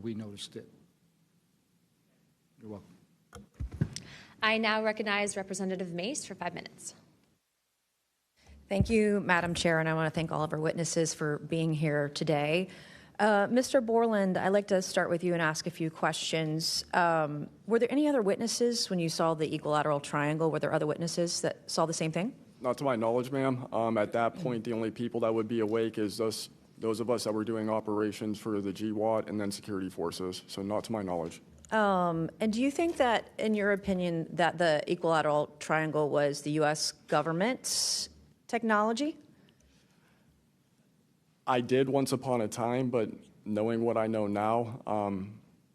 We noticed it. You're welcome. I now recognize Representative Mace for 5 minutes. Thank you, Madam Chair, and I want to thank all of our witnesses for being here today. Mr. Borland, I'd like to start with you and ask a few questions. Were there any other witnesses when you saw the equilateral triangle? Were there other witnesses that saw the same thing? Not to my knowledge, ma'am. At that point, the only people that would be awake is those of us that were doing operations for the GWAT and then security forces, so not to my knowledge. And do you think that, in your opinion, that the equilateral triangle was the U.S. government's technology? I did once upon a time, but knowing what I know now,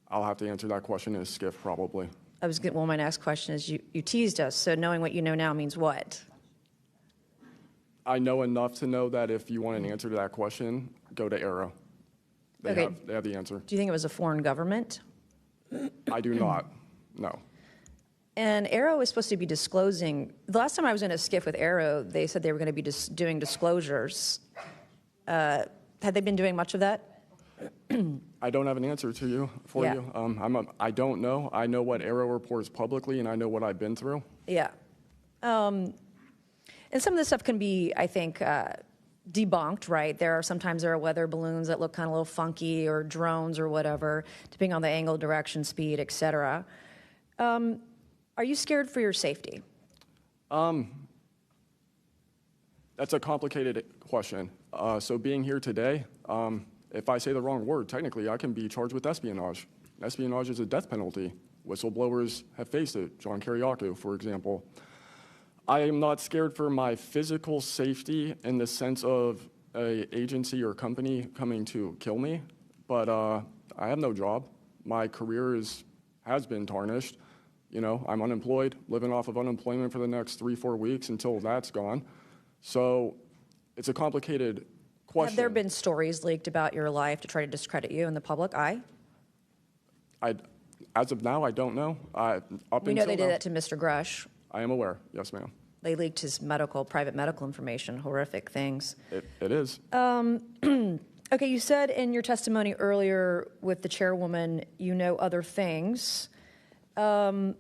I'll have to answer that question in a skiff, probably. Well, my next question is, you teased us, so knowing what you know now means what? I know enough to know that if you want an answer to that question, go to aaro. They have the answer. Do you think it was a foreign government? I do not, no. And aaro is supposed to be disclosing. The last time I was in a skiff with aaro, they said they were going to be doing disclosures. Had they been doing much of that? I don't have an answer to you you. I don't know. I know what aaro reports publicly, and I know what I've been through. Yeah. And some of this stuff can be, I think, debunked, right? Sometimes there are weather balloons that look kind of a little funky, or drones or whatever, depending on the angle, direction, speed, et cetera. Are you scared for your safety? That's a complicated question. So being here today, if I say the wrong word, technically I can be charged with espionage. Espionage is a death penalty. Whistleblowers have faced it. John Kiriakou, for example. I am not scared for my physical safety in the sense of an agency or company coming to kill me, but I have no job. My career has been tarnished. You know, I'm unemployed, living off of unemployment for the next 3-4 weeks until that's gone. So it's a complicated question. Have there been stories leaked about your life to try to discredit you in the public eye? As of now, I don't know. We know they did that to Mr. Grush. I am aware. Yes, ma'am. They leaked his private medical information, horrific things. It is. Okay, you said in your testimony earlier with the chairwoman, you know other things. I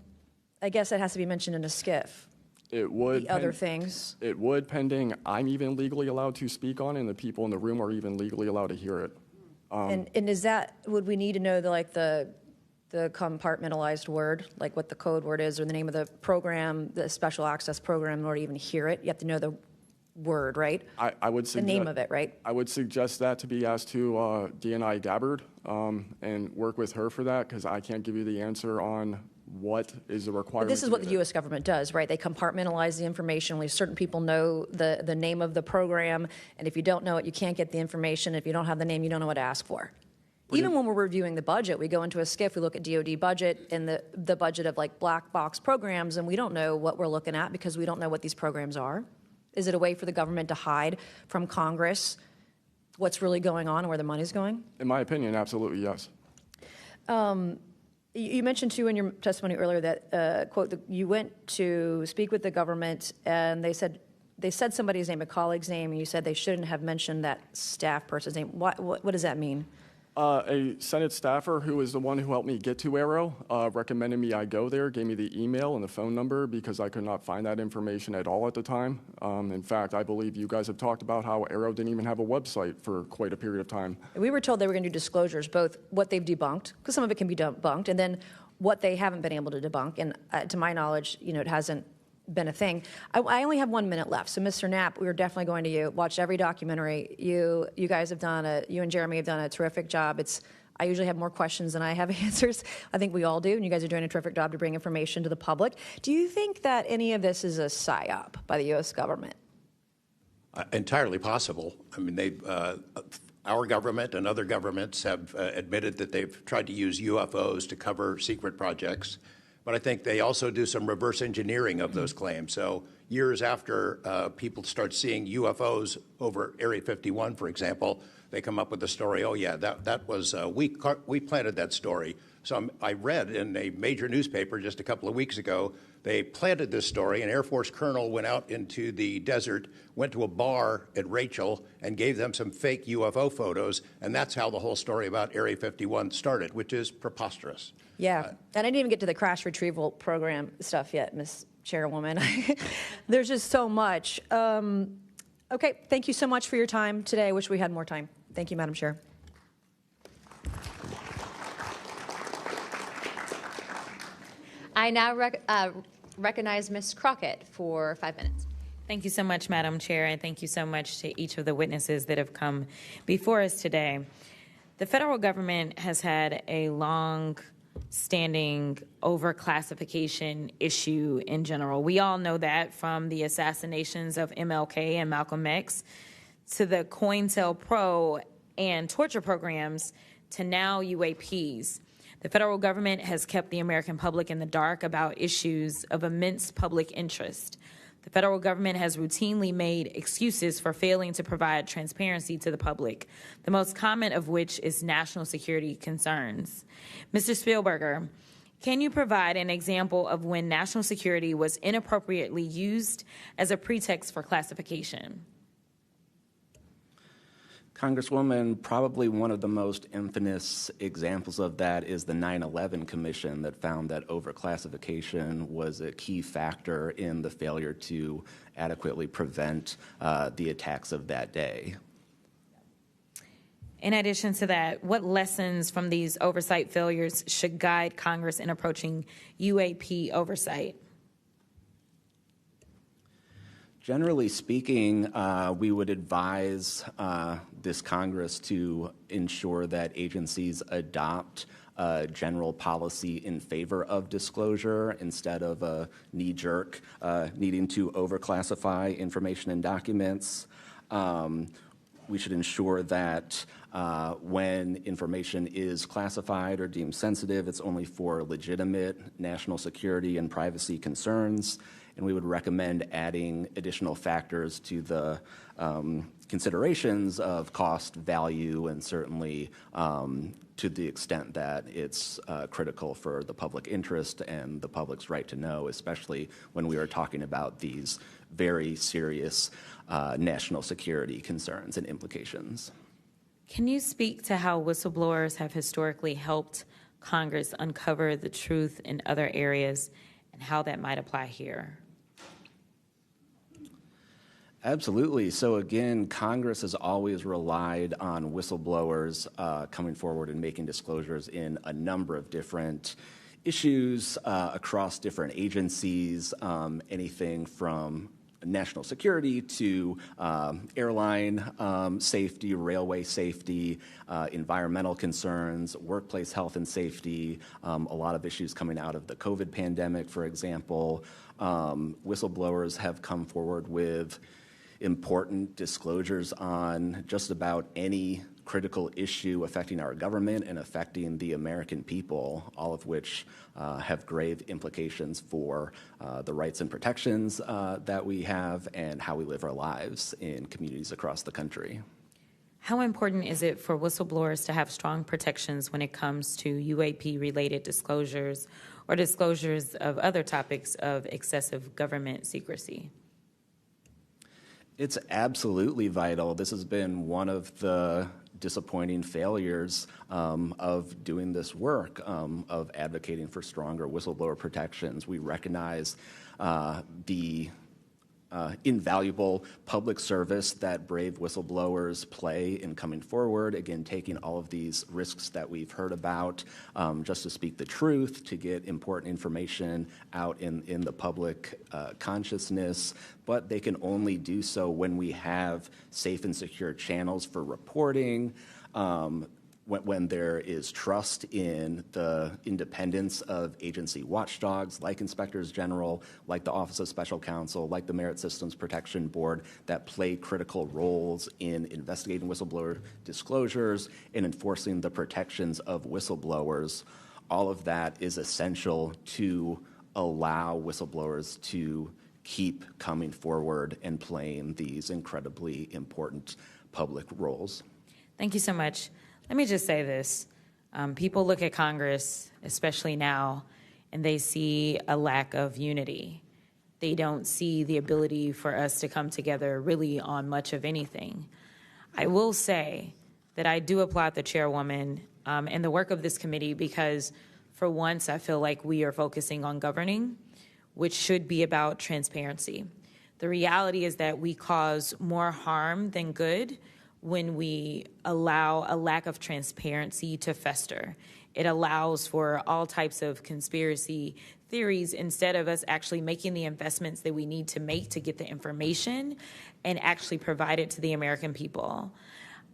guess that has to be mentioned in a skiff. It would. The other things. It would, pending I'm even legally allowed to speak on, and the people in the room are even legally allowed to hear it. And is that, would we need to know the compartmentalized word, like what the code word is, or the name of the program, the special access program, in order to even hear it? You have to know the word, right? I would suggest, the name of it, right? I would suggest that to be asked to DNI Gabbard and work with her for that, because I can't give you the answer on what is the requirement. But this is what the U.S. government does, right? They compartmentalize the information. Only certain people know the name of the program, and if you don't know it, you can't get the information. If you don't have the name, you don't know what to ask for. Even when we're reviewing the budget, we go into a skiff, we look at DOD budget and the budget of like black box programs, and we don't know what we're looking at because we don't know what these programs are. Is it a way for the government to hide from Congress what's really going on and where the money's going? In my opinion, absolutely, yes. You mentioned, too, in your testimony earlier that, quote, you went to speak with the government and they said somebody's name, a colleague's name, and you said they shouldn't have mentioned that staff person's name. What does that mean? A Senate staffer who is the one who helped me get to aaro recommended me I go there, gave me the email and the phone number because I could not find that information at all at the time. In fact, I believe you guys have talked about how aaro didn't even have a website for quite a period of time. We were told they were going to do disclosures, both what they've debunked, because some of it can be debunked, and then what they haven't been able to debunk. And to my knowledge, it hasn't been a thing. I only have 1 minute left, so Mr. Knapp, we are definitely going to watch every documentary. You guys have you and Jeremy have done a terrific job. I usually have more questions than I have answers. I think we all do, and you guys are doing a terrific job to bring information to the public. Do you think that any of this is a psyop by the U.S. government? Entirely possible. I mean, our government and other governments have admitted that they've tried to use UFOs to cover secret projects. But I think they also do some reverse engineering of those claims. So years after people start seeing UFOs over Area 51, for example, they come up with the story, oh, yeah, that was, we planted that story. So I read in a major newspaper just a couple of weeks ago They planted this story. An Air Force colonel went out into the desert, went to a bar at Rachel, and gave them some fake UFO photos, and that's how the whole story about Area 51 started, which is preposterous. Yeah, and I didn't even get to the crash retrieval program stuff yet, Ms. Chairwoman. There's just so much. Okay, thank you so much for your time today. I wish we had more time. Thank you, Madam Chair. I now recognize Ms. Crockett for 5 minutes. Thank you so much, Madam Chair, and thank you so much to each of the witnesses that have come before us today. The federal government has had a long-standing overclassification issue in general. We all know that, from the assassinations of MLK and Malcolm X to the COINTELPRO and torture programs to now UAPs. The federal government has kept the American public in the dark about issues of immense public interest. The federal government has routinely made excuses for failing to provide transparency to the public, the most common of which is national security concerns. Mr. Spielberger, can you provide an example of when national security was inappropriately used as a pretext for classification? Congresswoman, probably one of the most infamous examples of that is the 9/11 Commission that found that overclassification was a key factor in the failure to adequately prevent the attacks of that day. In addition to that, what lessons from these oversight failures should guide Congress in approaching UAP oversight? Generally speaking, we would advise this Congress to ensure that agencies adopt a general policy in favor of disclosure instead of a knee-jerk needing to overclassify information and documents. We should ensure that when information is classified or deemed sensitive, it's only for legitimate national security and privacy concerns. And we would recommend adding additional factors to the considerations of cost, value, and certainly to the extent that it's critical for the public interest and the public's right to know, especially when we are talking about these very serious national security concerns and implications. Can you speak to how whistleblowers have historically helped Congress uncover the truth in other areas and how that might apply here? Absolutely. So again, Congress has always relied on whistleblowers coming forward and making disclosures in a number of different issues across different agencies, anything from national security to airline safety, railway safety, environmental concerns, workplace health and safety, a lot of issues coming out of the COVID pandemic, for example. Whistleblowers have come forward with important disclosures on just about any critical issue affecting our government and affecting the American people, all of which have grave implications for the rights and protections that we have and how we live our lives in communities across the country. How important is it for whistleblowers to have strong protections when it comes to UAP-related disclosures or disclosures of other topics of excessive government secrecy? It's absolutely vital. This has been one of the disappointing failures of doing this work, of advocating for stronger whistleblower protections. We recognize the invaluable public service that brave whistleblowers play in coming forward, again, taking all of these risks that we've heard about just to speak the truth, to get important information out in the public consciousness, but they can only do so when we have safe and secure channels for reporting, when there is trust in the independence of agency watchdogs like inspectors general, like the Office of Special Counsel, like the Merit Systems Protection Board that play critical roles in investigating whistleblower disclosures and enforcing the protections of whistleblowers. All of that is essential to allow whistleblowers to keep coming forward and playing these incredibly important public roles. Thank you so much. Let me just say this. People look at Congress, especially now, and they see a lack of unity. They don't see the ability for us to come together really on much of anything. I will say that I do applaud the chairwoman and the work of this committee, because for once I feel like we are focusing on governing, which should be about transparency. The reality is that we cause more harm than good when we allow a lack of transparency to fester. It allows for all types of conspiracy theories instead of us actually making the investments that we need to make to get the information and actually provide it to the American people.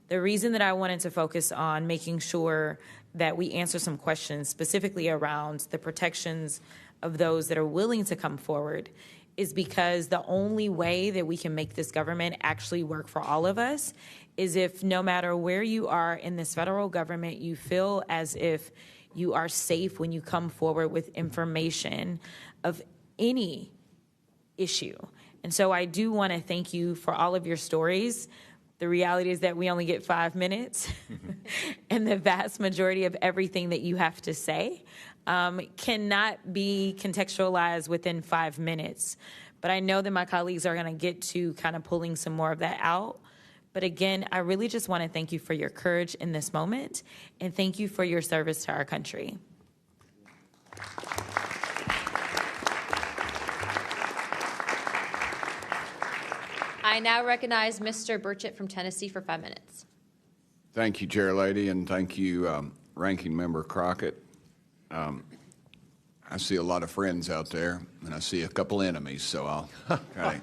The reason that I wanted to focus on making sure that we answer some questions specifically around the protections of those that are willing to come forward is because the only way that we can make this government actually work for all of us is if no matter where you are in this federal government, you feel as if you are safe when you come forward with information of any issue. And so I do want to thank you for all of your stories. The reality is that we only get 5 minutes, and the vast majority of everything that you have to say cannot be contextualized within 5 minutes. But I know that my colleagues are going to get to kind of pulling some more of that out. But again, I really just want to thank you for your courage in this moment, and thank you for your service to our country. I now recognize Mr. Burchett from Tennessee for 5 minutes. Thank you, Chair Lady, and thank you, Ranking Member Crockett. I see a lot of friends out there, and I see a couple enemies, so I'll kind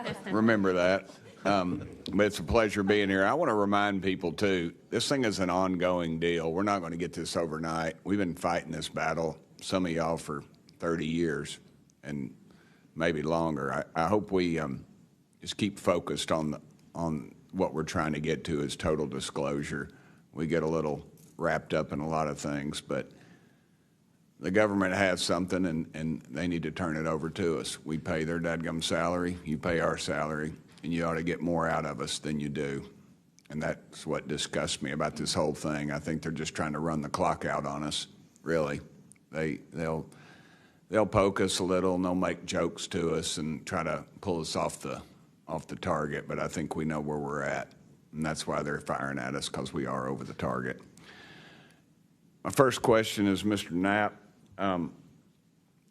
of remember that. But it's a pleasure being here. I want to remind people, too, this thing is an ongoing deal. We're not going to get this overnight. We've been fighting this battle, some of y'all, for 30 years and maybe longer. I hope we just keep focused on what we're trying to get to is total disclosure. We get a little wrapped up in a lot of things, but the government has something, and they need to turn it over to us. We pay their dadgum salary, you pay our salary, and you ought to get more out of us than you do. And that's what disgusts me about this whole thing. I think they're just trying to run the clock out on us, really. They'll poke us a little, and they'll make jokes to us and try to pull us off the target, but I think we know where we're at, and that's why they're firing at us, because we are over the target. My first question is, Mr. Knapp,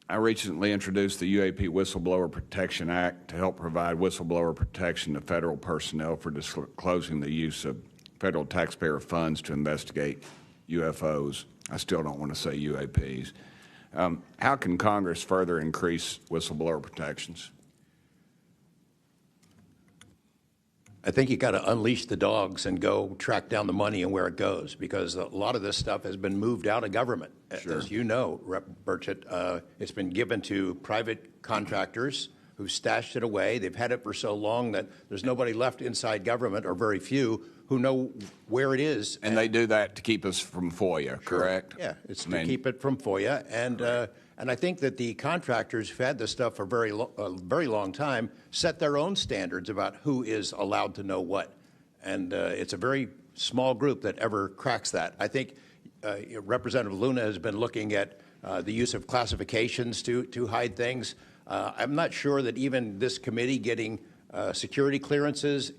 I recently introduced the UAP Whistleblower Protection Act to help provide whistleblower protection to federal personnel for disclosing the use of federal taxpayer funds to investigate UFOs. I still don't want to say UAPs. How can Congress further increase whistleblower protections? I think you got to unleash the dogs and go track down the money and where it goes, because a lot of this stuff has been moved out of government. Sure. As you know, Rep. Burchett, it's been given to private contractors who've stashed it away. They've had it for so long that there's nobody left inside government, or very few, who know where it is. And they do that to keep us from FOIA, correct? Yeah, it's to keep it from FOIA. And I think that the contractors who've had this stuff for a very long time set their own standards about who is allowed to know what. And it's a very small group that ever cracks that. I think Representative Luna has been looking at the use of classifications to hide things. I'm not sure that even this committee getting security clearances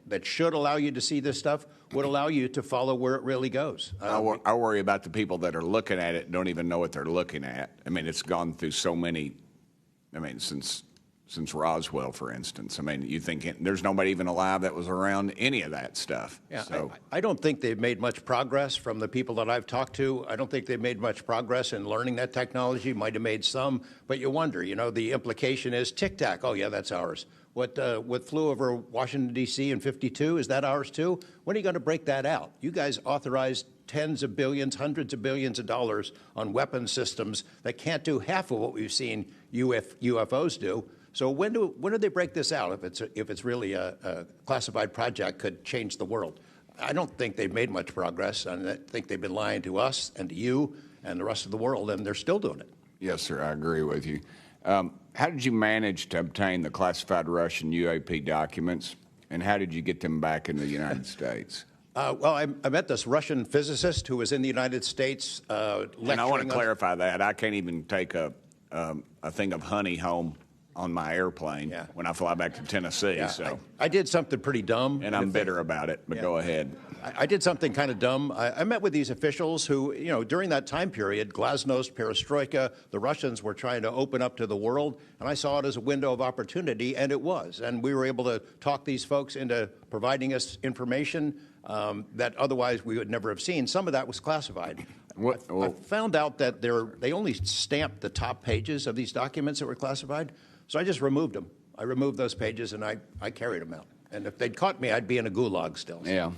that should allow you to see this stuff would allow you to follow where it really goes. I worry about the people that are looking at it and don't even know what they're looking at. I mean, it's gone through so many, since Roswell, for instance. I mean, you think there's nobody even alive that was around any of that stuff. Yeah, so. I don't think they've made much progress from the people that I've talked to. I don't think they've made much progress in learning that technology. Might have made some, but you wonder, the implication is tic-tac. Oh, yeah, that's ours. What flew over Washington, D.C. in '52, is that ours too? When are you going to break that out? You guys authorized tens of billions, hundreds of billions of dollars on weapon systems that can't do half of what we've seen UFOs do. So when do they break this out if it's really a classified project could change the world? I don't think they've made much progress, and I think they've been lying to us and to you and the rest of the world, and they're still doing it. Yes, sir, I agree with you. How did you manage to obtain the classified Russian UAP documents, and how did you get them back in the United States? Well, I met this Russian physicist who was in the United States lecturing. And I want to clarify that. I can't even take a thing of honey home on my airplane when I fly back to Tennessee. Yeah, so I did something pretty dumb. And I'm bitter about it, but go ahead. I did something kind of dumb. I met with these officials who, during that time period, glasnost, perestroika, the Russians were trying to open up to the world, and I saw it as a window of opportunity, and it was. And we were able to talk these folks into providing us information that otherwise we would never have seen. Some of that was classified. I found out that they only stamped the top pages of these documents that were classified, so I just removed them. I removed those pages, and I carried them out. And if they'd caught me, I'd be in a gulag still. Yeah.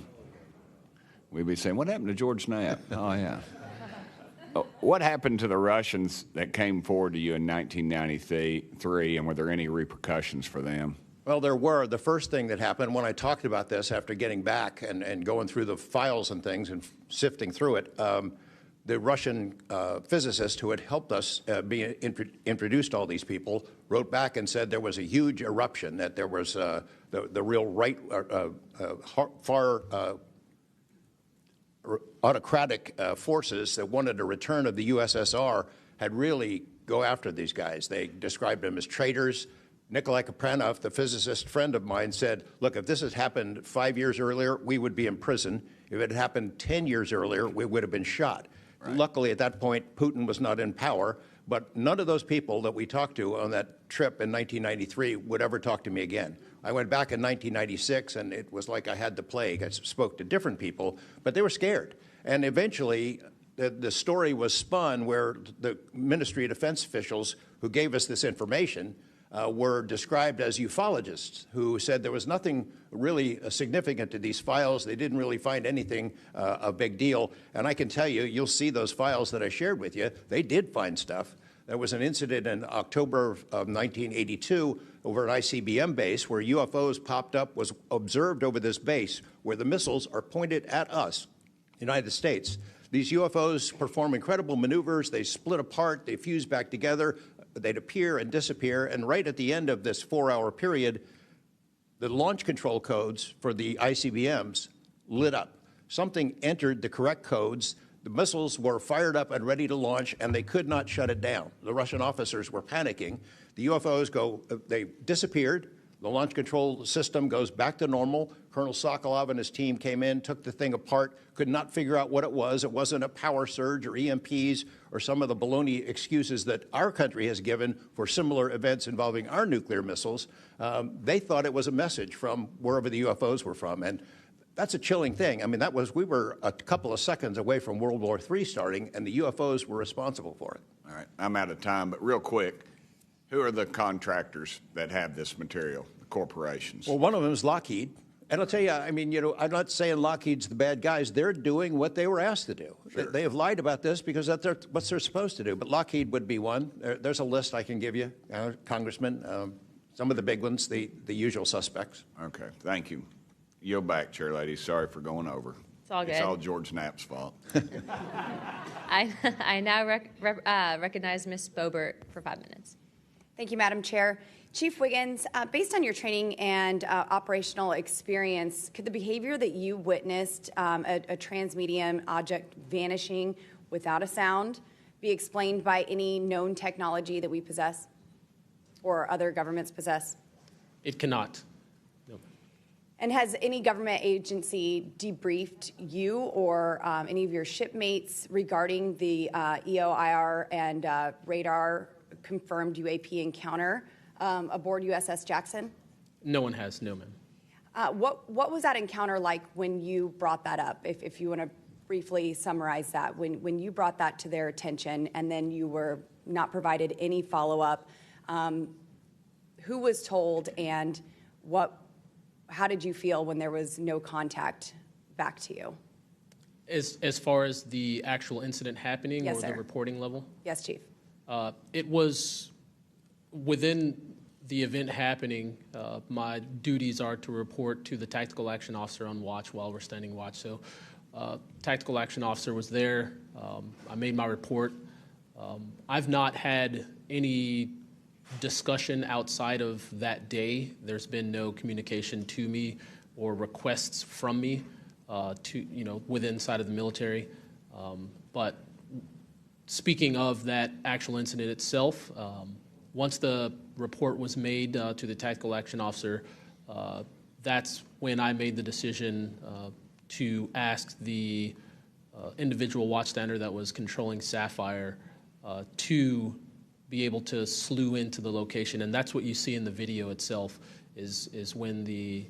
We'd be saying, what happened to George Knapp? Oh, yeah. What happened to the Russians that came forward to you in 1993, and were there any repercussions for them? Well, there were. The first thing that happened when I talked about this after getting back and going through the files and things and sifting through it, the Russian physicist who had helped us introduced all these people wrote back and said there was a huge eruption, that there was the real right, far autocratic forces that wanted a return of the USSR had really go after these guys. They described them as traitors. Nikolai Kapranov, the physicist friend of mine, said, look, if this had happened 5 years earlier, we would be in prison. If it had happened 10 years earlier, we would have been shot. Right. Luckily, at that point, Putin was not in power, but none of those people that we talked to on that trip in 1993 would ever talk to me again. I went back in 1996, and it was like I had the plague. I spoke to different people, but they were scared. And eventually, the story was spun where the Ministry of Defense officials who gave us this information were described as ufologists who said there was nothing really significant to these files. They didn't really find anything a big deal. And I can tell you, you'll see those files that I shared with you, they did find stuff. There was an incident in October of 1982 over an ICBM base where UFOs popped up, was observed over this base where the missiles are pointed at us, United States. These UFOs perform incredible maneuvers. They split apart. They fuse back together. They'd appear and disappear. And right at the end of this 4-hour period, the launch control codes for the ICBMs lit up. Something entered the correct codes. The missiles were fired up and ready to launch, and they could not shut it down. The Russian officers were panicking. The UFOs they disappeared. The launch control system goes back to normal. Colonel Sokolov and his team came in, took the thing apart, could not figure out what it was. It wasn't a power surge or EMPs or some of the baloney excuses that our country has given for similar events involving our nuclear missiles. They thought it was a message from wherever the UFOs were from. And that's a chilling thing. I mean, we were a couple of seconds away from World War III starting, and the UFOs were responsible for it. All right, I'm out of time, but real quick, who are the contractors that have this material, the corporations? Well, one of them is Lockheed. And I'll tell you, I mean, I'm not saying Lockheed's the bad guys. They're doing what they were asked to do. Sure. They have lied about this because that's what they're supposed to do. But Lockheed would be one. There's a list I can give you, Congressman. Some of the big ones, the usual suspects. Okay, thank you. Yield back, Chair Lady. Sorry for going over. It's all good. It's all George Knapp's fault. I now recognize Ms. Boebert for 5 minutes. Thank you, Madam Chair. Chief Wiggins, based on your training and operational experience, could the behavior that you witnessed, a transmedium object vanishing without a sound, be explained by any known technology that we possess or other governments possess? It cannot. No. And has any government agency debriefed you or any of your shipmates regarding the EO/IR and radar confirmed UAP encounter aboard USS Jackson? No one has, no, ma'am. What was that encounter like when you brought that up? If you want to briefly summarize that, when you brought that to their attention and then you were not provided any follow-up, who was told and how did you feel when there was no contact back to you? As far as the actual incident happening, yes, or sir. the reporting level? Yes, Chief. It was within the event happening. My duties are to report to the tactical action officer on watch while we're standing watch. So tactical action officer was there. I made my report. I've not had any discussion outside of that day. There's been no communication to me or requests from me. within side of the military. But speaking of that actual incident itself, once the report was made to the tactical action officer, that's when I made the decision to ask the individual watchstander that was controlling Sapphire to be able to slew into the location. And that's what you see in the video itself is when the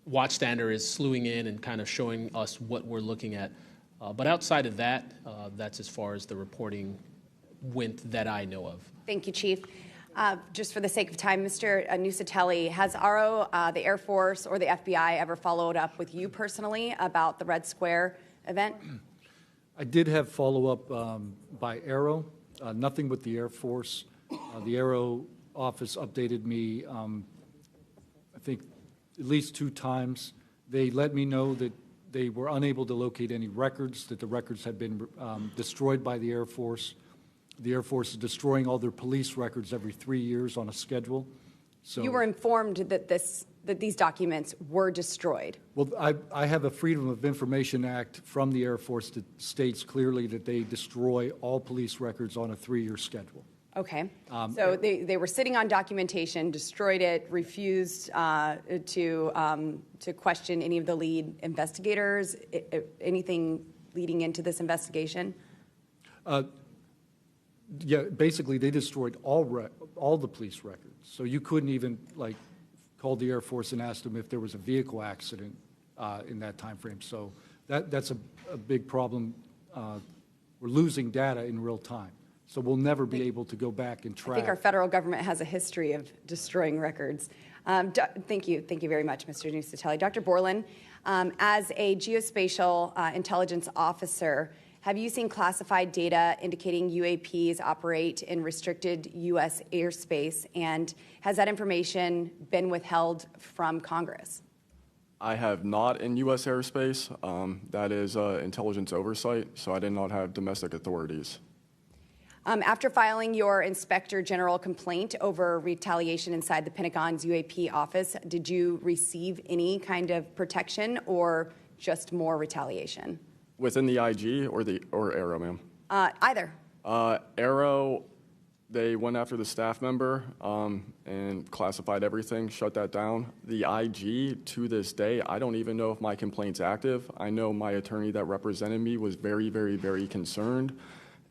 watchstander is slewing in and kind of showing us what we're looking at. But outside of that, that's as far as the reporting went that I know of. Thank you, Chief. Just for the sake of time, Mr. Nusatelli, has aaro, the Air Force, or the FBI ever followed up with you personally about the Red Square event? I did have follow-up by aaro, nothing with the Air Force. The aaro office updated me, I think, at least 2 times. They let me know that they were unable to locate any records, that the records had been destroyed by the Air Force. The Air Force is destroying all their police records every 3 years on a schedule. So You were informed that these documents were destroyed. Well, I have a Freedom of Information Act from the Air Force that states clearly that they destroy all police records on a 3-year schedule. Okay. So they were sitting on documentation, destroyed it, refused to question any of the lead investigators, anything leading into this investigation? Yeah, basically they destroyed all the police records. So you couldn't even call the Air Force and ask them if there was a vehicle accident in that time frame. So that's a big problem. We're losing data in real time. So we'll never be able to go back and track. I think our federal government has a history of destroying records. Thank you very much, Mr. Nusatelli. Dr. Borland, as a geospatial intelligence officer, have you seen classified data indicating UAPs operate in restricted U.S. airspace, and has that information been withheld from Congress? I have not in U.S. airspace. That is intelligence oversight, so I did not have domestic authorities. After filing your Inspector General complaint over retaliation inside the Pentagon's UAP office, did you receive any kind of protection or just more retaliation? Within the IG or aaro, ma'am? Either. Aaro, they went after the staff member and classified everything, shut that down. The IG, to this day, I don't even know if my complaint's active. I know my attorney that represented me was very, very, very concerned.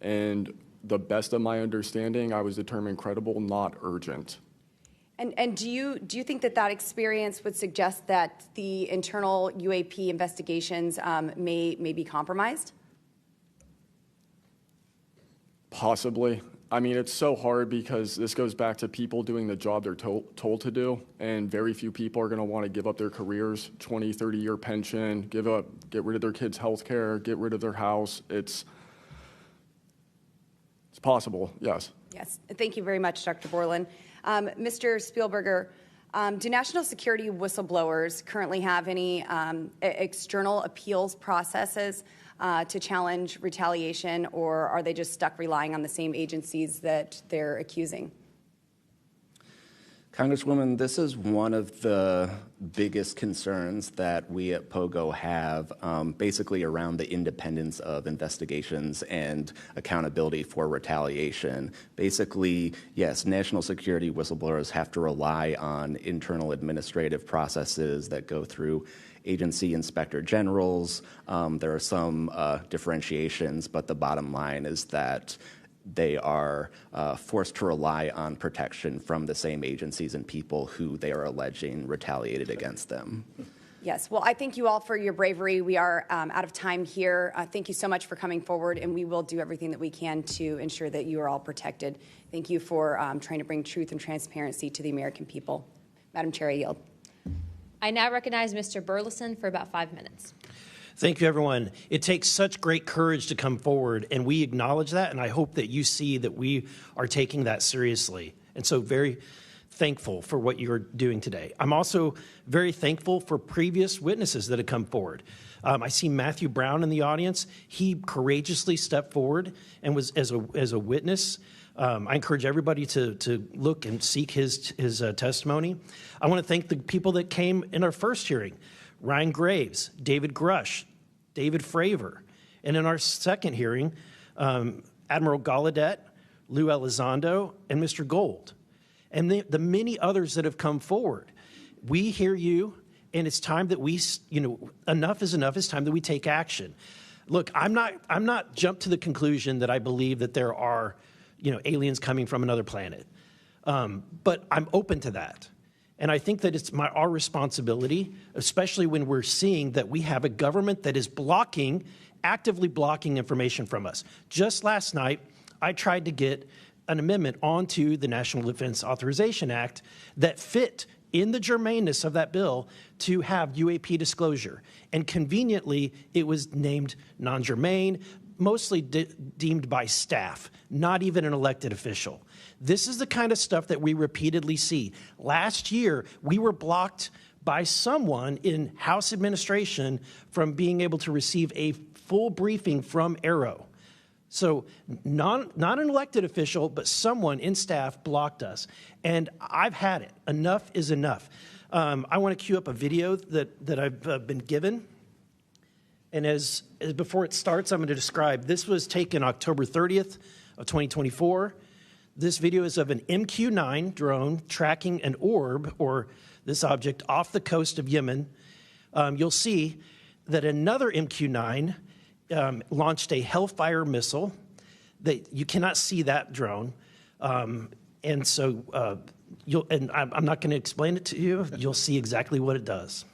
And the best of my understanding, I was determined credible, not urgent. And do you think that experience would suggest that the internal UAP investigations may be compromised? Possibly. I mean, it's so hard because this goes back to people doing the job they're told to do, and very few people are going to want to give up their careers, 20, 30-year pension, get rid of their kids' health care, get rid of their house. It's possible, yes. Yes. Thank you very much, Dr. Borland. Mr. Spielberger, do national security whistleblowers currently have any external appeals processes to challenge retaliation, or are they just stuck relying on the same agencies that they're accusing? Congresswoman, this is one of the biggest concerns that we at POGO have, basically around the independence of investigations and accountability for retaliation. Basically, yes, national security whistleblowers have to rely on internal administrative processes that go through agency inspector generals. There are some differentiations, but the bottom line is that they are forced to rely on protection from the same agencies and people who they are alleging retaliated against them. Yes. Well, I thank you all for your bravery. We are out of time here. Thank you so much for coming forward, and we will do everything that we can to ensure that you are all protected. Thank you for trying to bring truth and transparency to the American people. Madam Chair, I yield. I now recognize Mr. Burleson for about 5 minutes. Thank you, everyone. It takes such great courage to come forward, and we acknowledge that, and I hope that you see that we are taking that seriously. And so very thankful for what you're doing today. I'm also very thankful for previous witnesses that have come forward. I see Matthew Brown in the audience. He courageously stepped forward and was as a witness. I encourage everybody to look and seek his testimony. I want to thank the people that came in our first hearing. Ryan Graves, David Grush, David Fravor. And in our second hearing, Admiral Gallaudet, Lou Elizondo, and Mr. Gold, and the many others that have come forward. We hear you, and it's time that we, enough is enough. It's time that we take action. Look, I'm not jumped to the conclusion that I believe that there are, aliens coming from another planet, but I'm open to that. And I think that it's our responsibility, especially when we're seeing that we have a government that is actively blocking information from us. Just last night, I tried to get an amendment onto the National Defense Authorization Act that fit in the germaneness of that bill to have UAP disclosure. And conveniently, it was named non-germane, mostly deemed by staff, not even an elected official. This is the kind of stuff that we repeatedly see. Last year, we were blocked by someone in House administration from being able to receive a full briefing from aaro. So not an elected official, but someone in staff blocked us. And I've had it. Enough is enough. I want to cue up a video that I've been given. And as before it starts, I'm going to describe. This was taken October 30th of 2024. This video is of an MQ-9 drone tracking an orb, or this object, off the coast of Yemen. You'll see that another MQ-9 launched a Hellfire missile. You cannot see that drone. And so I'm not going to explain it to you. You'll see exactly what it does.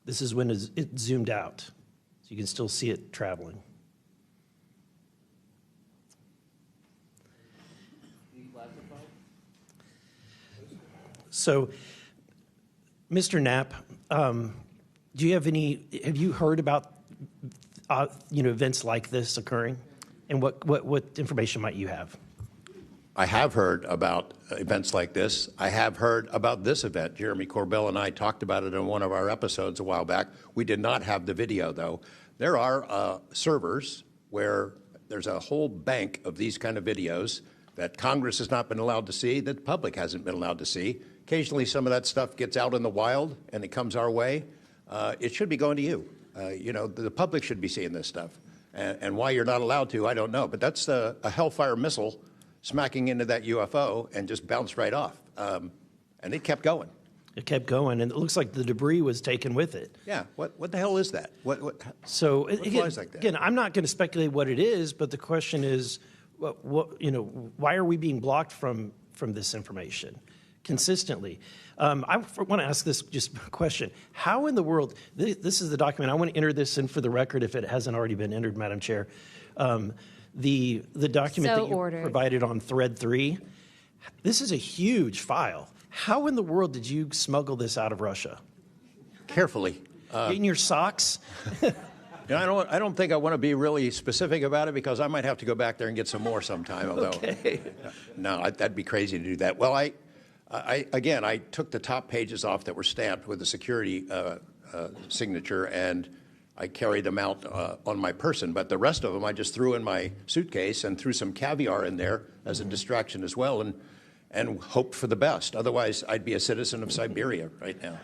This is when it zoomed out, so you can still see it traveling. So, Mr. Knapp, have you heard about events like this occurring, and what information might you have? I have heard about events like this. I have heard about this event. Jeremy Corbell and I talked about it in one of our episodes a while back. We did not have the video, though. There are servers where there's a whole bank of these kind of videos that Congress has not been allowed to see, that the public hasn't been allowed to see. Occasionally, some of that stuff gets out in the wild, and it comes our way. It should be going to you. The public should be seeing this stuff. And why you're not allowed to, I don't know. But that's a Hellfire missile smacking into that UFO and just bounced right off. And it kept going. It kept going, and it looks like the debris was taken with it. Yeah, what the hell is that? What flies like that? Again, I'm not going to speculate what it is, but the question is, why are we being blocked from this information consistently? I want to ask this just question. How in the world, this is the document, I want to enter this in for the record if it hasn't already been entered, Madam Chair. The document that you provided on thread 3, this is a huge file. How in the world did you smuggle this out of Russia? Carefully. In your socks? I don't think I want to be really specific about it because I might have to go back there and get some more sometime. Although, okay. No, that'd be crazy to do that. Well, I took the top pages off that were stamped with the security signature, and I carried them out on my person, but the rest of them I just threw in my suitcase and threw some caviar in there as a distraction as well, and hoped for the best. Otherwise, I'd be a citizen of Siberia right now.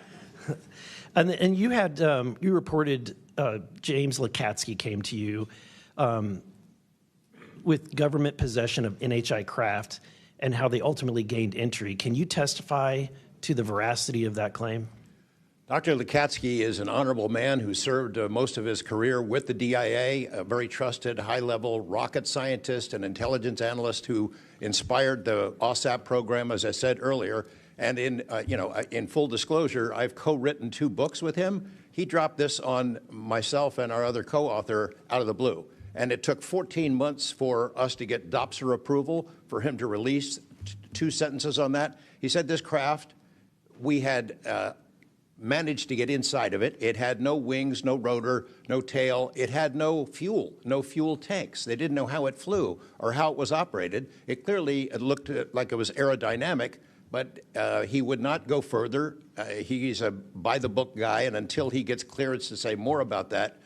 And you had you reported James Lakatsky came to you with government possession of NHI craft and how they ultimately gained entry. Can you testify to the veracity of that claim? Dr. Lakatsky is an honorable man who served most of his career with the DIA, a very trusted, high-level rocket scientist and intelligence analyst who inspired the OSAP program, as I said earlier. And in full disclosure, I've co-written 2 books with him. He dropped this on myself and our other co-author out of the blue. And it took 14 months for us to get DOPSR approval for him to release 2 sentences on that. He said this craft, we had managed to get inside of it. It had no wings, no rotor, no tail. It had no fuel tanks. They didn't know how it flew or how it was operated. It looked like it was aerodynamic, but he would not go further. He's a by-the-book guy, and until he gets clearance to say more about that,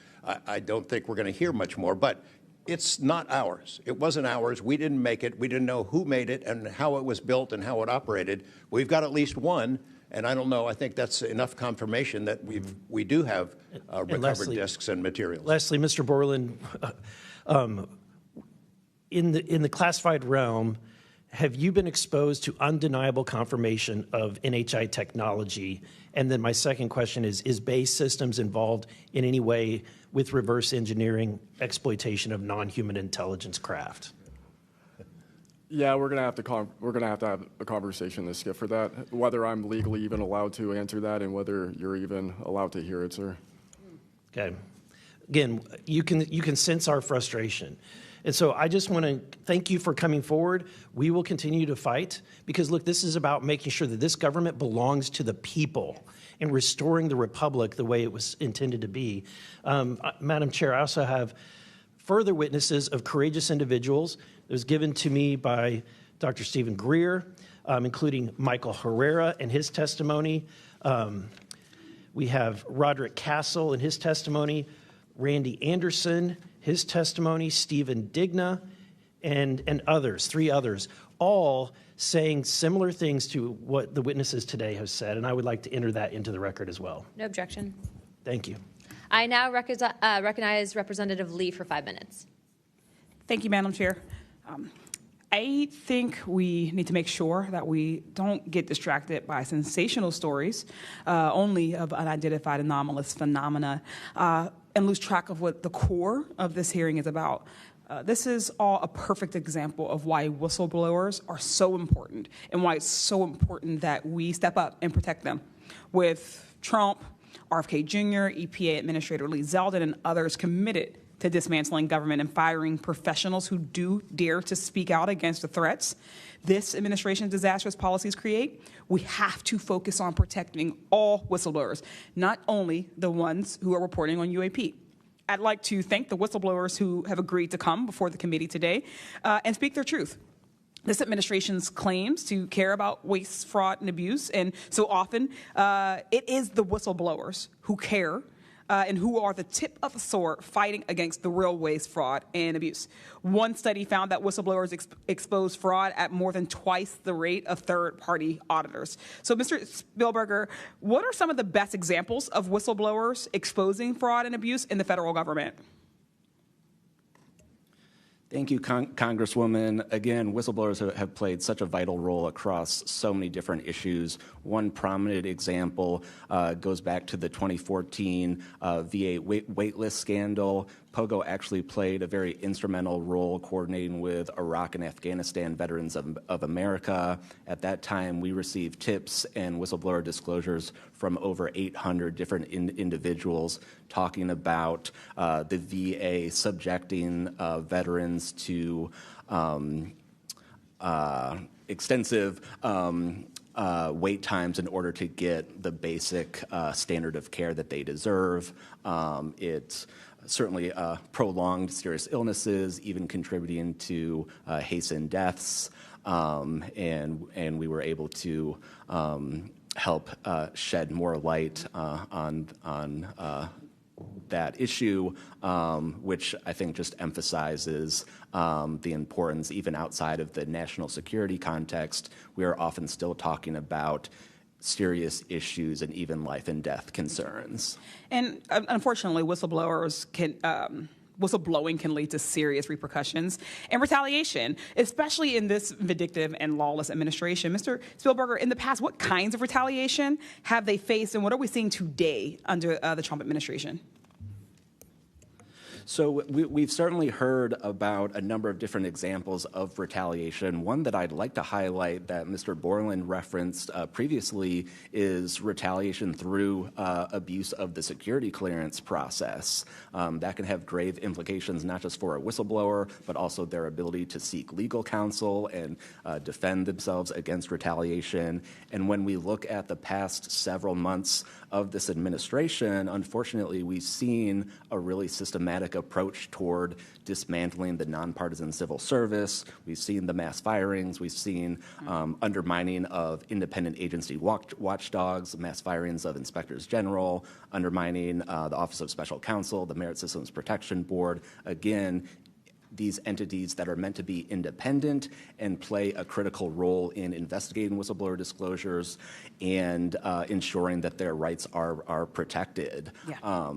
I don't think we're going to hear much more. But it's not ours. It wasn't ours. We didn't make it. We didn't know who made it and how it was built and how it operated. We've got at least one. And I don't know, I think that's enough confirmation that we do have recovered discs and materials. Lastly, Mr. Borland, in the classified realm, have you been exposed to undeniable confirmation of NHI technology? And then my second question is Base Systems involved in any way with reverse engineering exploitation of non-human intelligence craft? Yeah, we're gonna have to have a conversation this Skip for that. Whether I'm legally even allowed to answer that, and whether you're even allowed to hear it, sir. Okay. Again, you can sense our frustration. And so I just want to thank you for coming forward. We will continue to fight because, look, this is about making sure that this government belongs to the people and restoring the republic the way it was intended to be. Madam Chair, I also have further witnesses of courageous individuals. It was given to me by Dr. Stephen Greer, including Michael Herrera and his testimony. We have Roderick Castle and his testimony, Randy Anderson, his testimony, Stephen Digna, and others, 3 others, all saying similar things to what the witnesses today have said, and I would like to enter that into the record as well. No objection. Thank you. I now recognize Representative Lee for 5 minutes. Thank you, Madam Chair. I think we need to make sure that we don't get distracted by sensational stories only of unidentified anomalous phenomena and lose track of what the core of this hearing is about. This is all a perfect example of why whistleblowers are so important and why it's so important that we step up and protect them. With Trump, RFK Jr., EPA Administrator Lee Zeldin, and others committed to dismantling government and firing professionals who do dare to speak out against the threats this administration's disastrous policies create, we have to focus on protecting all whistleblowers, not only the ones who are reporting on UAP. I'd like to thank the whistleblowers who have agreed to come before the committee today and speak their truth. This administration's claims to care about waste, fraud, and abuse, and so often it is the whistleblowers who care and who are the tip of the sword fighting against the real waste, fraud, and abuse. One study found that whistleblowers expose fraud at more than twice the rate of third-party auditors. So, Mr. Spielberger, what are some of the best examples of whistleblowers exposing fraud and abuse in the federal government? Thank you, Congresswoman. Again, whistleblowers have played such a vital role across so many different issues. One prominent example goes back to the 2014 VA waitlist scandal. POGO actually played a very instrumental role coordinating with Iraq and Afghanistan Veterans of America. At that time, we received tips and whistleblower disclosures from over 800 different individuals talking about the VA subjecting veterans to extensive wait times in order to get the basic standard of care that they deserve. It's certainly prolonged serious illnesses, even contributing to hastened deaths, and we were able to help shed more light on that issue, which I think just emphasizes the importance, even outside of the national security context. We are often still talking about serious issues and even life and death concerns. And unfortunately, whistleblowing can lead to serious repercussions and retaliation, especially in this vindictive and lawless administration. Mr. Spielberger, in the past, what kinds of retaliation have they faced, and what are we seeing today under the Trump administration? So we've certainly heard about a number of different examples of retaliation. One that I'd like to highlight that Mr. Borland referenced previously is retaliation through abuse of the security clearance process. That can have grave implications not just for a whistleblower, but also their ability to seek legal counsel and defend themselves against retaliation. And when we look at the past several months of this administration, unfortunately, we've seen a really systematic approach toward dismantling the nonpartisan civil service. We've seen the mass firings. We've seen undermining of independent agency watchdogs, mass firings of inspectors general, undermining the Office of Special Counsel, the Merit Systems Protection Board. Again, these entities that are meant to be independent and play a critical role in investigating whistleblower disclosures and ensuring that their rights are protected. Yeah.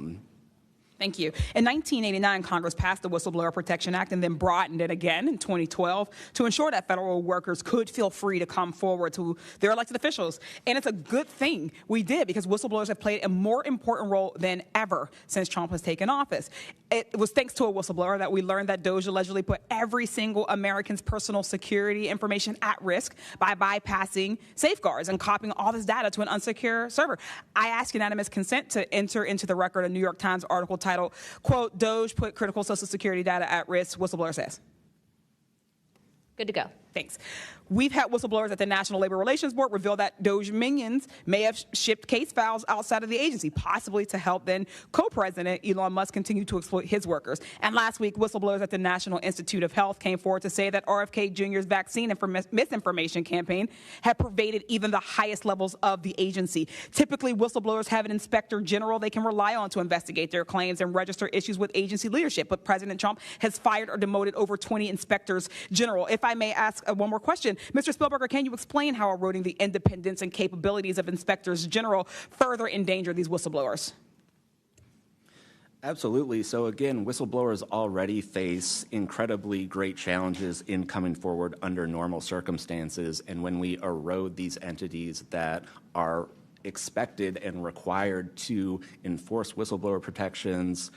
Thank you. In 1989, Congress passed the Whistleblower Protection Act and then broadened it again in 2012 to ensure that federal workers could feel free to come forward to their elected officials. And it's a good thing we did, because whistleblowers have played a more important role than ever since Trump has taken office. It was thanks to a whistleblower that we learned that DOJ allegedly put every single American's personal security information at risk by bypassing safeguards and copying all this data to an unsecure server. I ask unanimous consent to enter into the record a New York Times article titled, quote, "DOJ put critical Social Security data at risk," whistleblower says. Good to go. Thanks. We've had whistleblowers at the National Labor Relations Board reveal that DOJ minions may have shipped case files outside of the agency, possibly to help then co-president Elon Musk continue to exploit his workers. And last week, whistleblowers at the National Institute of Health came forward to say that RFK Jr.'s vaccine misinformation campaign had pervaded even the highest levels of the agency. Typically, whistleblowers have an inspector general they can rely on to investigate their claims and register issues with agency leadership. But President Trump has fired or demoted over 20 inspectors general. If I may ask one more question, Mr. Spielberger, can you explain how eroding the independence and capabilities of inspectors general further endanger these whistleblowers? Absolutely. So again, whistleblowers already face incredibly great challenges in coming forward under normal circumstances. And when we erode these entities that are expected and required to enforce whistleblower protections,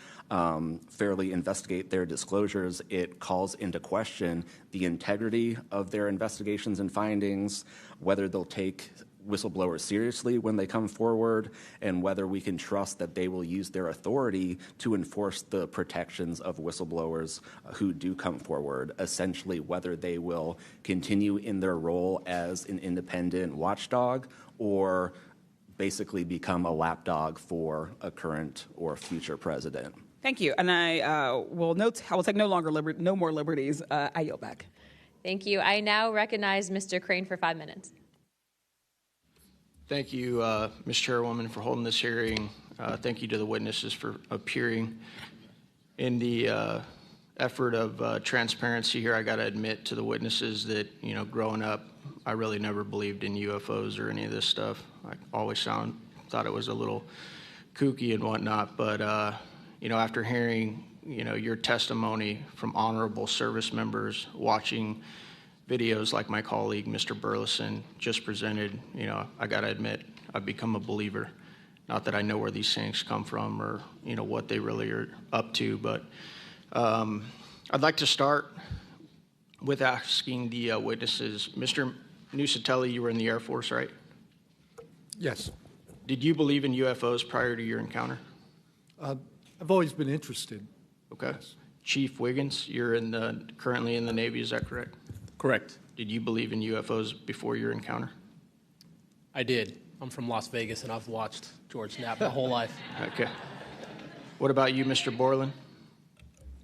fairly investigate their disclosures, it calls into question the integrity of their investigations and findings, whether they'll take whistleblowers seriously when they come forward, and whether we can trust that they will use their authority to enforce the protections of whistleblowers who do come forward, essentially whether they will continue in their role as an independent watchdog or basically become a lapdog for a current or future president. Thank you. And I will take no more liberties. I yield back. Thank you. I now recognize Mr. Crane for 5 minutes. Thank you, Ms. Chairwoman, for holding this hearing. Thank you to the witnesses for appearing. In the effort of transparency here, I got to admit to the witnesses that, growing up, I really never believed in UFOs or any of this stuff. I always thought it was a little kooky and whatnot. But, after hearing, your testimony from honorable service members, watching videos like my colleague, Mr. Burleson, just presented, I got to admit, I've become a believer. Not that I know where these things come from or, what they really are up to, but I'd like to start with asking the witnesses. Mr. Nusatelli, you were in the Air Force, right? Yes. Did you believe in UFOs prior to your encounter? I've always been interested. Okay. Yes. Chief Wiggins, you're currently in the Navy, is that correct? Correct. Did you believe in UFOs before your encounter? I did. I'm from Las Vegas, and I've watched George Knapp my whole life. Okay. What about you, Mr. Borland?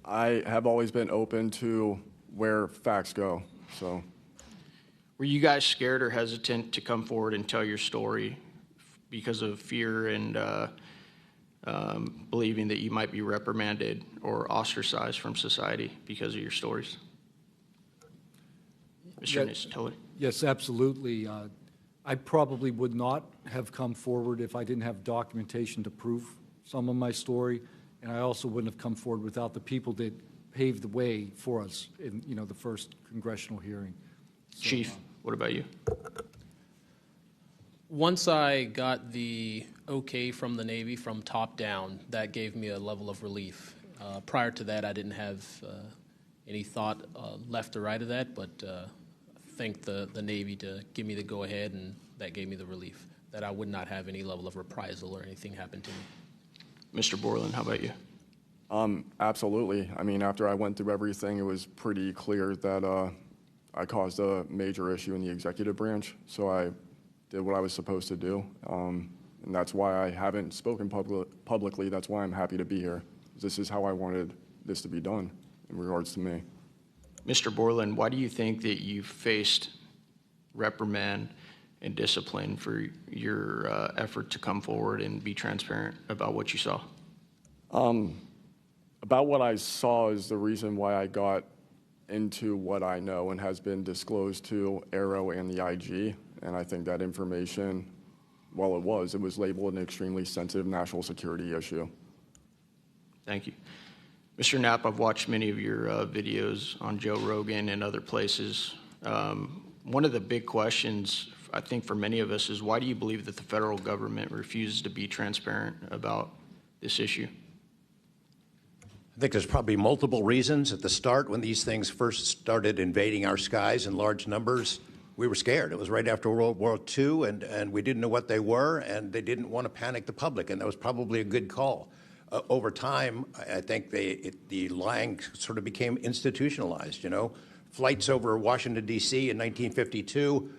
I have always been open to where facts go, so. Were you guys scared or hesitant to come forward and tell your story because of fear and believing that you might be reprimanded or ostracized from society because of your stories? Mr. Nusatelli? Yes, absolutely. I probably would not have come forward if I didn't have documentation to prove some of my story, and I also wouldn't have come forward without the people that paved the way for us in the first congressional hearing. So, Chief, what about you? Once I got the okay from the Navy from top down, that gave me a level of relief. Prior to that, I didn't have any thought left or right of that, but thank the Navy to give me the go-ahead, and that gave me the relief that I would not have any level of reprisal or anything happen to me. Mr. Borland, how about you? Absolutely. I mean, after I went through everything, it was pretty clear that I caused a major issue in the executive branch, so I did what I was supposed to do. And that's why I haven't spoken publicly. That's why I'm happy to be here. This is how I wanted this to be done in regards to me. Mr. Borland, why do you think that you faced reprimand and discipline for your effort to come forward and be transparent about what you saw? About what I saw is the reason why I got into what I know and has been disclosed to aaro and the IG. And I think that information, well, it was labeled an extremely sensitive national security issue. Thank you. Mr. Knapp, I've watched many of your videos on Joe Rogan and other places. One of the big questions, I think, for many of us is why do you believe that the federal government refuses to be transparent about this issue? I think there's probably multiple reasons. At the start, when these things first started invading our skies in large numbers, we were scared. It was right after World War II, and we didn't know what they were, and they didn't want to panic the public, and that was probably a good call. Over time, I think the lying sort of became institutionalized, you know. Flights over Washington, D.C. in 1952,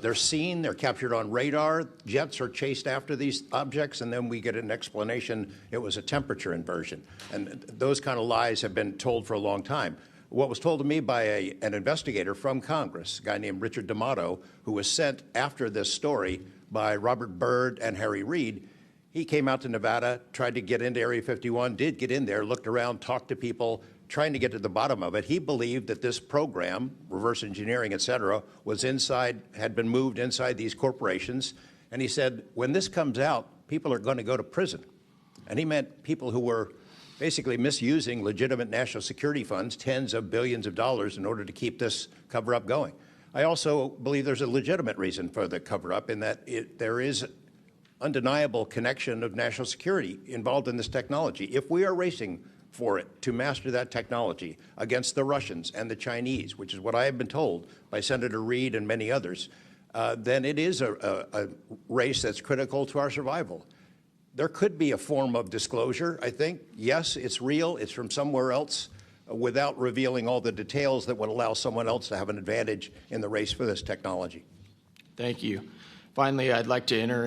they're seen, they're captured on radar, jets are chased after these objects, and then we get an explanation it was a temperature inversion. And those kind of lies have been told for a long time. What was told to me by an investigator from Congress, a guy named Richard D'Amato, who was sent after this story by Robert Byrd and Harry Reid. He came out to Nevada, tried to get into Area 51, did get in there, looked around, talked to people, trying to get to the bottom of it. He believed that this program, reverse engineering, et cetera, was inside, had been moved inside these corporations. And he said, when this comes out, people are going to go to prison. And he meant people who were basically misusing legitimate national security funds, tens of billions of dollars, in order to keep this cover-up going. I also believe there's a legitimate reason for the cover-up in that there is undeniable connection of national security involved in this technology. If we are racing for it to master that technology against the Russians and the Chinese, which is what I have been told by Senator Reid and many others, then it is a race that's critical to our survival. There could be a form of disclosure, I think. Yes, it's real, it's from somewhere else, without revealing all the details that would allow someone else to have an advantage in the race for this technology. Thank you. Finally, I'd like to enter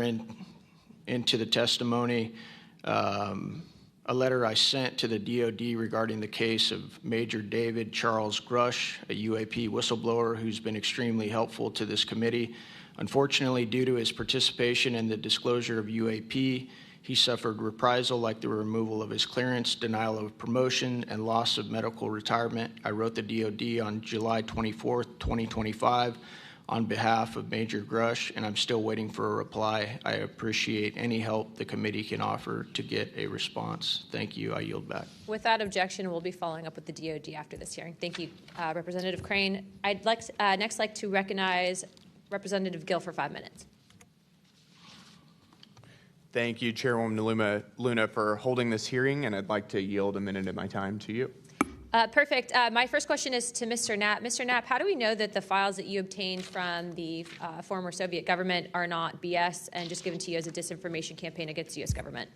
into the testimony a letter I sent to the DoD regarding the case of Major David Charles Grush, a UAP whistleblower who's been extremely helpful to this committee. Unfortunately, due to his participation in the disclosure of UAP, he suffered reprisal like the removal of his clearance, denial of promotion, and loss of medical retirement. I wrote the DoD on July 24th, 2025, on behalf of Major Grush, and I'm still waiting for a reply. I appreciate any help the committee can offer to get a response. Thank you. I yield back. Without objection, we'll be following up with the DoD after this hearing. Thank you, Representative Crane. I'd next like to recognize Representative Gill for 5 minutes. Thank you, Chairwoman Luna, for holding this hearing, and I'd like to yield a minute of my time to you. Perfect. My first question is to Mr. Knapp. Mr. Knapp, how do we know that the files that you obtained from the former Soviet government are not BS and just given to you as a disinformation campaign against the U.S. government?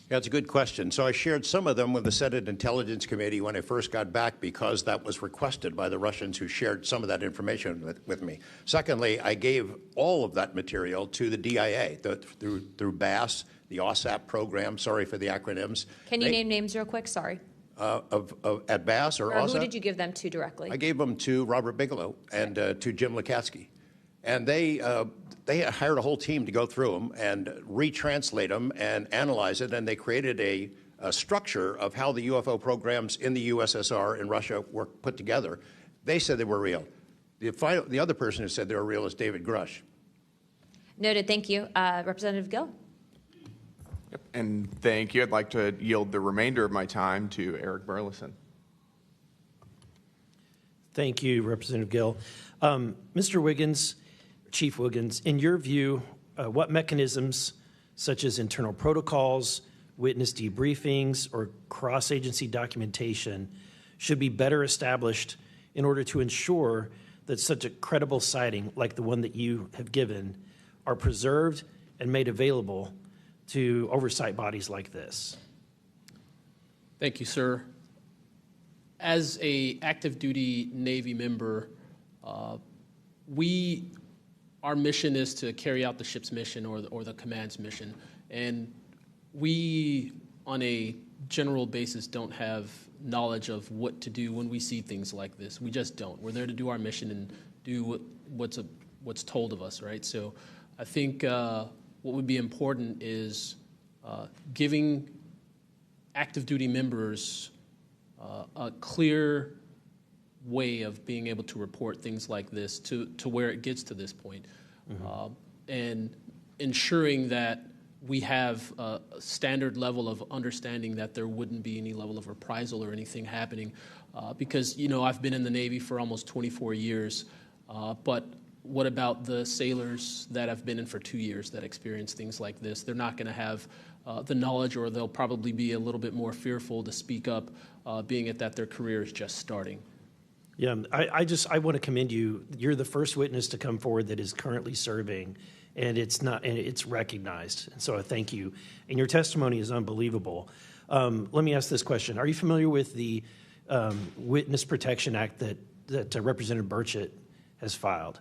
Yeah, it's a good question. So I shared some of them with the Senate Intelligence Committee when I first got back because that was requested by the Russians who shared some of that information with me. Secondly, I gave all of that material to the DIA through BASS, the OSAP program. Sorry for the acronyms. Can you name names real quick? Sorry. At BASS or OSAP? Who did you give them to directly? I gave them to Robert Bigelow and to Jim Lukatsky. And they hired a whole team to go through them and retranslate them and analyze it, and they created a structure of how the UFO programs in the USSR and Russia were put together. They said they were real. The other person who said they were real is David Grush. Noted. Thank you. Representative Gill. Yep. And thank you. I'd like to yield the remainder of my time to Eric Burleson. Thank you, Representative Gill. Mr. Wiggins, Chief Wiggins, in your view, what mechanisms, such as internal protocols, witness debriefings, or cross-agency documentation, should be better established in order to ensure that such a credible sighting, like the one that you have given, are preserved and made available to oversight bodies like this? Thank you, sir. As a active duty Navy member, we our mission is to carry out the ship's mission or the command's mission. And we, on a general basis, don't have knowledge of what to do when we see things like this. We just don't. We're there to do our mission and do what's told of us, right? So I think what would be important is giving active duty members a clear way of being able to report things like this to where it gets to this point, and ensuring that we have a standard level of understanding that there wouldn't be any level of reprisal or anything happening, because I've been in the Navy for almost 24 years, but what about the sailors that have been in for 2 years that experience things like this? They're not going to have the knowledge, or they'll probably be a little bit more fearful to speak up, being it that their career is just starting. Yeah, I want to commend you. You're the first witness to come forward that is currently serving, and it's recognized. And so I thank you. And your testimony is unbelievable. Let me ask this question: are you familiar with the Witness Protection Act that Representative Burchett has filed?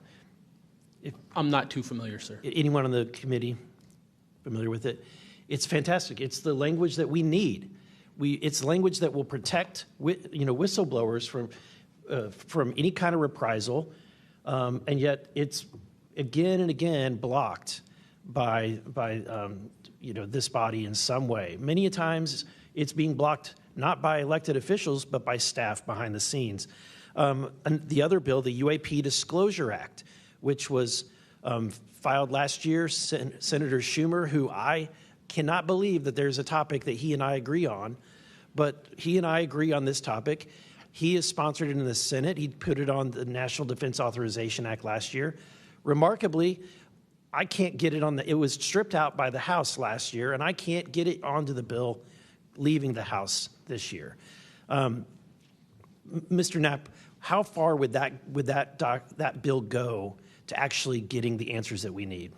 I'm not too familiar, sir. Anyone on the committee familiar with it? It's fantastic. It's the language that we need. It's language that will protect whistleblowers from any kind of reprisal, and yet it's again and again blocked by this body in some way. Many a times it's being blocked not by elected officials but by staff behind the scenes. And the other bill, the UAP Disclosure Act, which was filed last year, Senator Schumer, who I cannot believe that there's a topic that he and I agree on, but he and I agree on this topic. He has sponsored it in the Senate. He put it on the National Defense Authorization Act last year. Remarkably, I can't get it it was stripped out by the House last year, and I can't get it onto the bill leaving the House this year. Mr. Knapp, how far would that bill go to actually getting the answers that we need?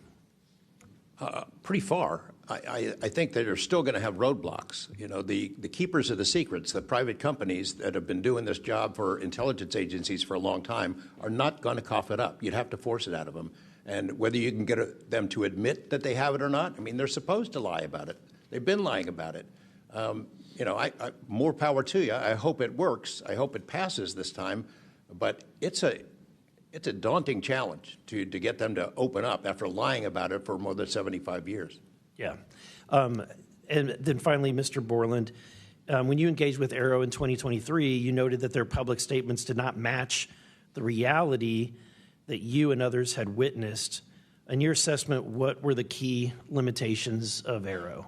Pretty far. I think that they're still going to have roadblocks. The keepers of the secrets, the private companies that have been doing this job for intelligence agencies for a long time, are not going to cough it up. You'd have to force it out of them. And whether you can get them to admit that they have it or not, they're supposed to lie about it. They've been lying about it. More power to you. I hope it works. I hope it passes this time. But it's a daunting challenge to get them to open up after lying about it for more than 75 years. Yeah. And then finally, Mr. Borland, when you engaged with aaro in 2023, you noted that their public statements did not match the reality that you and others had witnessed. In your assessment, what were the key limitations of aaro?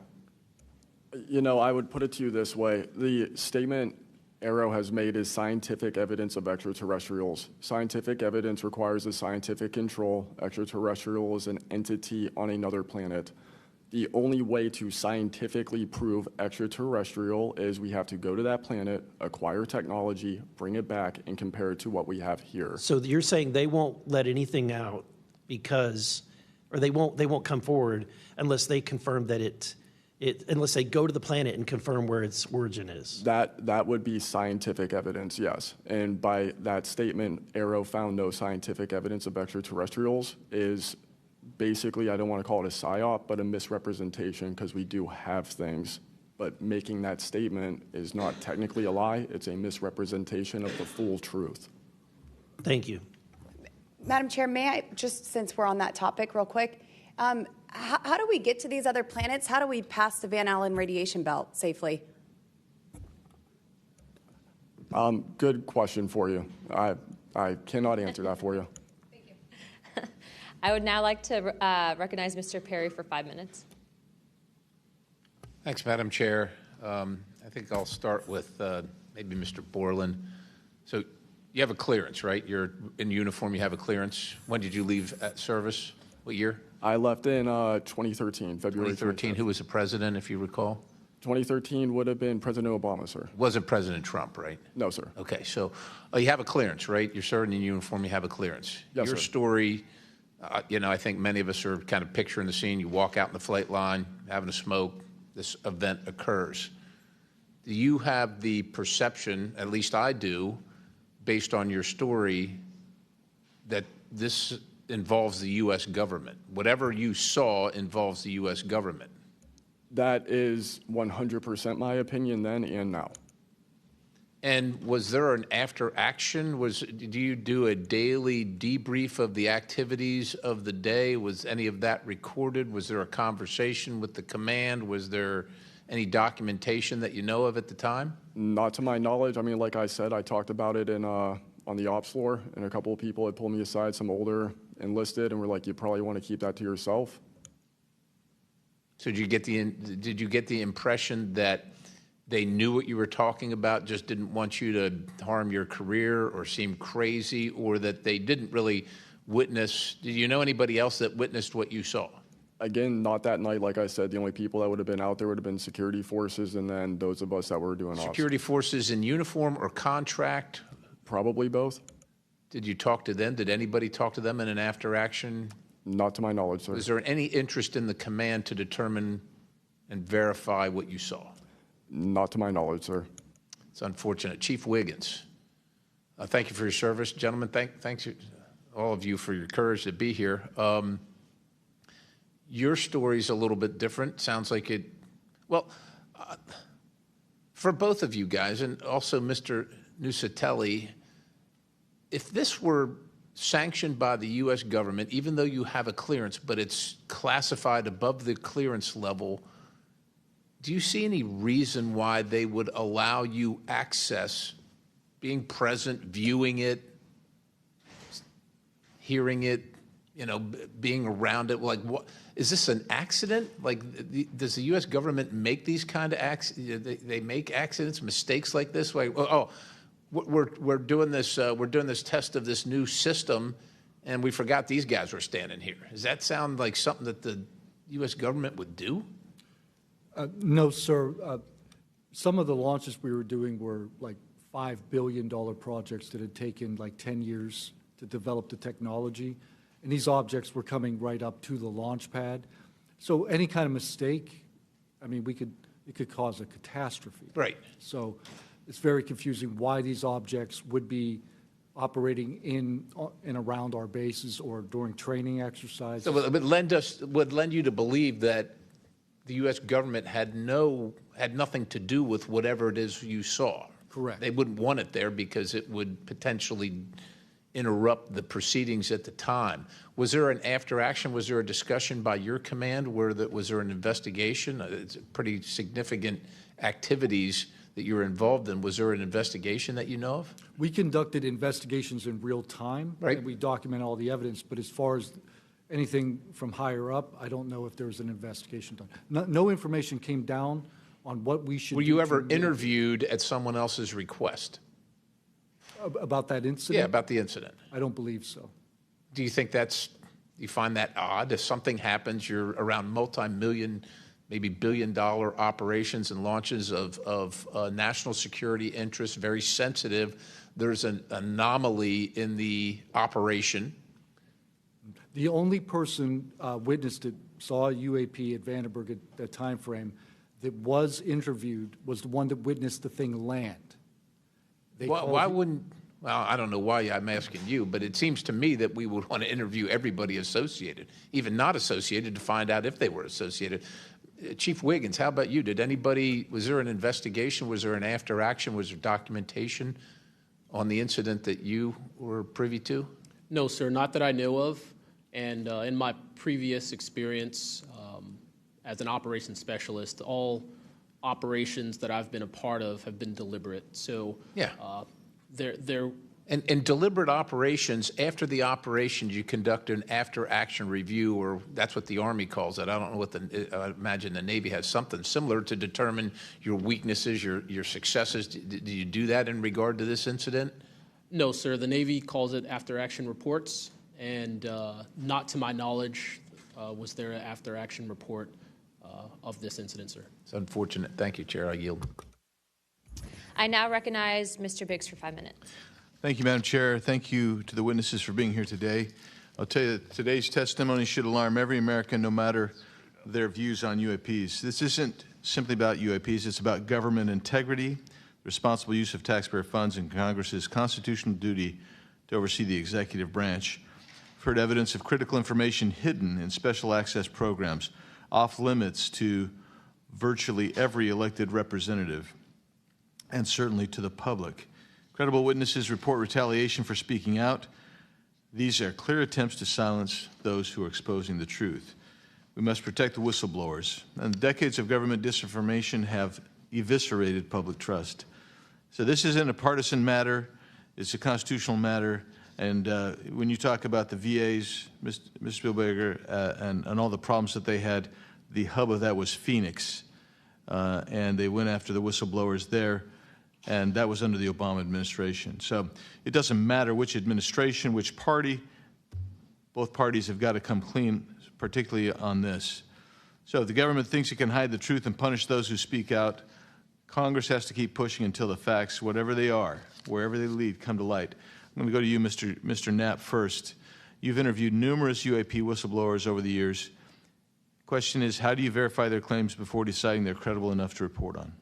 I would put it to you this way. The statement aaro has made is scientific evidence of extraterrestrials. Scientific evidence requires a scientific control. Extraterrestrial is an entity on another planet. The only way to scientifically prove extraterrestrial is we have to go to that planet, acquire technology, bring it back, and compare it to what we have here. So you're saying they won't let anything out or they won't come forward unless they confirm that unless they go to the planet and confirm where its origin is? That would be scientific evidence, yes. And by that statement, aaro found no scientific evidence of extraterrestrials is basically, I don't want to call it a psyop, but a misrepresentation, because we do have things. But making that statement is not technically a lie. It's a misrepresentation of the full truth. Thank you. Madam Chair, may I, just since we're on that topic real quick, how do we get to these other planets? How do we pass the Van Allen radiation belt safely? Good question for you. I cannot answer that for you. Thank you. I would now like to recognize Mr. Perry for 5 minutes. Thanks, Madam Chair. I think I'll start with maybe Mr. Borland. So you have a clearance, right? You're in uniform, you have a clearance. When did you leave service? What year? I left in 2013, February 2013. Who was the president, if you recall? 2013 would have been President Obama, sir. Wasn't President Trump, right? No, sir. Okay, so you have a clearance, right? You're serving in uniform, you have a clearance. Yes, Your sir. story, I think many of us are kind of picturing the scene. You walk out in the flight line, having a smoke, this event occurs. Do you have the perception, at least I do, based on your story, that this involves the U.S. government. Whatever you saw involves the U.S. government. That is 100% my opinion then and now. And was there an after action? Do you do a daily debrief of the activities of the day? Was any of that recorded? Was there a conversation with the command? Was there any documentation that you know of at the time? Not to my knowledge. I mean, like I said, I talked about it on the ops floor, and a couple of people had pulled me aside, some older enlisted, and were like, you probably want to keep that to yourself. So did you get the impression that they knew what you were talking about, just didn't want you to harm your career or seem crazy, or that they didn't really witness? Did you know anybody else that witnessed what you saw? Again, not that night. Like I said, the only people that would have been out there would have been security forces, and then those of us that were doing ops. Security forces in uniform or contract? Probably both. Did you talk to them? Did anybody talk to them in an after action? Not to my knowledge, sir. Was there any interest in the command to determine and verify what you saw? Not to my knowledge, sir. It's unfortunate. Chief Wiggins, thank you for your service. Gentlemen, thanks all of you for your courage to be here. Your story's a little bit different. Sounds like it, well, for both of you guys, and also Mr. Nusatelli, if this were sanctioned by the U.S. government, even though you have a clearance, but it's classified above the clearance level, do you see any reason why they would allow you access, being present, viewing it, hearing it, you know, being around it? Like, what is this, an accident? Like, does the U.S. government make these kind of accidents? They make accidents, mistakes like this? Like, we're doing this test of this new system, and we forgot these guys were standing here. Does that sound like something that the U.S. government would do? No, sir. Some of the launches we were doing were like $5 billion projects that had taken like 10 years to develop the technology. And these objects were coming right up to the launch pad. So any kind of mistake, I mean, it could cause a catastrophe. Right. So it's very confusing why these objects would be operating in and around our bases or during training exercises. So it would lend you to believe that the U.S. government had nothing to do with whatever it is you saw. Correct. They wouldn't want it there because it would potentially interrupt the proceedings at the time. Was there an after action? Was there a discussion by your command? Was there an investigation? It's pretty significant activities that you were involved in. Was there an investigation that you know of? We conducted investigations in real time. Right. And we document all the evidence. But as far as anything from higher up, I don't know if there was an investigation done. No information came down on what we should do. Were you ever interviewed at someone else's request? About that incident? Yeah, about the incident. I don't believe so. Do you think you find that odd? If something happens, you're around multi-million, maybe billion-dollar operations and launches of national security interests, very sensitive. There's an anomaly in the operation. The only person witnessed it, saw a UAP at Vandenberg at that time frame, that was interviewed was the one that witnessed the thing land. Why wouldn't, well, I don't know why I'm asking you, but it seems to me that we would want to interview everybody associated, even not associated, to find out if they were associated. Chief Wiggins, how about you? Was there an investigation? Was there an after action? Was there documentation on the incident that you were privy to? No, sir, not that I know of. And in my previous experience as an operations specialist, all operations that I've been a part of have been deliberate. So yeah, they're and deliberate operations. After the operations, you conduct an after-action review, or that's what the Army calls it. I don't know what I imagine the Navy has something similar to determine your weaknesses, your successes. Do you do that in regard to this incident? No, sir. The Navy calls it after-action reports, and not to my knowledge was there an after-action report of this incident, sir. It's unfortunate. Thank you, Chair. I yield. I now recognize Mr. Biggs for 5 minutes. Thank you, Madam Chair. Thank you to the witnesses for being here today. I'll tell you that today's testimony should alarm every American, no matter their views on UAPs. This isn't simply about UAPs. It's about government integrity, responsible use of taxpayer funds, and Congress's constitutional duty to oversee the executive branch. We've heard evidence of critical information hidden in special access programs, off limits to virtually every elected representative, and certainly to the public. Credible witnesses report retaliation for speaking out. These are clear attempts to silence those who are exposing the truth. We must protect the whistleblowers. And decades of government disinformation have eviscerated public trust. So this isn't a partisan matter. It's a constitutional matter. And when you talk about the VAs, Mr. Spielberger, and all the problems that they had, the hub of that was Phoenix. And they went after the whistleblowers there. And that was under the Obama administration. So it doesn't matter which administration, which party, both parties have got to come clean, particularly on this. So if the government thinks it can hide the truth and punish those who speak out, Congress has to keep pushing until the facts, whatever they are, wherever they lead, come to light. I'm going to go to you, Mr. Knapp, first. You've interviewed numerous UAP whistleblowers over the years. The question is, how do you verify their claims before deciding they're credible enough to report on?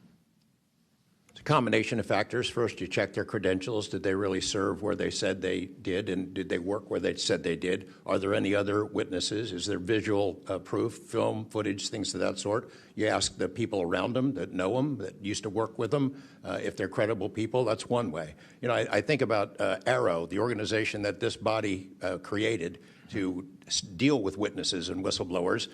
It's a combination of factors. First, you check their credentials. Did they really serve where they said they did, and did they work where they said they did? Are there any other witnesses? Is there visual proof, film, footage, things of that sort? You ask the people around them that know them, that used to work with them, if they're credible people. That's one way. You know, I think about aaro, the organization that this body created to deal with witnesses and whistleblowers.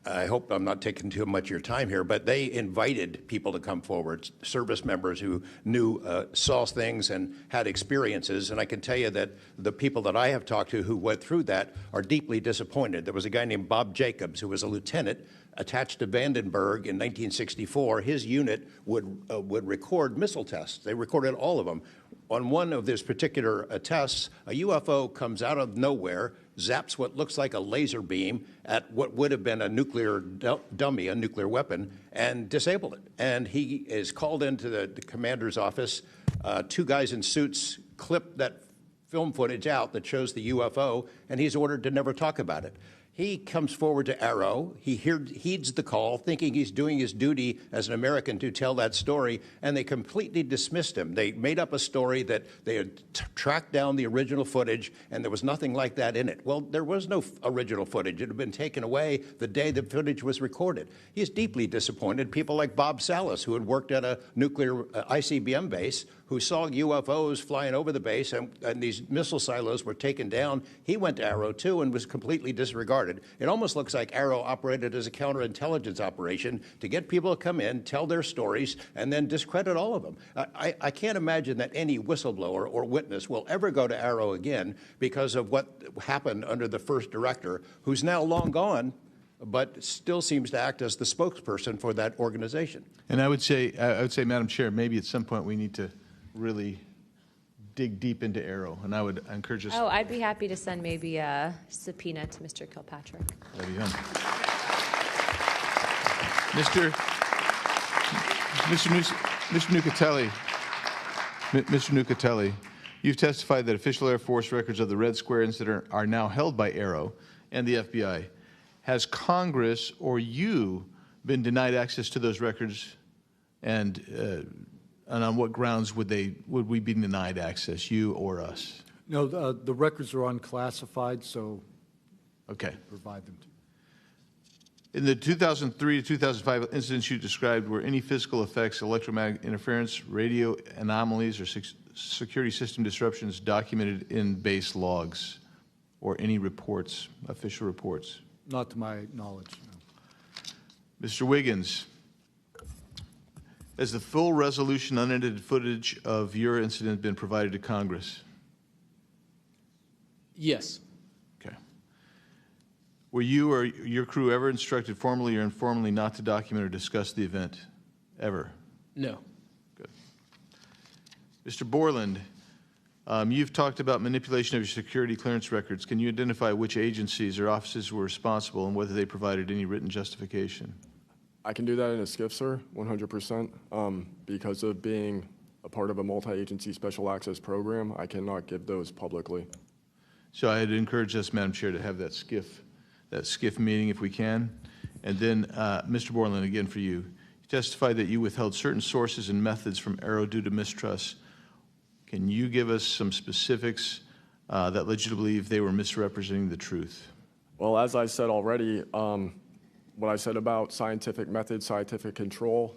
I hope I'm not taking too much of your time here, but they invited people to come forward, service members who knew, saw things and had experiences. And I can tell you that the people that I have talked to who went through that are deeply disappointed. There was a guy named Bob Jacobs who was a lieutenant attached to Vandenberg in 1964. His unit would record missile tests. They recorded all of them. On one of these particular tests, a UFO comes out of nowhere, zaps what looks like a laser beam at what would have been a nuclear dummy, a nuclear weapon, and disabled it. And he is called into the commander's office. Two guys in suits clip that film footage out that shows the UFO, and he's ordered to never talk about it. He comes forward to aaro. He heeds the call, thinking he's doing his duty as an American to tell that story, and they completely dismissed him. They made up a story that they had tracked down the original footage, and there was nothing like that in it. Well, there was no original footage. It had been taken away the day the footage was recorded. He's deeply disappointed. People like Bob Salas, who had worked at a nuclear ICBM base, who saw UFOs flying over the base, and these missile silos were taken down. He went to aaro, too, and was completely disregarded. It almost looks like aaro operated as a counterintelligence operation to get people to come in, tell their stories, and then discredit all of them. I can't imagine that any whistleblower or witness will ever go to aaro again because of what happened under the first director, who's now long gone, but still seems to act as the spokesperson for that organization. And I would say, Madam Chair, maybe at some point we need to really dig deep into aaro, and I would encourage us. Oh, I'd be happy to send maybe a subpoena to Mr. Kilpatrick. There you go. Mr. Nucatelli, you've testified that official Air Force records of the Red Square incident are now held by aaro and the FBI. Has Congress or you been denied access to those records, and on what grounds would we be denied access, you or us? No, the records are unclassified, so okay, provide them to. In the 2003 to 2005 incidents you described, were any physical effects, electromagnetic interference, radio anomalies, or security system disruptions documented in base logs or any reports, official reports? Not to my knowledge, no. Mr. Wiggins, has the full resolution unedited footage of your incident been provided to Congress? Yes. Okay. Were you or your crew ever instructed formally or informally not to document or discuss the event? Ever? No. Good. Mr. Borland, you've talked about manipulation of your security clearance records. Can you identify which agencies or offices were responsible and whether they provided any written justification? I can do that in a skiff, sir, 100%. Because of being a part of a multi-agency special access program, I cannot give those publicly. So I'd encourage us, Madam Chair, to have that skiff meeting if we can. And then, Mr. Borland, again for you. You testified that you withheld certain sources and methods from aaro due to mistrust. Can you give us some specifics that led you to believe they were misrepresenting the truth? Well, as I said already, what I said about scientific methods, scientific control,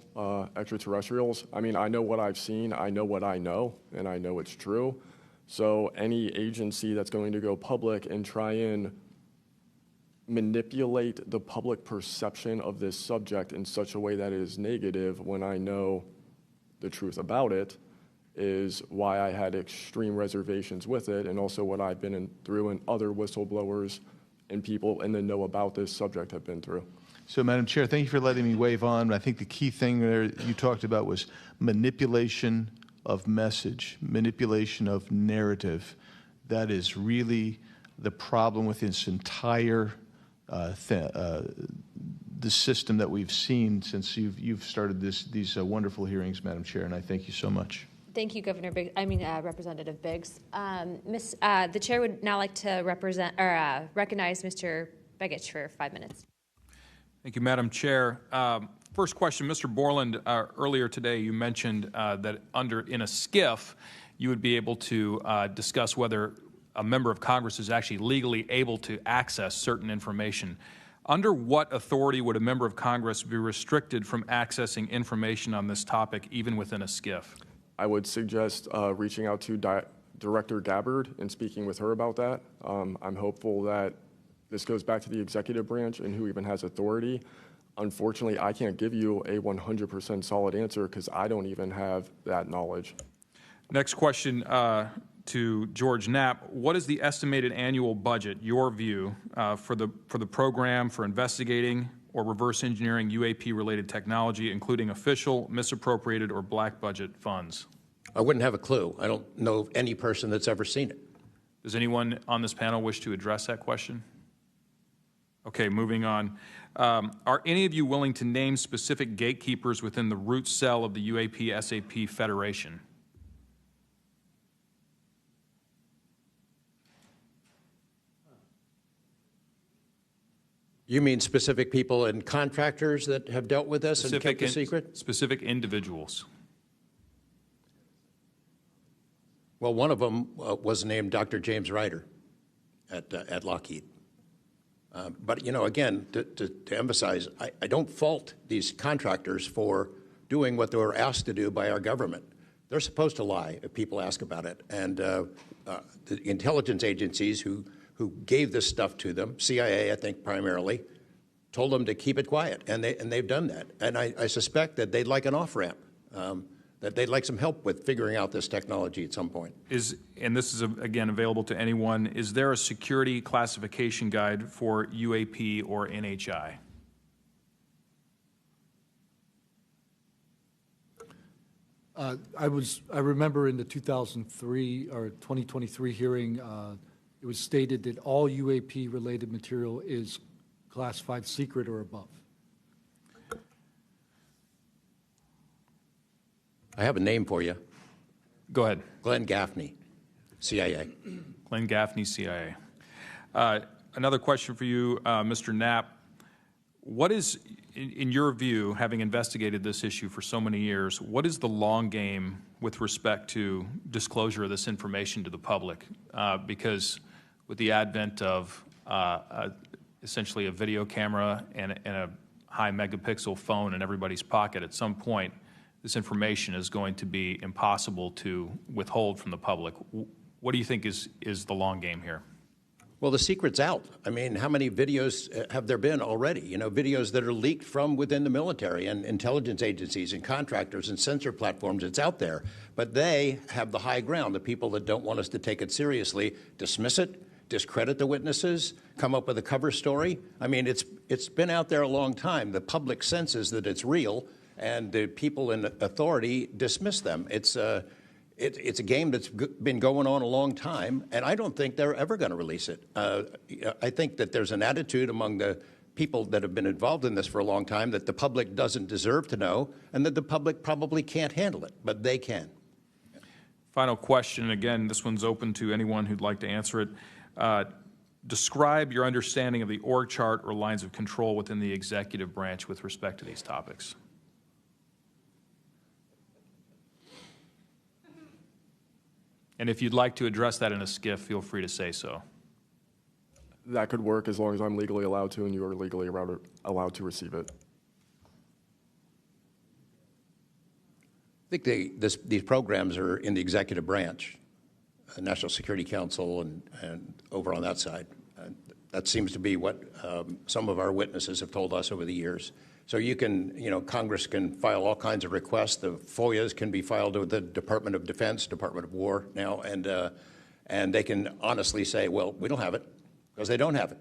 extraterrestrials, I mean, I know what I've seen, I know what I know, and I know it's true. So any agency that's going to go public and try and manipulate the public perception of this subject in such a way that is negative when I know the truth about it is why I had extreme reservations with it, and also what I've been through and other whistleblowers and people in the know about this subject have been through. So, Madam Chair, thank you for letting me wave on. I think the key thing there you talked about was manipulation of message, manipulation of narrative. That is really the problem with this entire the system that we've seen since you've started these wonderful hearings, Madam Chair, and I thank you so much. Thank you, Representative Biggs. The chair would now like to recognize Mr. Begich for 5 minutes. Thank you, Madam Chair. First question, Mr. Borland, earlier today you mentioned that in a SCIF, you would be able to discuss whether a member of Congress is actually legally able to access certain information. Under what authority would a member of Congress be restricted from accessing information on this topic, even within a SCIF? I would suggest reaching out to Director Gabbard and speaking with her about that. I'm hopeful that this goes back to the executive branch and who even has authority. Unfortunately, I can't give you a 100% solid answer because I don't even have that knowledge. Next question to George Knapp. What is the estimated annual budget, your view, for the program for investigating or reverse engineering UAP-related technology, including official, misappropriated, or black budget funds? I wouldn't have a clue. I don't know of any person that's ever seen it. Does anyone on this panel wish to address that question? Okay, moving on. Are any of you willing to name specific gatekeepers within the root cell of the UAP-SAP Federation? You mean specific people and contractors that have dealt with us and kept the secret? Specific individuals. Well, one of them was named Dr. James Ryder at Lockheed. But, you know, again, to emphasize, I don't fault these contractors for doing what they were asked to do by our government. They're supposed to lie if people ask about it. And the intelligence agencies who gave this stuff to them, CIA, I think primarily, told them to keep it quiet, and they've done that. And I suspect that they'd like an off-ramp, that they'd like some help with figuring out this technology at some point. And this is, again, available to anyone, is there a security classification guide for UAP or NHI? I remember in the 2003 or 2023 hearing, it was stated that all UAP-related material is classified secret or above. I have a name for you. Go ahead. Glenn Gaffney, CIA. Glenn Gaffney, CIA. Another question for you, Mr. Knapp. What is, in your view, having investigated this issue for so many years, what is the long game with respect to disclosure of this information to the public? Because with the advent of essentially a video camera and a high megapixel phone in everybody's pocket, at some point, this information is going to be impossible to withhold from the public. What do you think is the long game here? Well, the secret's out. I mean, how many videos have there been already? You know, videos that are leaked from within the military and intelligence agencies and contractors and sensor platforms. It's out there. But they have the high ground. The people that don't want us to take it seriously dismiss it, discredit the witnesses, come up with a cover story. I mean, it's been out there a long time. The public senses that it's real, and the people in authority dismiss them. It's a game that's been going on a long time, and I don't think they're ever going to release it. I think that there's an attitude among the people that have been involved in this for a long time that the public doesn't deserve to know, and that the public probably can't handle it, but they can. Final question, again, this one's open to anyone who'd like to answer it. Describe your understanding of the org chart or lines of control within the executive branch with respect to these topics. And if you'd like to address that in a skiff, feel free to say so. That could work as long as I'm legally allowed to and you are legally allowed to receive it. I think these programs are in the executive branch, National Security Council, and over on that side. That seems to be what some of our witnesses have told us over the years. So you can, Congress can file all kinds of requests. The FOIAs can be filed with the Department of Defense, Department of War now, and they can honestly say, well, we don't have it, because they don't have it.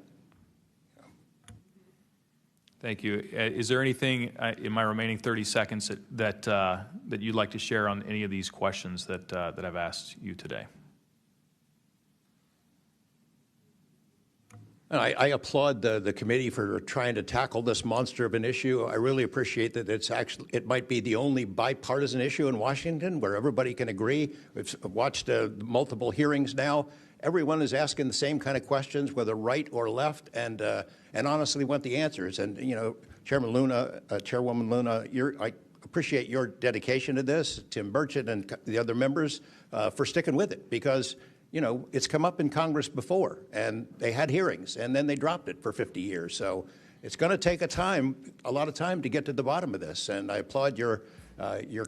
Thank you. Is there anything in my remaining 30 seconds that you'd like to share on any of these questions that I've asked you today? I applaud the committee for trying to tackle this monster of an issue. I really appreciate that it might be the only bipartisan issue in Washington where everybody can agree. We've watched multiple hearings now. Everyone is asking the same kind of questions, whether right or left, and honestly want the answers. And Chairman Luna, Chairwoman Luna, I appreciate your dedication to this, Tim Burchett and the other members, for sticking with it, because it's come up in Congress before, and they had hearings, and then they dropped it for 50 years. So it's going to take a lot of time to get to the bottom of this, and I applaud your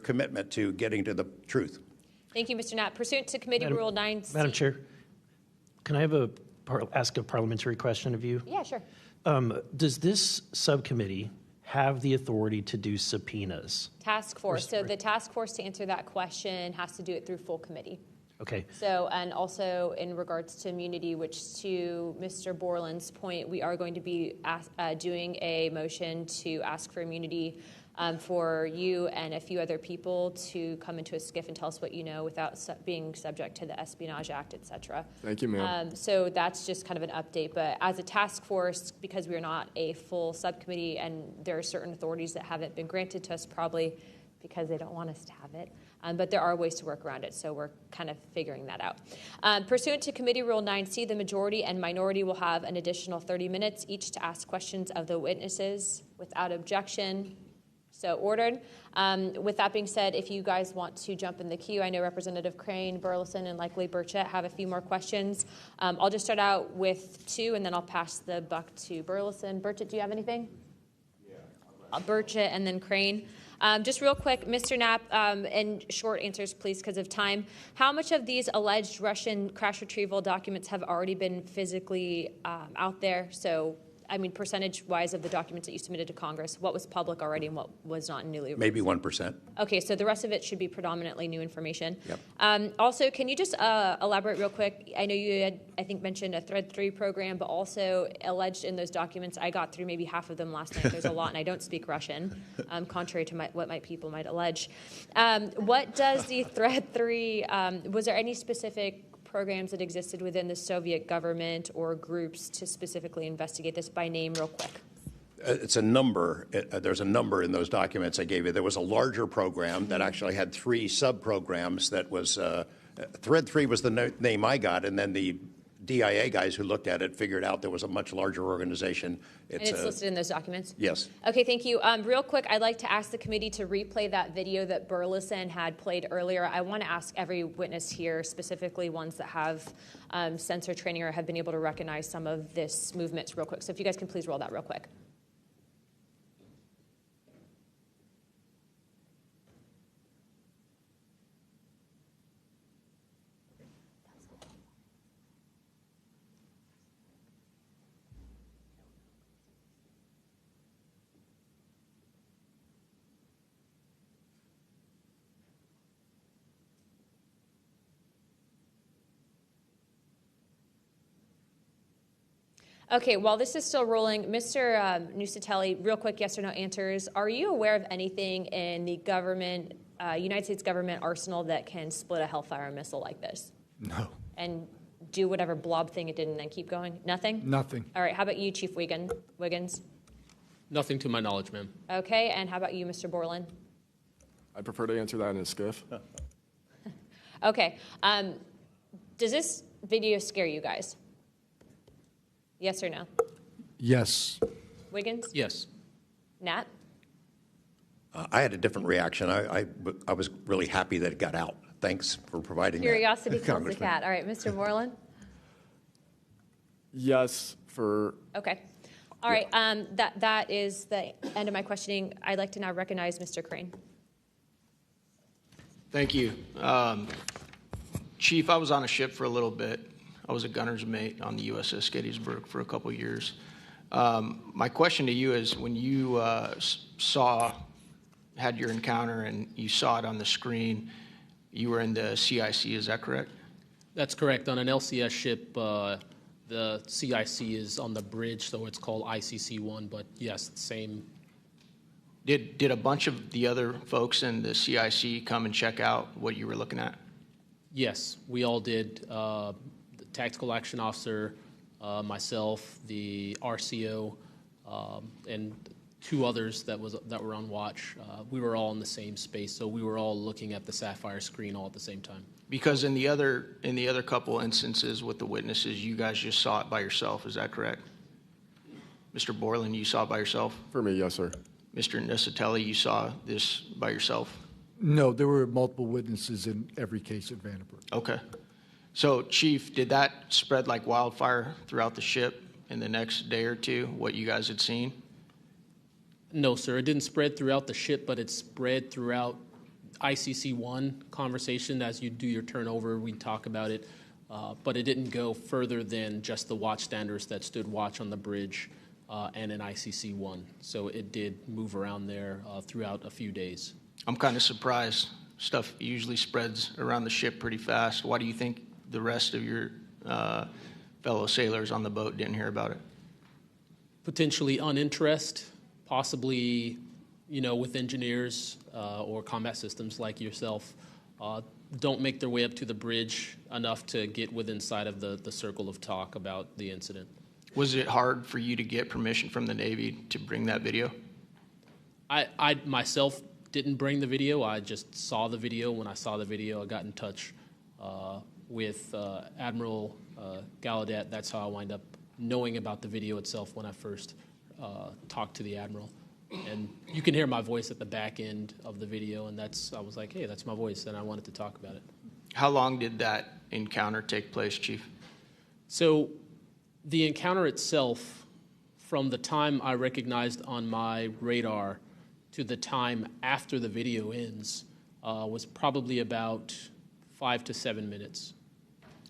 commitment to getting to the truth. Thank you, Mr. Knapp. Pursuant to Committee Rule 9C. Madam Chair, can I ask a parliamentary question of you? Yeah, sure. Does this subcommittee have the authority to do subpoenas? Task force. So the task force, to answer that question, has to do it through full committee. Okay. So, and also in regards to immunity, which to Mr. Borland's point, we are going to be doing a motion to ask for immunity for you and a few other people to come into a skiff and tell us what you know without being subject to the Espionage Act, et cetera. Thank you, ma'am. So that's just kind of an update. But as a task force, because we are not a full subcommittee and there are certain authorities that haven't been granted to us, probably because they don't want us to have it. But there are ways to work around it, so we're kind of figuring that out. Pursuant to Committee Rule 9C, the majority and minority will have an additional 30 minutes each to ask questions of the witnesses without objection. So ordered. With that being said, if you guys want to jump in the queue, I know Representative Crane, Burleson, and likely Burchett have a few more questions. I'll just start out with two, and then I'll pass the buck to Burleson. Burchett, do you have anything? Yeah. Burchett and then Crane. Just real quick, Mr. Knapp, and short answers, please, because of time. How much of these alleged Russian crash retrieval documents have already been physically out there? So, I mean, percentage-wise of the documents that you submitted to Congress, what was public already and what was not newly released? Maybe 1%. Okay, so the rest of it should be predominantly new information. Yep. Also, can you just elaborate real quick? I know you had, I think, mentioned a Thread 3 program, but also alleged in those documents, I got through maybe half of them last night. There's a lot, and I don't speak Russian, contrary to what my people might allege. What does the Thread 3, was there any specific programs that existed within the Soviet government or groups to specifically investigate this by name real quick? It's a number. There's a number in those documents I gave you. There was a larger program that actually had 3 sub-programs that was, Thread 3 was the name I got, and then the DIA guys who looked at it figured out there was a much larger organization. And it's listed in those documents? Yes. Okay, thank you. Real quick, I'd like to ask the committee to replay that video that Burleson had played earlier. I want to ask every witness here, specifically ones that have sensor training or have been able to recognize some of this movements real quick. So if you guys can please roll that real quick. Okay, while this is still rolling, Mr. Nusatelli, real quick yes or no answers. Are you aware of anything in the government, United States government arsenal that can split a Hellfire missile like this? No. And do whatever blob thing it did and then keep going? Nothing? Nothing. All right, how about you, Chief Wiggins? Nothing to my knowledge, ma'am. Okay, and how about you, Mr. Borland? I prefer to answer that in a skiff. Okay, does this video scare you guys? Yes or no? Yes. Wiggins? Yes. Nat? I had a different reaction. I was really happy that it got out. thanks for providing that, Curiosity kills the Congressman. cat. All right, Mr. Moreland? Yes, for Okay. All right, that is the end of my questioning. I'd like to now recognize Mr. Crane. Thank you. Chief, I was on a ship for a little bit. I was a gunner's mate on the USS Gettysburg for a couple of years. My question to you is, when you had your encounter and you saw it on the screen, you were in the CIC, is that correct? That's correct. On an LCS ship, the CIC is on the bridge, so it's called ICC-1, but yes, same. Did a bunch of the other folks in the CIC come and check out what you were looking at? Yes, we all did. The tactical action officer, myself, the RCO, and two others that were on watch. We were all in the same space, so we were all looking at the Sapphire screen all at the same time. Because in the other couple instances with the witnesses, you guys just saw it by yourself. Is that correct? Mr. Borland, you saw it by yourself? For me, yes, sir. Mr. Nusatelli, you saw this by yourself? No, there were multiple witnesses in every case at Vandenberg. Okay. So, Chief, did that spread like wildfire throughout the ship in the next day or two, what you guys had seen? No, sir. It didn't spread throughout the ship, but it spread throughout ICC-1 conversation. As you do your turnover, we talk about it. But it didn't go further than just the watchstanders that stood watch on the bridge and in ICC-1. So it did move around there throughout a few days. I'm kind of surprised. Stuff usually spreads around the ship pretty fast. Why do you think the rest of your fellow sailors on the boat didn't hear about it? Potentially uninterest, possibly, with engineers or combat systems like yourself, don't make their way up to the bridge enough to get within sight of the circle of talk about the incident. Was it hard for you to get permission from the Navy to bring that video? I myself didn't bring the video. I just saw the video. When I saw the video, I got in touch with Admiral Gallaudet. That's how I wind up knowing about the video itself when I first talked to the Admiral. And you can hear my voice at the back end of the video, and I was like, hey, that's my voice, and I wanted to talk about it. How long did that encounter take place, Chief? So the encounter itself, from the time I recognized on my radar to the time after the video ends, was probably about 5 to 7 minutes.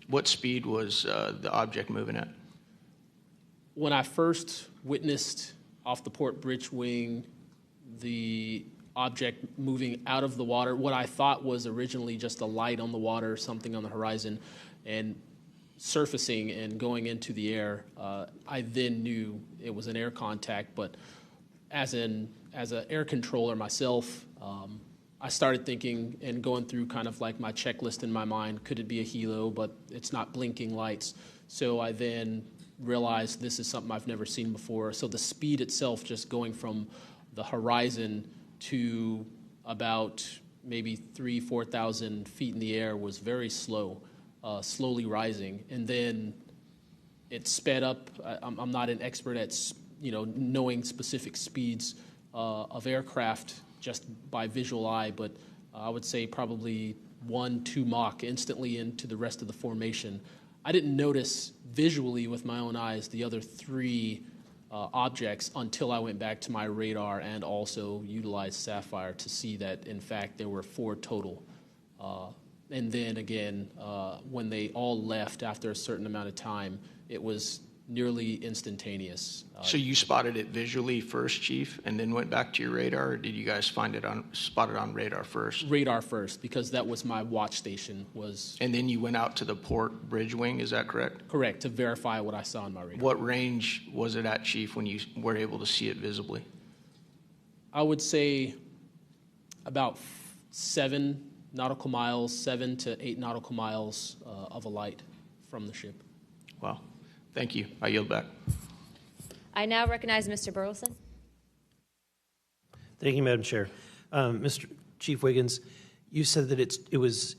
What speed was the object moving at? When I first witnessed off the port bridge wing the object moving out of the water, what I thought was originally just a light on the water, something on the horizon, and surfacing and going into the air, I then knew it was an air contact. But as an air controller myself, I started thinking and going through kind of like my checklist in my mind. Could it be a helo? But it's not blinking lights. So I then realized this is something I've never seen before. So the speed itself, just going from the horizon to about maybe 3,000 to 4,000 feet in the air, was very slow, slowly rising. And then it sped up. I'm not an expert at knowing specific speeds of aircraft just by visual eye, but I would say probably 1-2 Mach instantly into the rest of the formation. I didn't notice visually with my own eyes the other 3 objects until I went back to my radar and also utilized Sapphire to see that, in fact, there were 4 total. And then again, when they all left after a certain amount of time, it was nearly instantaneous. So you spotted it visually first, Chief, and then went back to your radar, or did you guys spot it on radar first? Radar first, because that was my watch station. And then you went out to the port bridge wing, is that correct? Correct, to verify what I saw on my radar. What range was it at, Chief, when you were able to see it visibly? I would say about 7 nautical miles, 7 to 8 nautical miles of a light from the ship. Wow. Thank you. I yield back. I now recognize Mr. Burleson. Thank you, Madam Chair. Mr. Chief Wiggins, you said that it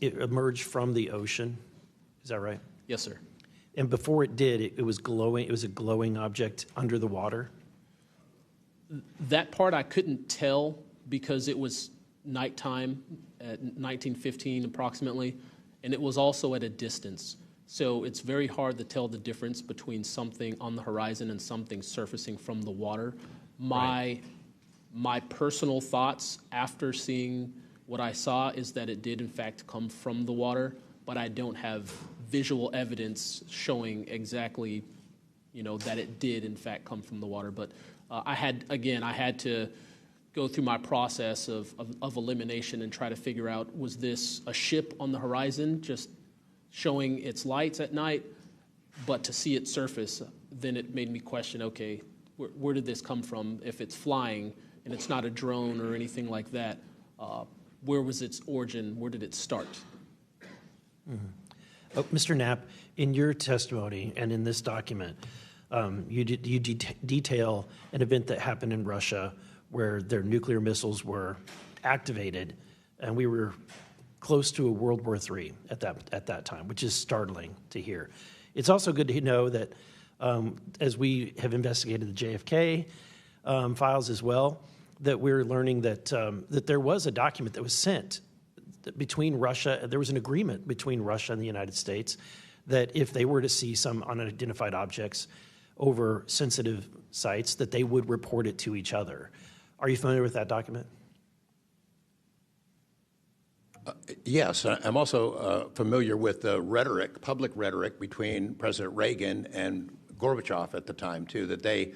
emerged from the ocean. Is that right? Yes, sir. And before it did, it was glowing. It was a glowing object under the water. That part I couldn't tell because it was nighttime at 1915 approximately, and it was also at a distance. So it's very hard to tell the difference between something on the horizon and something surfacing from the water. My personal thoughts after seeing what I saw is that it did in fact come from the water, but I don't have visual evidence showing exactly, that it did in fact come from the water. But I had to go through my process of elimination and try to figure out, was this a ship on the horizon just showing its lights at night, but to see it surface, then it made me question, okay, where did this come from? If it's flying and it's not a drone or anything like that, where was its origin? Where did it start? Mm-hmm. Mr. Knapp, in your testimony and in this document, you detail an event that happened in Russia where their nuclear missiles were activated, and we were close to a World War III at that time, which is startling to hear. It's also good to know that as we have investigated the JFK files as well, that we're learning that that there was a document that was sent between Russia. There was an agreement between Russia and the United States that if they were to see some unidentified objects over sensitive sites, that they would report it to each other. Are you familiar with that document? Yes, I'm also familiar with the rhetoric, public rhetoric between President Reagan and Gorbachev at the time, too, that they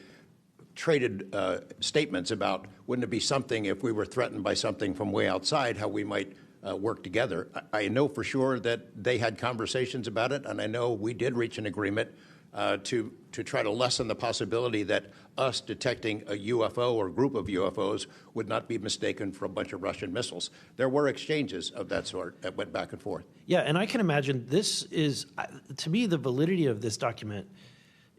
traded statements about, wouldn't it be something if we were threatened by something from way outside, how we might work together. I know for sure that they had conversations about it, and I know we did reach an agreement to try to lessen the possibility that us detecting a UFO or group of UFOs would not be mistaken for a bunch of Russian missiles. There were exchanges of that sort that went back and forth. Yeah, and I can imagine this is, to me, the validity of this document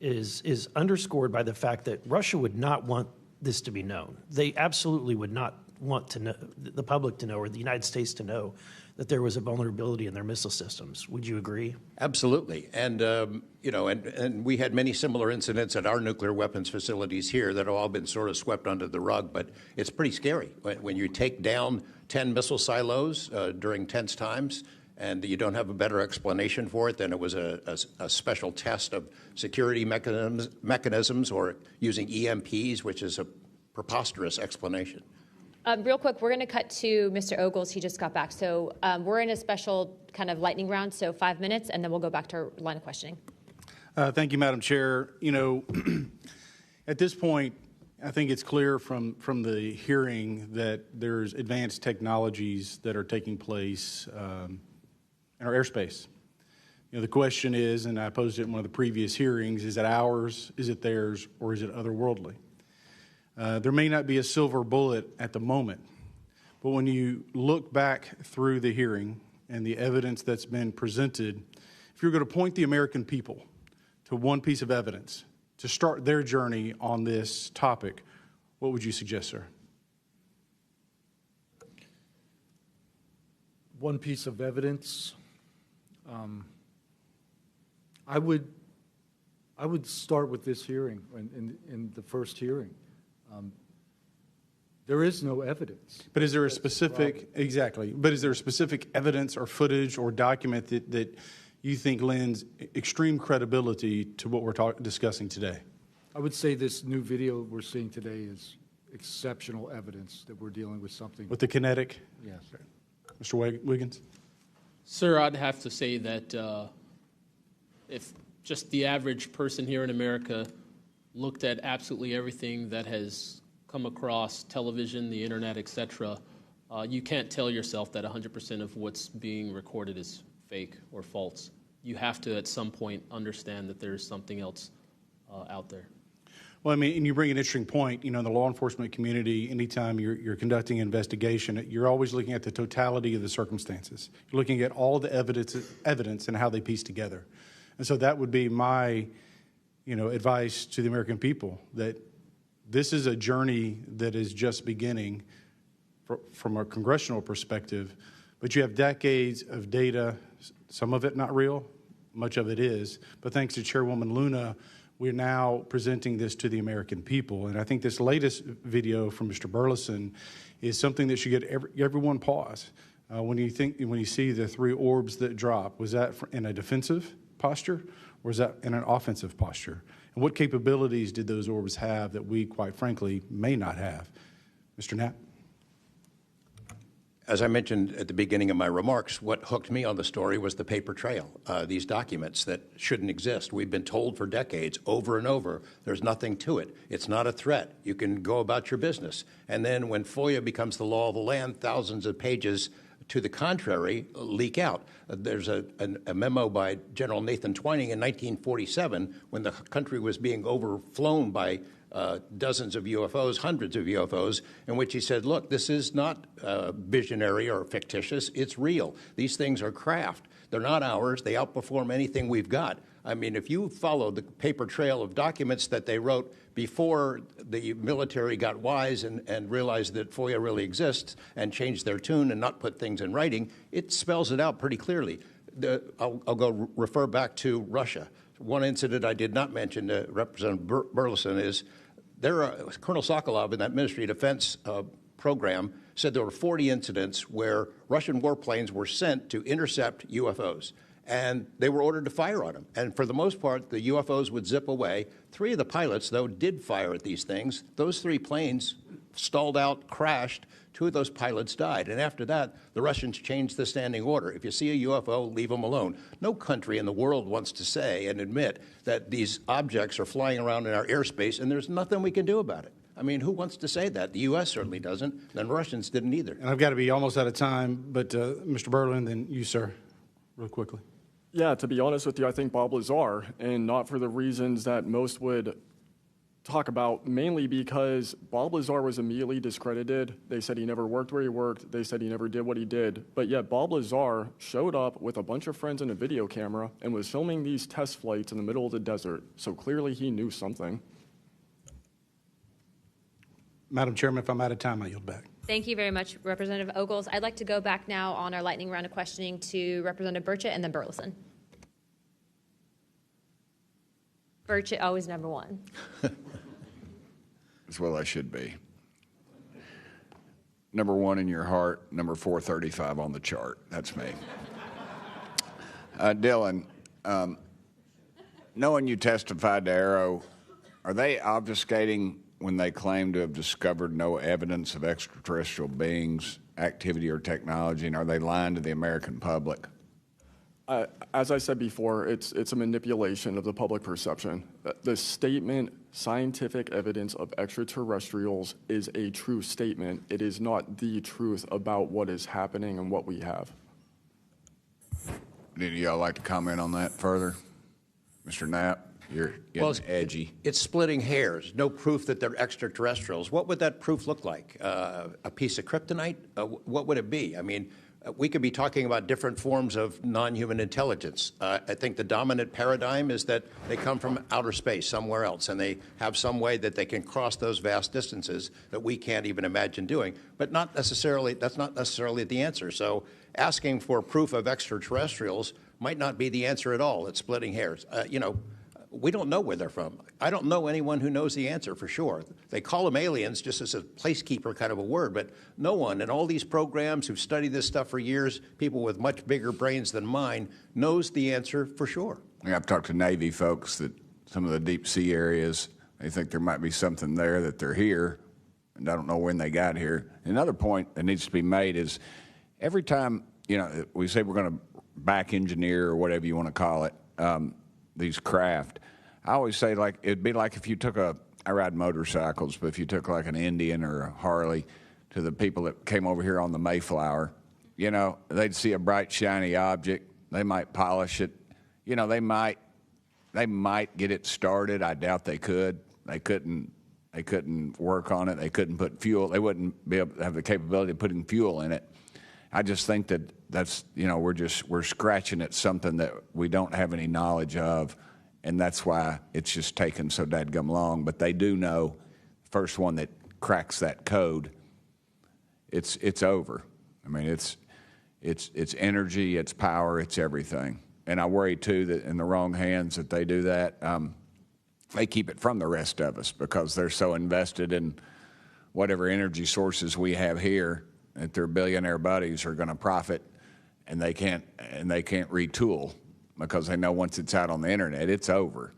is underscored by the fact that Russia would not want this to be known. They absolutely would not want to know, the public to know, or the United States to know, that there was a vulnerability in their missile systems. Would you agree? Absolutely. And, and we had many similar incidents at our nuclear weapons facilities here that have all been sort of swept under the rug, but it's pretty scary when you take down 10 missile silos during tense times and you don't have a better explanation for it than it was a special test of security mechanisms or using EMPs, which is a preposterous explanation. Real quick, we're going to cut to Mr. Ogles. He just got back. So we're in a special kind of lightning round, so 5 minutes, and then we'll go back to our line of questioning. Thank you, Madam Chair. At this point, I think it's clear from the hearing that there's advanced technologies that are taking place in our airspace. The question is, and I posed it in one of the previous hearings, is it ours, is it theirs, or is it otherworldly? There may not be a silver bullet at the moment, but when you look back through the hearing and the evidence that's been presented, if you're going to point the American people to one piece of evidence to start their journey on this topic, what would you suggest, sir? One piece of evidence, I would start with this hearing, in the first hearing. There is no evidence. But is there a specific, exactly, but is there a specific evidence or footage or document that you think lends extreme credibility to what we're discussing today? I would say this new video we're seeing today is exceptional evidence that we're dealing with something. With the kinetic? Yes. Mr. Wiggins? Sir, I'd have to say that if just the average person here in America looked at absolutely everything that has come across television, the internet, etc., you can't tell yourself that 100% of what's being recorded is fake or false. You have to, at some point, understand that there's something else out there. Well, I mean, and you bring an interesting point. In the law enforcement community, anytime you're conducting an investigation, you're always looking at the totality of the circumstances. You're looking at all the evidence and how they piece together. And so that would be my advice to the American people, that this is a journey that is just beginning from a congressional perspective, but you have decades of data, some of it not real, much of it is, but thanks to Chairwoman Luna, we're now presenting this to the American people. And I think this latest video from Mr. Burleson is something that should get everyone pause. When you see the 3 orbs that drop, was that in a defensive posture, or was that in an offensive posture? And what capabilities did those orbs have that we, quite frankly, may not have? Mr. Knapp? As I mentioned at the beginning of my remarks, what hooked me on the story was the paper trail, these documents that shouldn't exist. We've been told for decades, over and over, there's nothing to it. It's not a threat. You can go about your business. And then when FOIA becomes the law of the land, thousands of pages to the contrary leak out. There's a memo by General Nathan Twining in 1947 when the country was being overflown by dozens of UFOs, hundreds of UFOs, in which he said, look, this is not visionary or fictitious. It's real. These things are craft. They're not ours. They outperform anything we've got. I mean, if you follow the paper trail of documents that they wrote before the military got wise and realized that FOIA really exists and changed their tune and not put things in writing, it spells it out pretty clearly. I'll go refer back to Russia. One incident I did not mention to Representative Burleson is Colonel Sokolov in that Ministry of Defense program said there were 40 incidents where Russian warplanes were sent to intercept UFOs. And they were ordered to fire on them. And for the most part, the UFOs would zip away. 3 of the pilots, though, did fire at these things. Those 3 planes stalled out, crashed. 2 of those pilots died. And after that, the Russians changed the standing order. If you see a UFO, leave them alone. No country in the world wants to say and admit that these objects are flying around in our airspace and there's nothing we can do about it. I mean, who wants to say that? The U.S. certainly doesn't. And the Russians didn't either. And I've got to be almost out of time, but Mr. Berlin, then you, sir, real quickly. Yeah, to be honest with you, I think Bob Lazar, and not for the reasons that most would talk about, mainly because Bob Lazar was immediately discredited. They said he never worked where he worked. They said he never did what he did. But yet Bob Lazar showed up with a bunch of friends and a video camera and was filming these test flights in the middle of the desert. So clearly he knew something. Madam Chairman, if I'm out of time, I yield back. Thank you very much, Representative Ogles. I'd like to go back now on our lightning round of questioning to Representative Burchett and then Burleson. Burchett, always number 1. As well I should be. Number 1 in your heart, number 435 on the chart. That's me. Dylan, knowing you testified to aaro, are they obfuscating when they claim to have discovered no evidence of extraterrestrial beings, activity, or technology, and are they lying to the American public? As I said before, it's a manipulation of the public perception. The statement, scientific evidence of extraterrestrials, is a true statement. It is not the truth about what is happening and what we have. Any of y'all like to comment on that further? Mr. Knapp? You're getting edgy. It's splitting hairs. No proof that they're extraterrestrials. What would that proof look like? A piece of kryptonite? What would it be? I mean, we could be talking about different forms of non-human intelligence. I think the dominant paradigm is that they come from outer space, somewhere else, and they have some way that they can cross those vast distances that we can't even imagine doing. But not necessarily, that's not necessarily the answer. So asking for proof of extraterrestrials might not be the answer at all. It's splitting hairs. We don't know where they're from. I don't know anyone who knows the answer for sure. They call them aliens just as a placekeeper kind of a word, but no one in all these programs who've studied this stuff for years, people with much bigger brains than mine, knows the answer for sure. Yeah, I've talked to Navy folks that some of the deep sea areas, they think there might be something there that they're here, and I don't know when they got here. Another point that needs to be made is every time, we say we're going to back engineer or whatever you want to call it, these craft, I always say, it'd be like if you took I ride motorcycles, but if you took like an Indian or a Harley to the people that came over here on the Mayflower, they'd see a bright, shiny object. They might polish it. They might get it started. I doubt they could. They couldn't work on it. They couldn't put fuel. They wouldn't be able to have the capability of putting fuel in it. I just think that's we're scratching at something that we don't have any knowledge of, and that's why it's just taken so dadgum long. But they do know, the first one that cracks that code, it's over. I mean, it's energy, it's power, it's everything. And I worry too that in the wrong hands that they do that. they keep it from the rest of us because they're so invested in whatever energy sources we have here that their billionaire buddies are going to profit, and they can't retool because they know once it's out on the internet, it's over.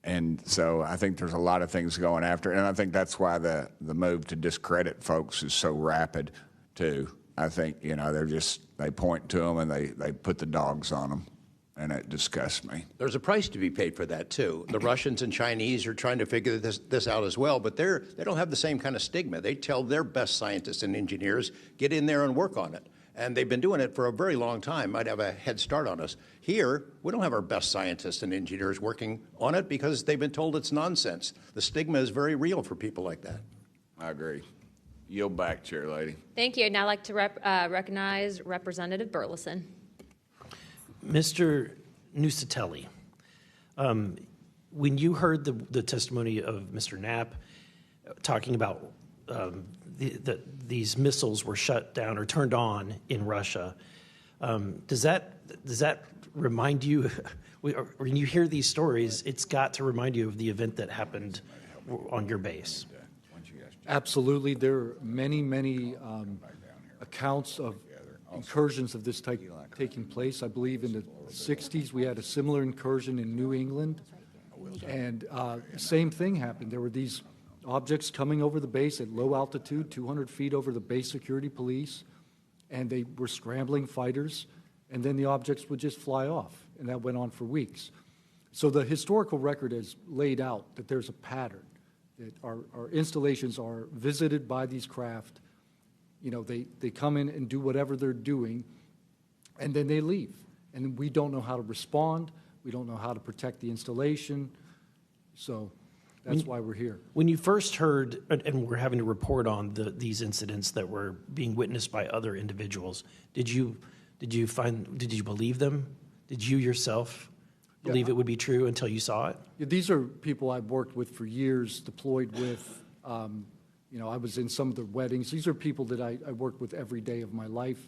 And so I think there's a lot of things going after it, and I think that's why the move to discredit folks is so rapid too. I think, they point to them and they put the dogs on them, and it disgusts me. There's a price to be paid for that, too. The Russians and Chinese are trying to figure this out as well, but they don't have the same kind of stigma. They tell their best scientists and engineers, get in there and work on it. And they've been doing it for a very long time, might have a head start on us. Here, we don't have our best scientists and engineers working on it because they've been told it's nonsense. The stigma is very real for people like that. I agree. Yield back, Chair Lady. Thank you. I'd now like to recognize Representative Burleson. Mr. Nusatelli, when you heard the testimony of Mr. Knapp talking about these missiles were shut down or turned on in Russia, does that remind you, when you hear these stories, it's got to remind you of the event that happened on your base? Absolutely. There are many accounts of incursions of this type taking place. I believe in the 60s we had a similar incursion in New England, and same thing happened. There were these objects coming over the base at low altitude, 200 feet over the base security police, and they were scrambling fighters, and then the objects would just fly off, and that went on for weeks. So the historical record has laid out that there's a pattern, that our installations are visited by these craft. They come in and do whatever they're doing, and then they leave. And we don't know how to respond. We don't know how to protect the installation. So that's why we're here. When you first heard, and we're having to report on these incidents that were being witnessed by other individuals, did you believe them? Did you yourself believe it would be true until you saw it? Yeah, these are people I've worked with for years, deployed with. I was in some of their weddings. These are people that I worked with every day of my life.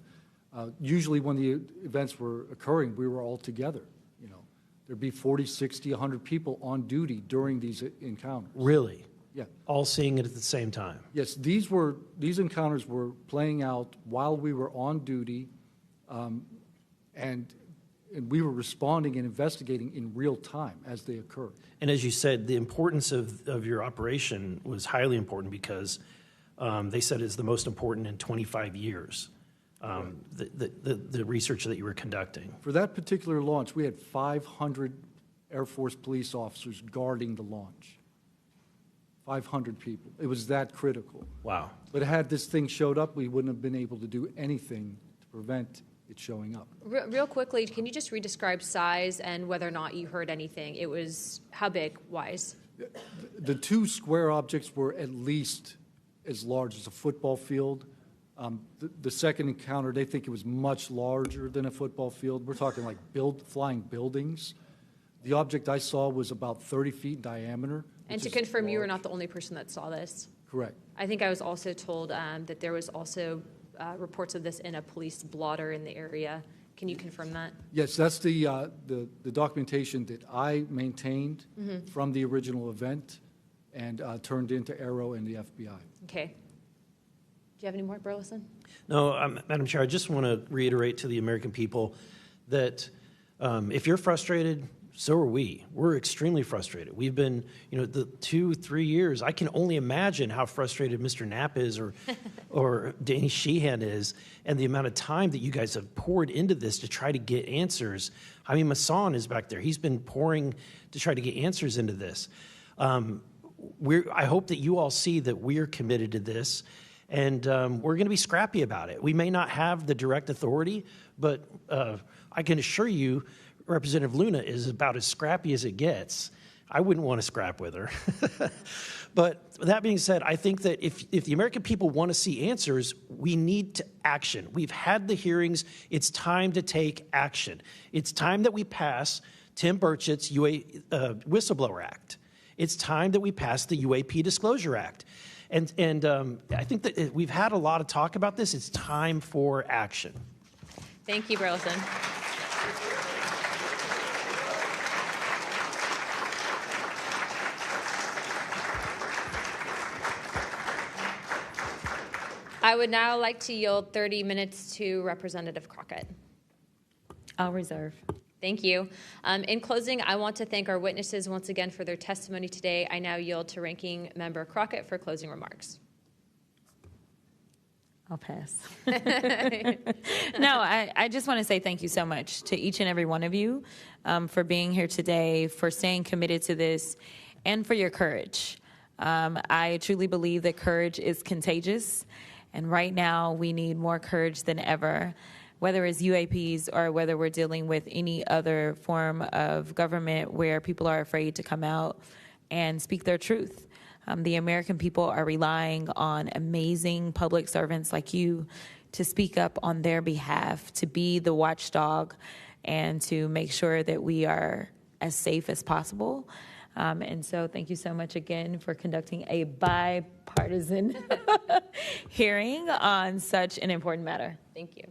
Usually when the events were occurring, we were all together. There'd be 40, 60, 100 people on duty during these encounters. Really? Yeah. All seeing it at the same time? Yes, these encounters were playing out while we were on duty, and we were responding and investigating in real time as they occurred. And as you said, the importance of your operation was highly important because they said it's the most important in 25 years, the research that you were conducting. For that particular launch, we had 500 Air Force police officers guarding the launch. 500 people. It was that critical. Wow. But had this thing showed up, we wouldn't have been able to do anything to prevent it showing up. Real quickly, can you just redescribe size and whether or not you heard anything? It was how big, wise? The two square objects were at least as large as a football field. The second encounter, they think it was much larger than a football field. We're talking like flying buildings. The object I saw was about 30 feet in diameter. And to confirm, you were not the only person that saw this. Correct. I think I was also told that there was also reports of this in a police blotter in the area. Can you confirm that? Yes, that's the documentation that I maintained from the original event and turned into aaro and the FBI. Okay. Do you have any more, Burleson? No, Madam Chair, I just want to reiterate to the American people that if you're frustrated, so are we. We're extremely frustrated. We've been, the 2-3 years. I can only imagine how frustrated Mr. Knapp is or Danny Sheehan is, and the amount of time that you guys have poured into this to try to get answers. I mean, Masson is back there. He's been pouring to try to get answers into this. I hope that you all see that we're committed to this, and we're going to be scrappy about it. We may not have the direct authority, but I can assure you, Representative Luna is about as scrappy as it gets. I wouldn't want to scrap with her. But that being said, I think that if the American people want to see answers, we need to action. We've had the hearings. It's time to take action. It's time that we pass Tim Burchett's Whistleblower Act. It's time that we pass the UAP Disclosure Act. And I think that we've had a lot of talk about this. It's time for action. Thank you, Burleson. I would now like to yield 30 minutes to Representative Crockett. I'll reserve. Thank you. In closing, I want to thank our witnesses once again for their testimony today. I now yield to Ranking Member Crockett for closing remarks. I'll pass. No, I just want to say thank you so much to each and every one of you for being here today, for staying committed to this, and for your courage. I truly believe that courage is contagious, and right now we need more courage than ever, whether it's UAPs or whether we're dealing with any other form of government where people are afraid to come out and speak their truth. The American people are relying on amazing public servants like you to speak up on their behalf, to be the watchdog, and to make sure that we are as safe as possible. And so thank you so much again for conducting a bipartisan hearing on such an important matter. Thank you.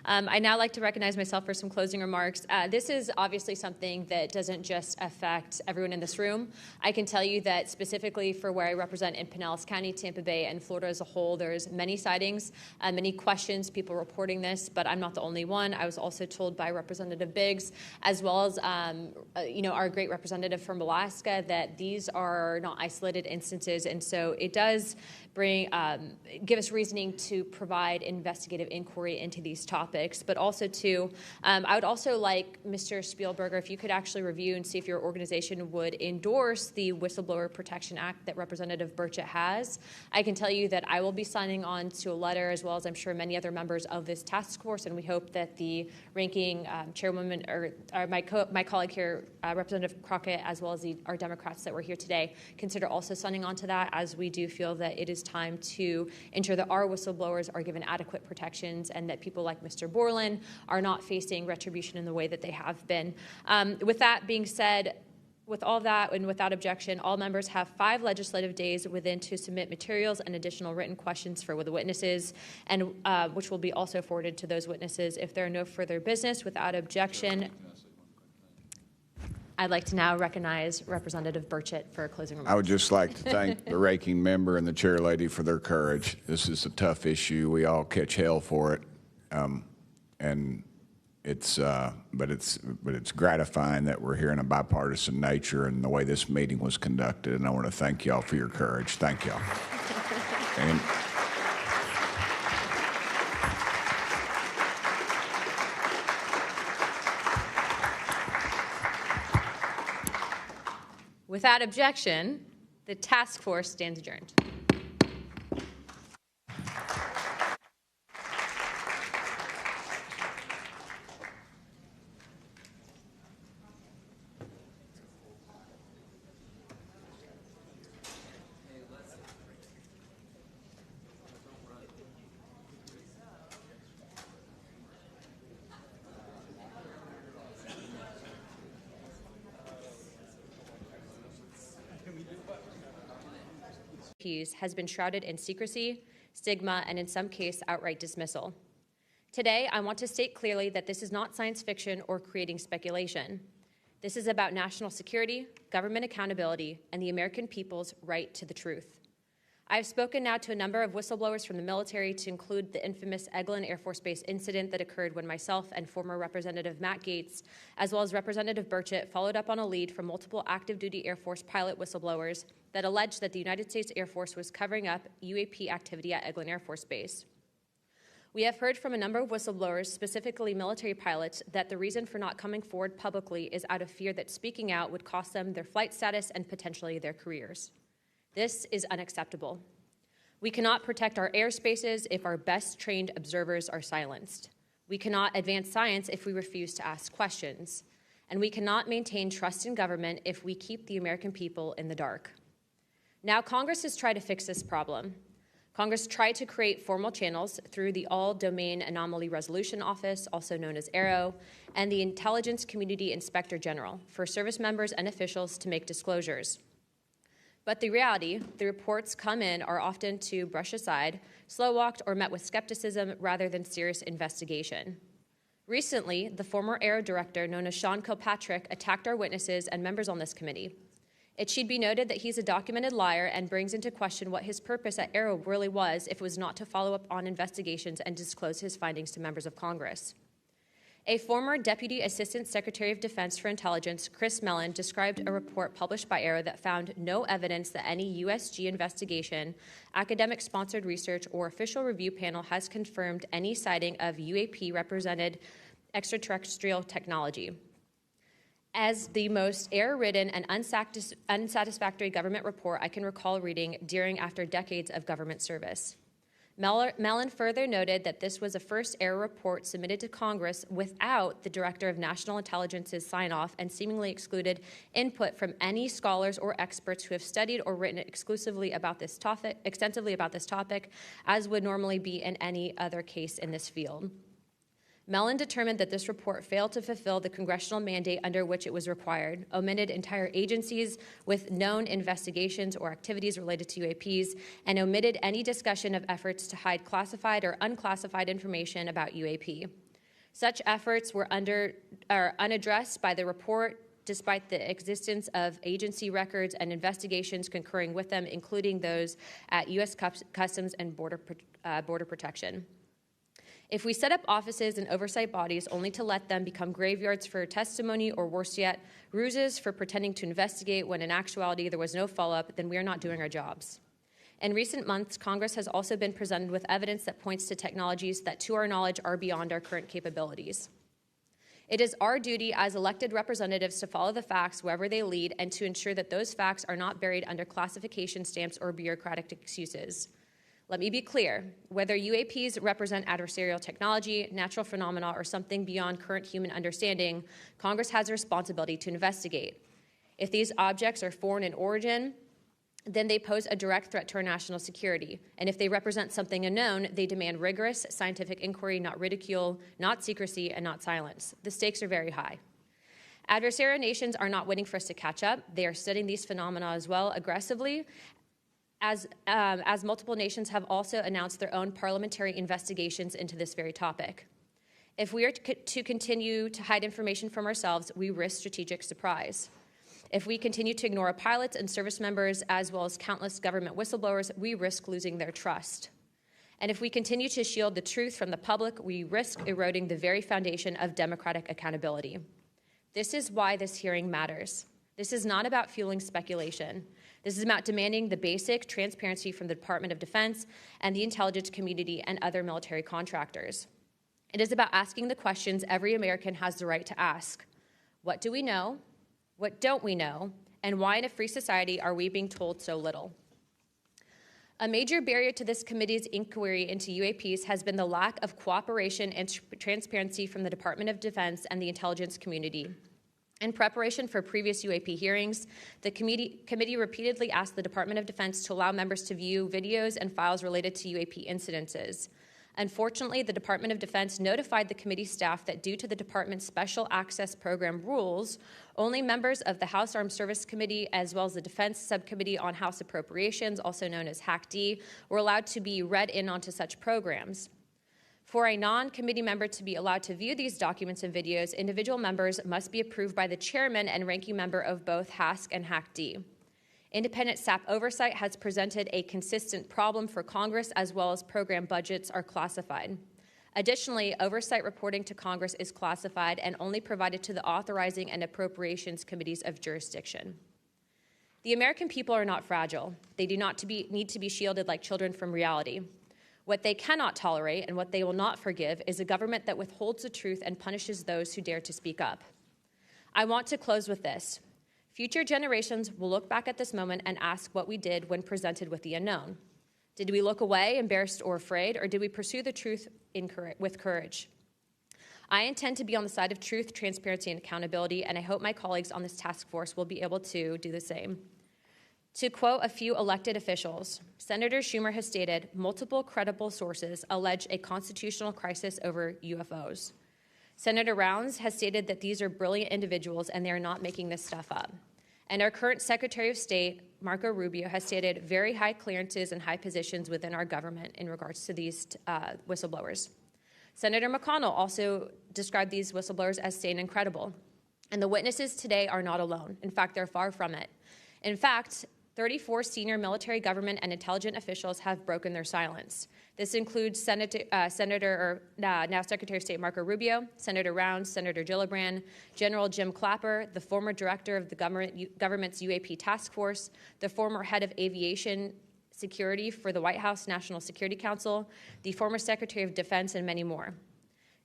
I'd now like to recognize myself for some closing remarks. This is obviously something that doesn't just affect everyone in this room. I can tell you that specifically for where I represent in Pinellas County, Tampa Bay, and Florida as a whole, there's many sightings, many questions, people reporting this, but I'm not the only one. I was also told by Representative Biggs, as well as our great representative from Alaska, that these are not isolated instances, and so it does give us reasoning to provide investigative inquiry into these topics, but also I would also like Mr. Spielberger, if you could actually review and see if your organization would endorse the Whistleblower Protection Act that Representative Burchett has. I can tell you that I will be signing on to a letter, as well as I'm sure many other members of this task force, and we hope that the ranking chairwoman, or my colleague here, Representative Crockett, as well as our Democrats that were here today, consider also signing on to that, as we do feel that it is time to ensure that our whistleblowers are given adequate protections and that people like Mr. Borland are not facing retribution in the way that they have been. With that being said, with all that and without objection, all members have 5 legislative days within to submit materials and additional written questions for the witnesses, and which will be also forwarded to those witnesses. If there are no further business, without objection, I'd like to now recognize Representative Burchett for closing remarks. I would just like to thank the ranking member and the chair lady for their courage. This is a tough issue. We all catch hell for it, and but it's gratifying that we're here in a bipartisan nature and the way this meeting was conducted. And I want to thank y'all for your courage. Thank y'all. And without objection, the task force stands adjourned. Has been shrouded in secrecy, stigma, and in some cases, outright dismissal. Today, I want to state clearly that this is not science fiction or creating speculation. This is about national security, government accountability, and the American people's right to the truth. I have spoken now to a number of whistleblowers from the military, to include the infamous Eglin Air Force Base incident that occurred when myself and former Representative Matt Gaetz, as well as Representative Burchett, followed up on a lead from multiple active duty Air Force pilot whistleblowers that alleged that the United States Air Force was covering up UAP activity at Eglin Air Force Base. We have heard from a number of whistleblowers, specifically military pilots, that the reason for not coming forward publicly is out of fear that speaking out would cost them their flight status and potentially their careers. This is unacceptable. We cannot protect our airspaces if our best trained observers are silenced. We cannot advance science if we refuse to ask questions. And we cannot maintain trust in government if we keep the American people in the dark. Now, Congress has tried to fix this problem. Congress tried to create formal channels through the All-Domain Anomaly Resolution Office, also known as aaro, and the Intelligence Community Inspector General for service members and officials to make disclosures. But the reality, the reports come in are often to brush aside, slow-walked, or met with skepticism rather than serious investigation. Recently, the former aaro director, known as Sean Kilpatrick, attacked our witnesses and members on this committee. It should be noted that he's a documented liar and brings into question what his purpose at aaro really was if it was not to follow up on investigations and disclose his findings to members of Congress. A former Deputy Assistant Secretary of Defense for Intelligence, Chris Mellon, described a report published by aaro that found no evidence that any USG investigation, academic-sponsored research, or official review panel has confirmed any sighting of UAP-represented extraterrestrial technology. As the most error-ridden and unsatisfactory government report I can recall reading during after decades of government service. Mellon further noted that this was a first error report submitted to Congress without the Director of National Intelligence's sign-off and seemingly excluded input from any scholars or experts who have studied or written extensively about this topic, as would normally be in any other case in this field. Mellon determined that this report failed to fulfill the congressional mandate under which it was required, omitted entire agencies with known investigations or activities related to UAPs, and omitted any discussion of efforts to hide classified or unclassified information about UAP. Such efforts were unaddressed by the report, despite the existence of agency records and investigations concurring with them, including those at U.S. Customs and Border Protection. If we set up offices and oversight bodies only to let them become graveyards for testimony or, worse yet, ruses for pretending to investigate when in actuality there was no follow-up, then we are not doing our jobs. In recent months, Congress has also been presented with evidence that points to technologies that, to our knowledge, are beyond our current capabilities. It is our duty as elected representatives to follow the facts wherever they lead and to ensure that those facts are not buried under classification stamps or bureaucratic excuses. Let me be clear, whether UAPs represent adversarial technology, natural phenomena, or something beyond current human understanding, Congress has a responsibility to investigate. If these objects are foreign in origin, then they pose a direct threat to our national security. And if they represent something unknown, they demand rigorous scientific inquiry, not ridicule, not secrecy, and not silence. The stakes are very high. Adversarial nations are not waiting for us to catch up. They are studying these phenomena as well aggressively, as multiple nations have also announced their own parliamentary investigations into this very topic. If we are to continue to hide information from ourselves, we risk strategic surprise. If we continue to ignore our pilots and service members, as well as countless government whistleblowers, we risk losing their trust. And if we continue to shield the truth from the public, we risk eroding the very foundation of democratic accountability. This is why this hearing matters. This is not about fueling speculation. This is about demanding the basic transparency from the Department of Defense and the intelligence community and other military contractors. It is about asking the questions every American has the right to ask. What do we know? What don't we know? And why in a free society are we being told so little? A major barrier to this committee's inquiry into UAPs has been the lack of cooperation and transparency from the Department of Defense and the intelligence community. In preparation for previous UAP hearings, the committee repeatedly asked the Department of Defense to allow members to view videos and files related to UAP incidences. Unfortunately, the Department of Defense notified the committee staff that due to the department's Special Access Program rules, only members of the House Armed Services Committee, as well as the Defense Subcommittee on House Appropriations, also known as HAC-D, were allowed to be read in onto such programs. For a non-committee member to be allowed to view these documents and videos, individual members must be approved by the chairman and ranking member of both HASC and HAC-D. Independent SAP oversight has presented a consistent problem for Congress, as well as program budgets are classified. Additionally, oversight reporting to Congress is classified and only provided to the authorizing and appropriations committees of jurisdiction. The American people are not fragile. They do not need to be shielded like children from reality. What they cannot tolerate and what they will not forgive is a government that withholds the truth and punishes those who dare to speak up. I want to close with this. Future generations will look back at this moment and ask what we did when presented with the unknown. Did we look away, embarrassed or afraid, or did we pursue the truth with courage? I intend to be on the side of truth, transparency, and accountability, and I hope my colleagues on this task force will be able to do the same. To quote a few elected officials, Senator Schumer has stated, multiple credible sources allege a constitutional crisis over UFOs. Senator Rounds has stated that these are brilliant individuals and they are not making this stuff up. And our current Secretary of State, Marco Rubio, has stated very high clearances and high positions within our government in regards to these whistleblowers. Senator McConnell also described these whistleblowers as sane and credible. And the witnesses today are not alone. In fact, they're far from it. In fact, 34 senior military, government, and intelligence officials have broken their silence. This includes now Secretary of State Marco Rubio, Senator Rounds, Senator Gillibrand, General Jim Clapper, the former director of the government's UAP task force, the former head of aviation security for the White House National Security Council, the former Secretary of Defense, and many more.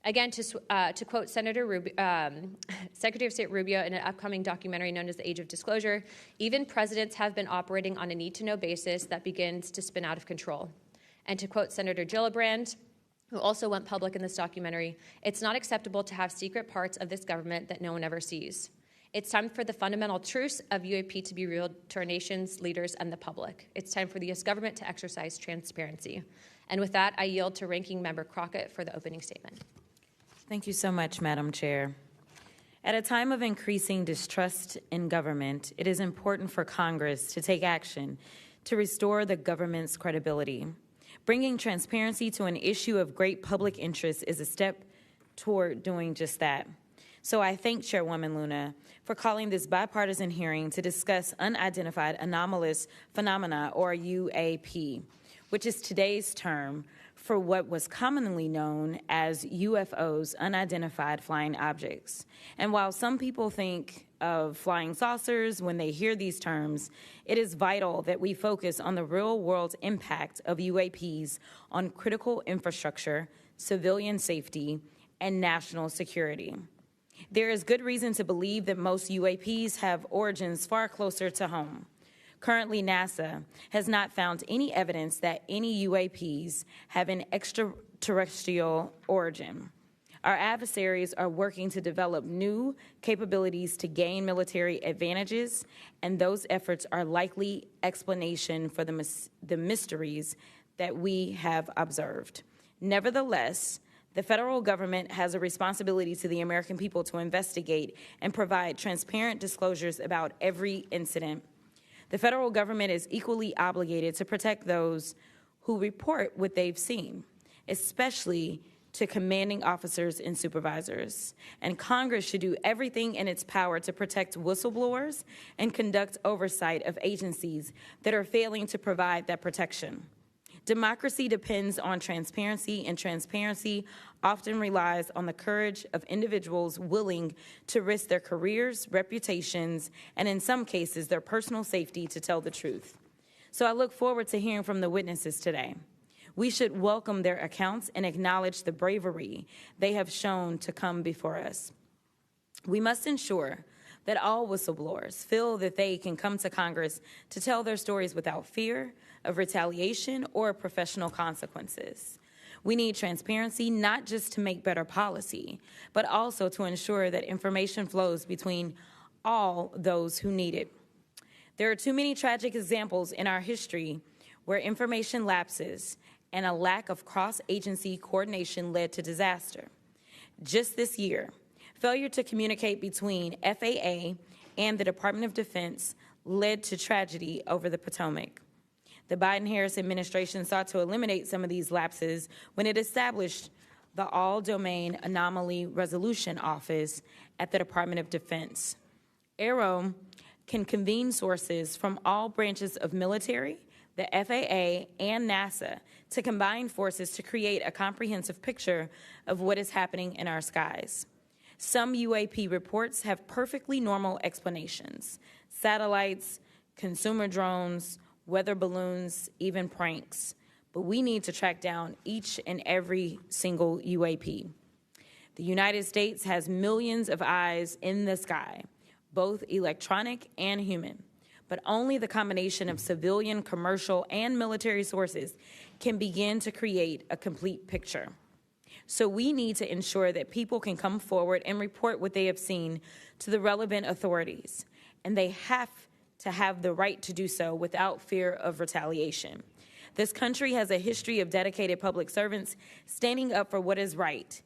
Again, to quote Secretary of State Rubio in an upcoming documentary known as The Age of Disclosure, even presidents have been operating on a need-to-know basis that begins to spin out of control. And to quote Senator Gillibrand, who also went public in this documentary, it's not acceptable to have secret parts of this government that no one ever sees. It's time for the fundamental truths of UAP to be revealed to our nation's leaders and the public. It's time for the U.S. government to exercise transparency. And with that, I yield to Ranking Member Crockett for the opening statement. Thank you so much, Madam Chair. At a time of increasing distrust in government, it is important for Congress to take action to restore the government's credibility. Bringing transparency to an issue of great public interest is a step toward doing just that. So I thank Chairwoman Luna for calling this bipartisan hearing to discuss unidentified anomalous phenomena, or UAP, which is today's term for what was commonly known as UFOs, unidentified flying objects. And while some people think of flying saucers when they hear these terms, it is vital that we focus on the real-world impact of UAPs on critical infrastructure, civilian safety, and national security. There is good reason to believe that most UAPs have origins far closer to home. Currently, NASA has not found any evidence that any UAPs have an extraterrestrial origin. Our adversaries are working to develop new capabilities to gain military advantages, and those efforts are likely explanation for the mysteries that we have observed. Nevertheless, the federal government has a responsibility to the American people to investigate and provide transparent disclosures about every incident. The federal government is equally obligated to protect those who report what they've seen, especially to commanding officers and supervisors. And Congress should do everything in its power to protect whistleblowers and conduct oversight of agencies that are failing to provide that protection. Democracy depends on transparency, and transparency often relies on the courage of individuals willing to risk their careers, reputations, and in some cases, their personal safety to tell the truth. So I look forward to hearing from the witnesses today. We should welcome their accounts and acknowledge the bravery they have shown to come before us. We must ensure that all whistleblowers feel that they can come to Congress to tell their stories without fear of retaliation or professional consequences. We need transparency not just to make better policy, but also to ensure that information flows between all those who need it. There are too many tragic examples in our history where information lapses and a lack of cross-agency coordination led to disaster. Just this year, failure to communicate between FAA and the Department of Defense led to tragedy over the Potomac. The Biden-Harris administration sought to eliminate some of these lapses when it established the All-Domain Anomaly Resolution Office at the Department of Defense. aaro can convene sources from all branches of military, the FAA, and NASA to combine forces to create a comprehensive picture of what is happening in our skies. Some UAP reports have perfectly normal explanations: satellites, consumer drones, weather balloons, even pranks. But we need to track down each and every single UAP. The United States has millions of eyes in the sky, both electronic and human. But only the combination of civilian, commercial, and military sources can begin to create a complete picture. So we need to ensure that people can come forward and report what they have seen to the relevant authorities. And they have to have the right to do so without fear of retaliation. This country has a history of dedicated public servants standing up for what is right,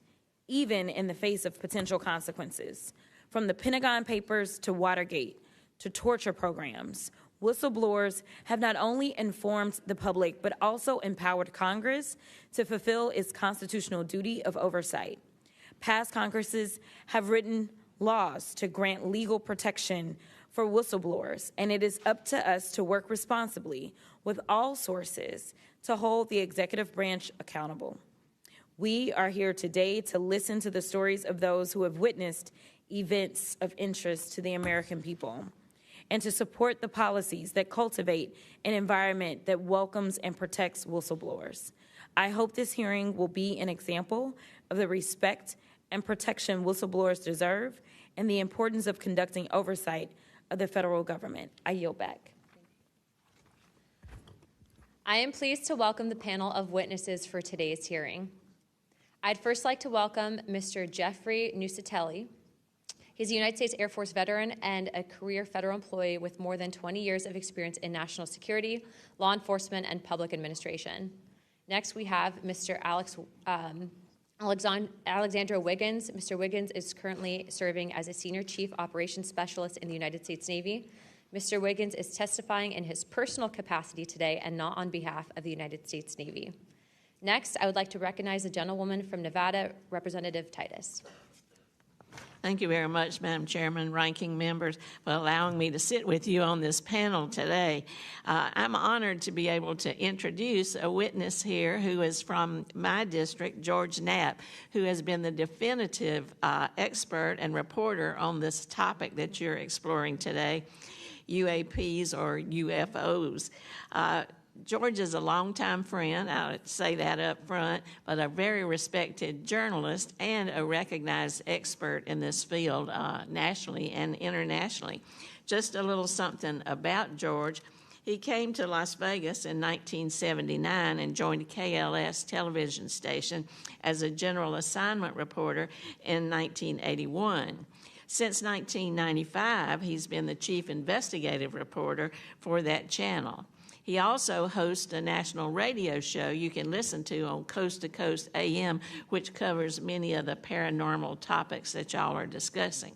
even in the face of potential consequences. From the Pentagon Papers to Watergate to torture programs, whistleblowers have not only informed the public, but also empowered Congress to fulfill its constitutional duty of oversight. Past Congresses have written laws to grant legal protection for whistleblowers, and it is up to us to work responsibly with all sources to hold the executive branch accountable. We are here today to listen to the stories of those who have witnessed events of interest to the American people, and to support the policies that cultivate an environment that welcomes and protects whistleblowers. I hope this hearing will be an example of the respect and protection whistleblowers deserve and the importance of conducting oversight of the federal government. I yield back. I am pleased to welcome the panel of witnesses for today's hearing. I'd first like to welcome Mr. Jeffrey Nusatelli. He's a United States Air Force veteran and a career federal employee with more than 20 years of experience in national security, law enforcement, and public administration. Next, we have Mr. Alexandra Wiggins. Mr. Wiggins is currently serving as a Senior Chief Operations Specialist in the United States Navy. Mr. Wiggins is testifying in his personal capacity today and not on behalf of the United States Navy. Next, I would like to recognize the gentlewoman from Nevada, Representative Titus. Thank you very much, Madam Chairman, ranking members, for allowing me to sit with you on this panel today. I'm honored to be able to introduce a witness here who is from my district, George Knapp, who has been the definitive expert and reporter on this topic that you're exploring today, UAPs or UFOs. George is a longtime friend, I would say that up front, but a very respected journalist and a recognized expert in this field nationally and internationally. Just a little something about George. He came to Las Vegas in 1979 and joined KLS television station as a general assignment reporter in 1981. Since 1995, he's been the chief investigative reporter for that channel. He also hosts a national radio show you can listen to on Coast to Coast AM, which covers many of the paranormal topics that y'all are discussing.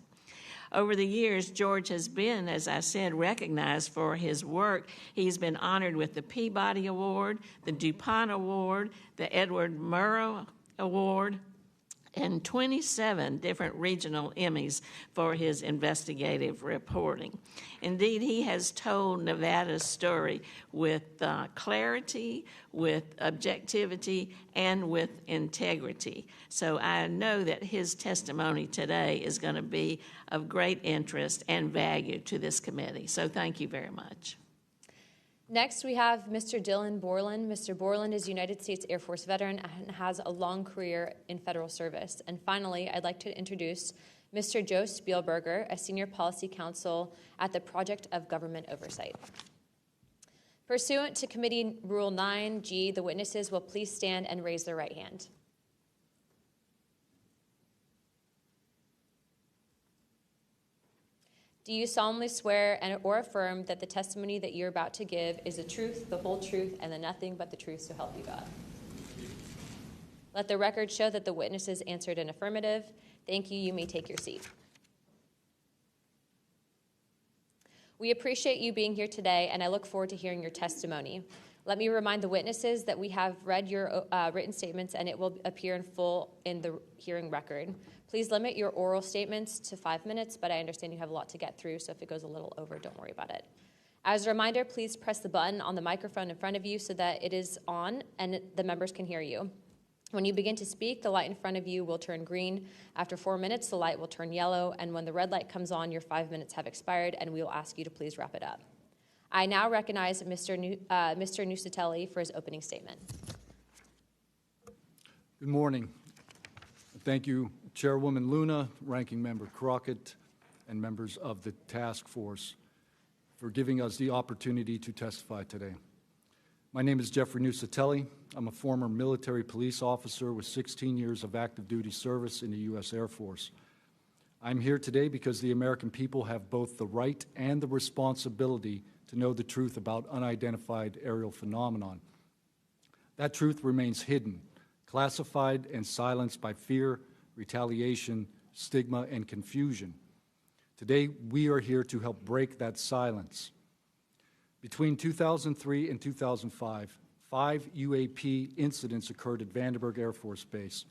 Over the years, George has been, as I said, recognized for his work. He's been honored with the Peabody Award, the DuPont Award, the Edward Murrow Award, and 27 different regional Emmys for his investigative reporting. Indeed, he has told Nevada's story with clarity, with objectivity, and with integrity. So I know that his testimony today is going to be of great interest and value to this committee. So thank you very much. Next, we have Mr. Dylan Borland. Mr. Borland is a United States Air Force veteran and has a long career in federal service. And finally, I'd like to introduce Mr. Joe Spielberger, a senior policy counsel at the Project of Government Oversight. Pursuant to Committee Rule 9G, the witnesses will please stand and raise their right hand. Do you solemnly swear or affirm that the testimony that you're about to give is the truth, the whole truth, and the nothing but the truth, so help you God? Let the record show that the witnesses answered an affirmative. Thank you. You may take your seat. We appreciate you being here today, and I look forward to hearing your testimony. Let me remind the witnesses that we have read your written statements, and it will appear in full in the hearing record. Please limit your oral statements to 5 minutes, but I understand you have a lot to get through, so if it goes a little over, don't worry about it. As a reminder, please press the button on the microphone in front of you so that it is on and the members can hear you. When you begin to speak, the light in front of you will turn green. After 4 minutes, the light will turn yellow, and when the red light comes on, your 5 minutes have expired, and we will ask you to please wrap it up. I now recognize Mr. Nusatelli for his opening statement. Good morning. Thank you, Chairwoman Luna, Ranking Member Crockett, and members of the task force for giving us the opportunity to testify today. My name is Jeffrey Nusatelli. I'm a former military police officer with 16 years of active duty service in the U.S. Air Force. I'm here today because the American people have both the right and the responsibility to know the truth about unidentified aerial phenomenon. That truth remains hidden, classified and silenced by fear, retaliation, stigma, and confusion. Today, we are here to help break that silence. Between 2003 and 2005, 5 UAP incidents occurred at Vandenberg Air Force Base,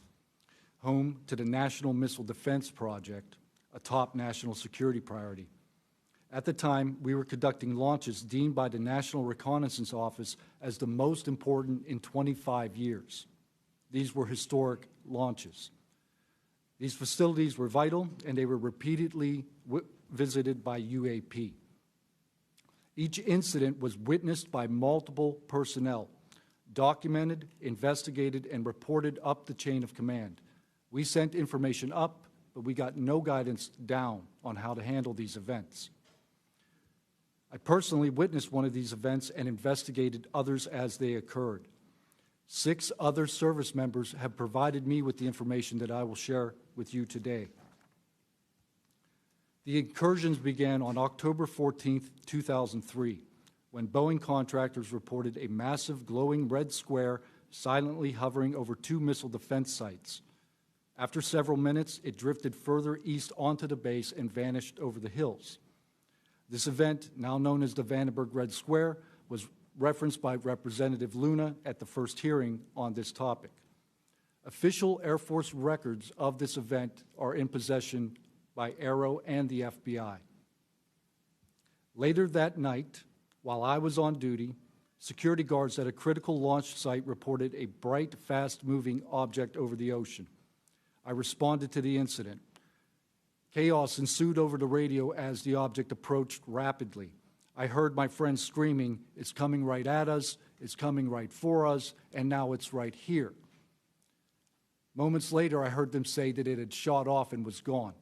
home to the National Missile Defense Project, a top national security priority. At the time, we were conducting launches deemed by the National Reconnaissance Office as the most important in 25 years. These were historic launches. These facilities were vital, and they were repeatedly visited by UAP. Each incident was witnessed by multiple personnel, documented, investigated, and reported up the chain of command. We sent information up, but we got no guidance down on how to handle these events. I personally witnessed one of these events and investigated others as they occurred. 6 other service members have provided me with the information that I will share with you today. The incursions began on October 14, 2003, when Boeing contractors reported a massive glowing red square silently hovering over 2 missile defense sites. After several minutes, it drifted further east onto the base and vanished over the hills. This event, now known as the Vandenberg Red Square, was referenced by Representative Luna at the first hearing on this topic. Official Air Force records of this event are in possession by aaro and the FBI. Later that night, while I was on duty, security guards at a critical launch site reported a bright, fast-moving object over the ocean. I responded to the incident. Chaos ensued over the radio as the object approached rapidly. I heard my friends screaming, "It's coming right at us, it's coming right for us, and now it's right here." Moments later, I heard them say that it had shot off and was gone.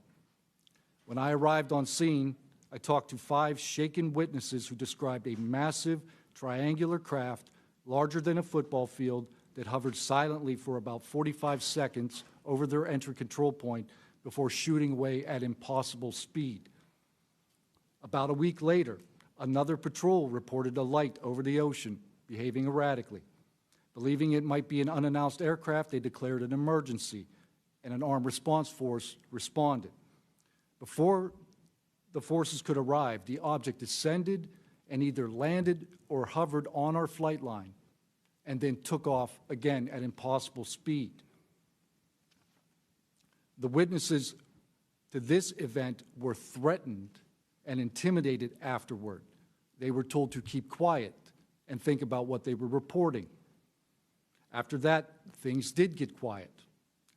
When I arrived on scene, I talked to 5 shaken witnesses who described a massive triangular craft larger than a football field that hovered silently for about 45 seconds over their entry control point before shooting away at impossible speed. About a week later, another patrol reported a light over the ocean behaving erratically. Believing it might be an unannounced aircraft, they declared an emergency, and an armed response force responded. Before the forces could arrive, the object descended and either landed or hovered on our flight line and then took off again at impossible speed. The witnesses to this event were threatened and intimidated afterward. They were told to keep quiet and think about what they were reporting. After that, things did get quiet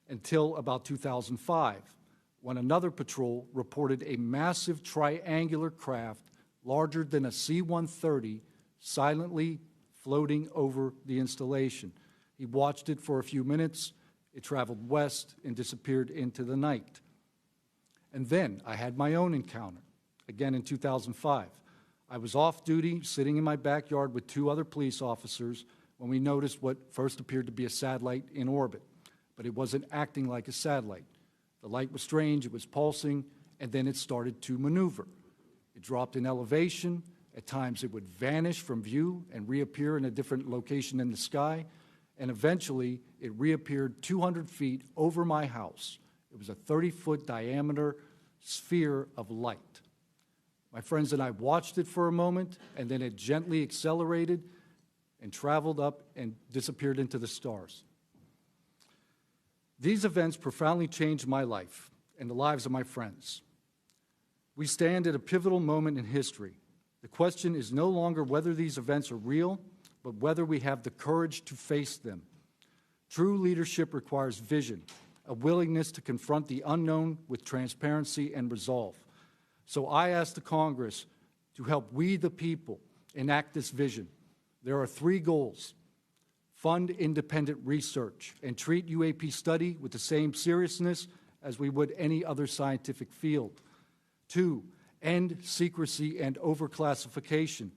until about 2005, when another patrol reported a massive triangular craft larger than a C-130 silently floating over the installation. He watched it for a few minutes. It traveled west and disappeared into the night. And then I had my own encounter, again in 2005. I was off duty, sitting in my backyard with 2 other police officers when we noticed what first appeared to be a satellite in orbit, but it wasn't acting like a satellite. The light was strange, it was pulsing, and then it started to maneuver. It dropped in elevation. At times it would vanish from view and reappear in a different location in the sky, and eventually it reappeared 200 feet over my house. It was a 30-foot diameter sphere of light. My friends and I watched it for a moment, and then it gently accelerated and traveled up and disappeared into the stars. These events profoundly changed my life and the lives of my friends. We stand at a pivotal moment in history. The question is no longer whether these events are real, but whether we have the courage to face them. True leadership requires vision, a willingness to confront the unknown with transparency and resolve. So I ask the Congress to help we, the people, enact this vision. There are 3 goals. Fund independent research and treat UAP study with the same seriousness as we would any other scientific field. 2, end secrecy and overclassification.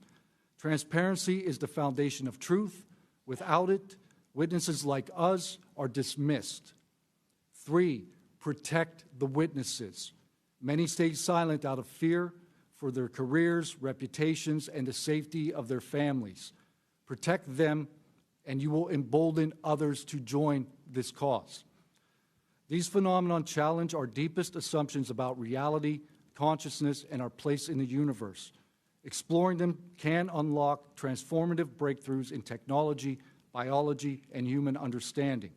Transparency is the foundation of truth. Without it, witnesses like us are dismissed. 3, protect the witnesses. Many stayed silent out of fear for their careers, reputations, and the safety of their families. Protect them, and you will embolden others to join this cause. These phenomena challenge our deepest assumptions about reality, consciousness, and our place in the universe. Exploring them can unlock transformative breakthroughs in technology, biology, and human understanding.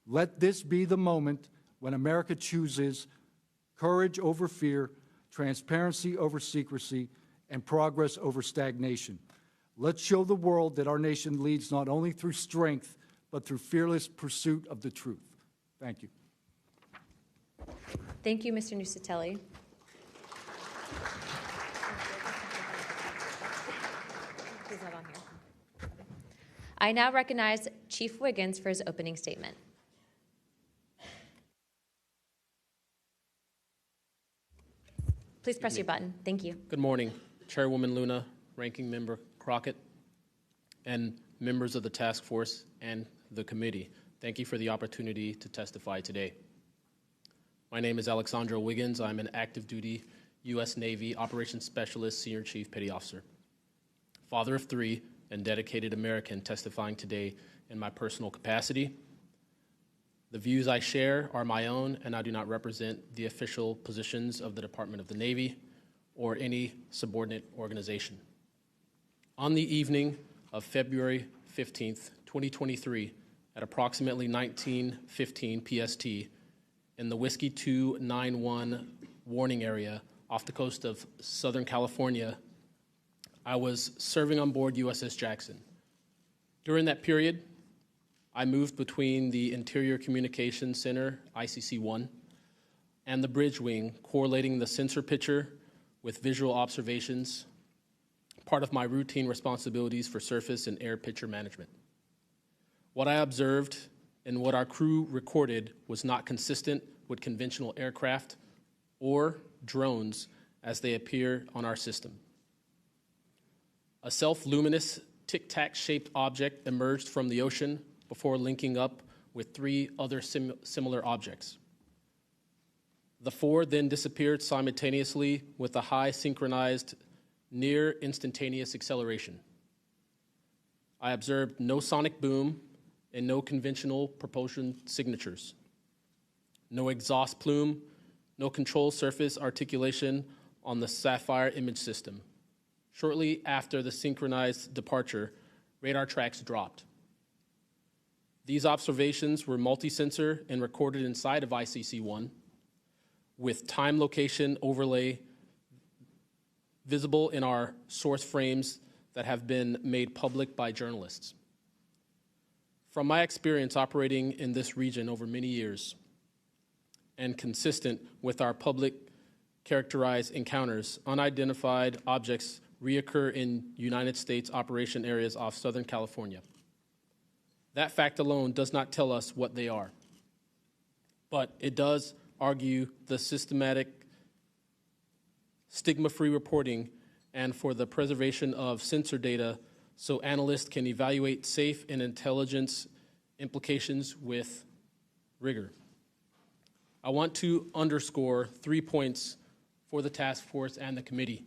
Let this be the moment when America chooses courage over fear, transparency over secrecy, and progress over stagnation. Let's show the world that our nation leads not only through strength, but through fearless pursuit of the truth. Thank you. Thank you, Mr. Nusatelli. He's not on here. I now recognize Chief Wiggins for his opening statement. Please press your button. Thank you. Good morning, Chairwoman Luna, Ranking Member Crockett, and members of the task force and the committee. Thank you for the opportunity to testify today. My name is Alexandro Wiggins. I'm an active duty U.S. Navy Operations Specialist, Senior Chief Petty Officer, father of 3, and dedicated American testifying today in my personal capacity. The views I share are my own, and I do not represent the official positions of the Department of the Navy or any subordinate organization. On the evening of February 15th, 2023, at approximately 19:15 PST, in the Whiskey 291 warning area off the coast of Southern California, I was serving on board USS Jackson. During that period, I moved between the Interior Communications Center, ICC-1, and the bridge wing, correlating the sensor picture with visual observations, part of my routine responsibilities for surface and air picture management. What I observed and what our crew recorded was not consistent with conventional aircraft or drones as they appear on our system. A self-luminous tic-tac shaped object emerged from the ocean before linking up with 3 other similar objects. The 4 then disappeared simultaneously with a high synchronized, near instantaneous acceleration. I observed no sonic boom and no conventional propulsion signatures, no exhaust plume, no control surface articulation on the Sapphire image system. Shortly after the synchronized departure, radar tracks dropped. These observations were multi-sensor and recorded inside of ICC-1 with time location overlay visible in our source frames that have been made public by journalists. From my experience operating in this region over many years and consistent with our public characterized encounters, unidentified objects reoccur in United States operation areas off Southern California. That fact alone does not tell us what they are, but it does argue the systematic stigma-free reporting and for the preservation of sensor data so analysts can evaluate safe and intelligence implications with rigor. I want to underscore 3 points for the task force and the committee.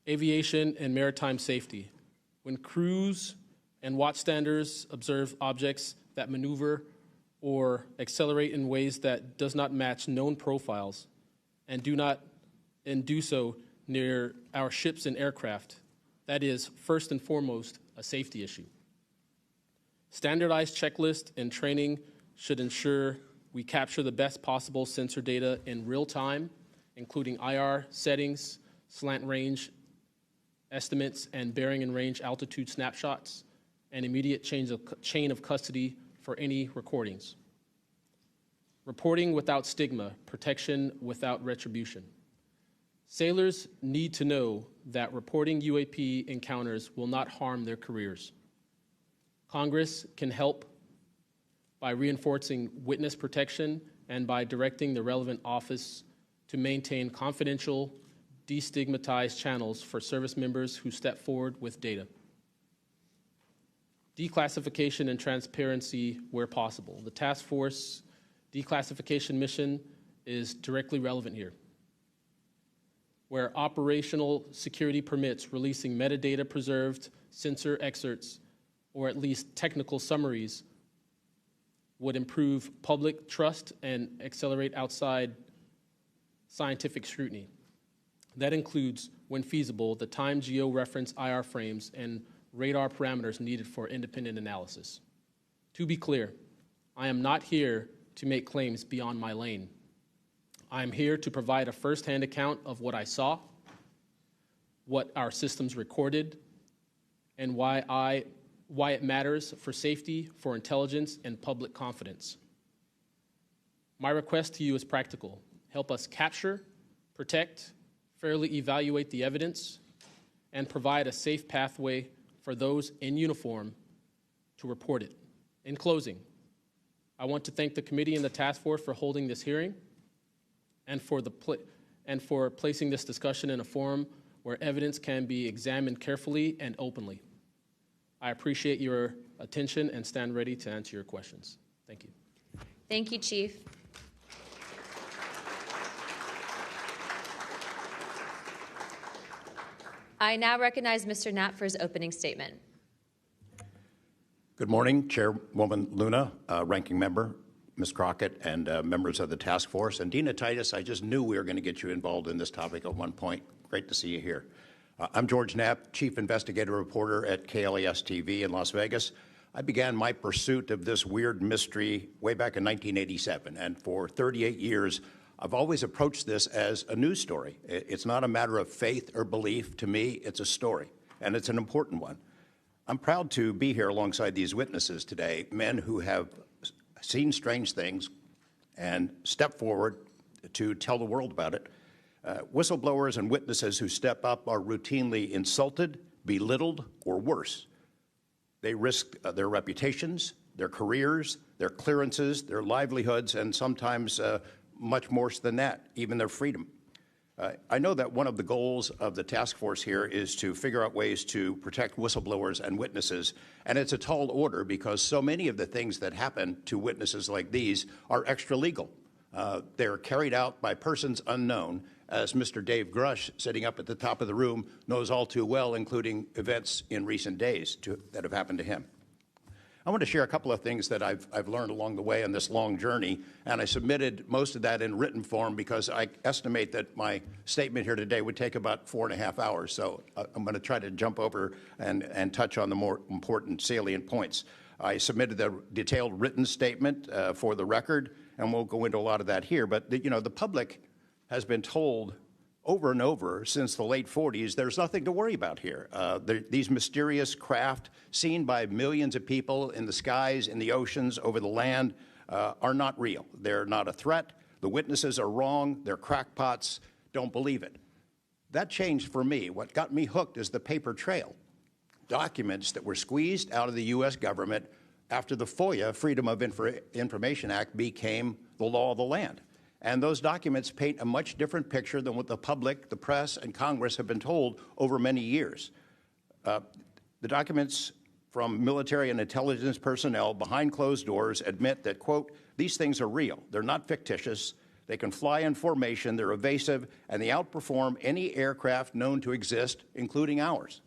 Aviation and maritime safety. When crews and watchstanders observe objects that maneuver or accelerate in ways that does not match known profiles and do so near our ships and aircraft, that is first and foremost a safety issue. Standardized checklists and training should ensure we capture the best possible sensor data in real time, including IR settings, slant range estimates, and bearing and range altitude snapshots, and immediate chain of custody for any recordings. Reporting without stigma, protection without retribution. Sailors need to know that reporting UAP encounters will not harm their careers. Congress can help by reinforcing witness protection and by directing the relevant office to maintain confidential, destigmatized channels for service members who step forward with data. Declassification and transparency where possible. The task force declassification mission is directly relevant here, where operational security permits releasing metadata preserved sensor excerpts or at least technical summaries would improve public trust and accelerate outside scientific scrutiny. That includes, when feasible, the time geo-reference IR frames and radar parameters needed for independent analysis. To be clear, I am not here to make claims beyond my lane. I'm here to provide a firsthand account of what I saw, what our systems recorded, and why it matters for safety, for intelligence, and public confidence. My request to you is practical. Help us capture, protect, fairly evaluate the evidence, and provide a safe pathway for those in uniform to report it. In closing, I want to thank the committee and the task force for holding this hearing and for placing this discussion in a forum where evidence can be examined carefully and openly. I appreciate your attention and stand ready to answer your questions. Thank you. Thank you, Chief. I now recognize Mr. Knapp for his opening statement. Good morning, Chairwoman Luna, Ranking Member, Ms. Crockett, and members of the task force. And Dina Titus, I just knew we were going to get you involved in this topic at one point. Great to see you here. I'm George Knapp, Chief Investigative Reporter at KLAS TV in Las Vegas. I began my pursuit of this weird mystery way back in 1987, and for 38 years, I've always approached this as a news story. It's not a matter of faith or belief. To me, it's a story, and it's an important one. I'm proud to be here alongside these witnesses today, men who have seen strange things and stepped forward to tell the world about it. Whistleblowers and witnesses who step up are routinely insulted, belittled, or worse. They risk their reputations, their careers, their clearances, their livelihoods, and sometimes much more than that, even their freedom. I know that one of the goals of the task force here is to figure out ways to protect whistleblowers and witnesses, and it's a tall order because so many of the things that happen to witnesses like these are extra-legal. They're carried out by persons unknown, as Mr. Dave Grush, sitting up at the top of the room, knows all too well, including events in recent days that have happened to him. I want to share a couple of things that I've learned along the way on this long journey, and I submitted most of that in written form because I estimate that my statement here today would take about 4.5 hours, so I'm going to try to jump over and touch on the more important salient points. I submitted a detailed written statement for the record, and we'll go into a lot of that here, but the public has been told over and over since the late 40s, there's nothing to worry about here. These mysterious craft seen by millions of people in the skies, in the oceans, over the land are not real. They're not a threat. The witnesses are wrong. They're crackpots. Don't believe it. That changed for me. What got me hooked is the paper trail. Documents that were squeezed out of the U.S. government after the FOIA, Freedom of Information Act, became the law of the land. And those documents paint a much different picture than what the public, the press, and Congress have been told over many years. The documents from military and intelligence personnel behind closed doors admit that, quote, these things are real. They're not fictitious. They can fly in formation. They're evasive, and they outperform any aircraft known to exist, including ours.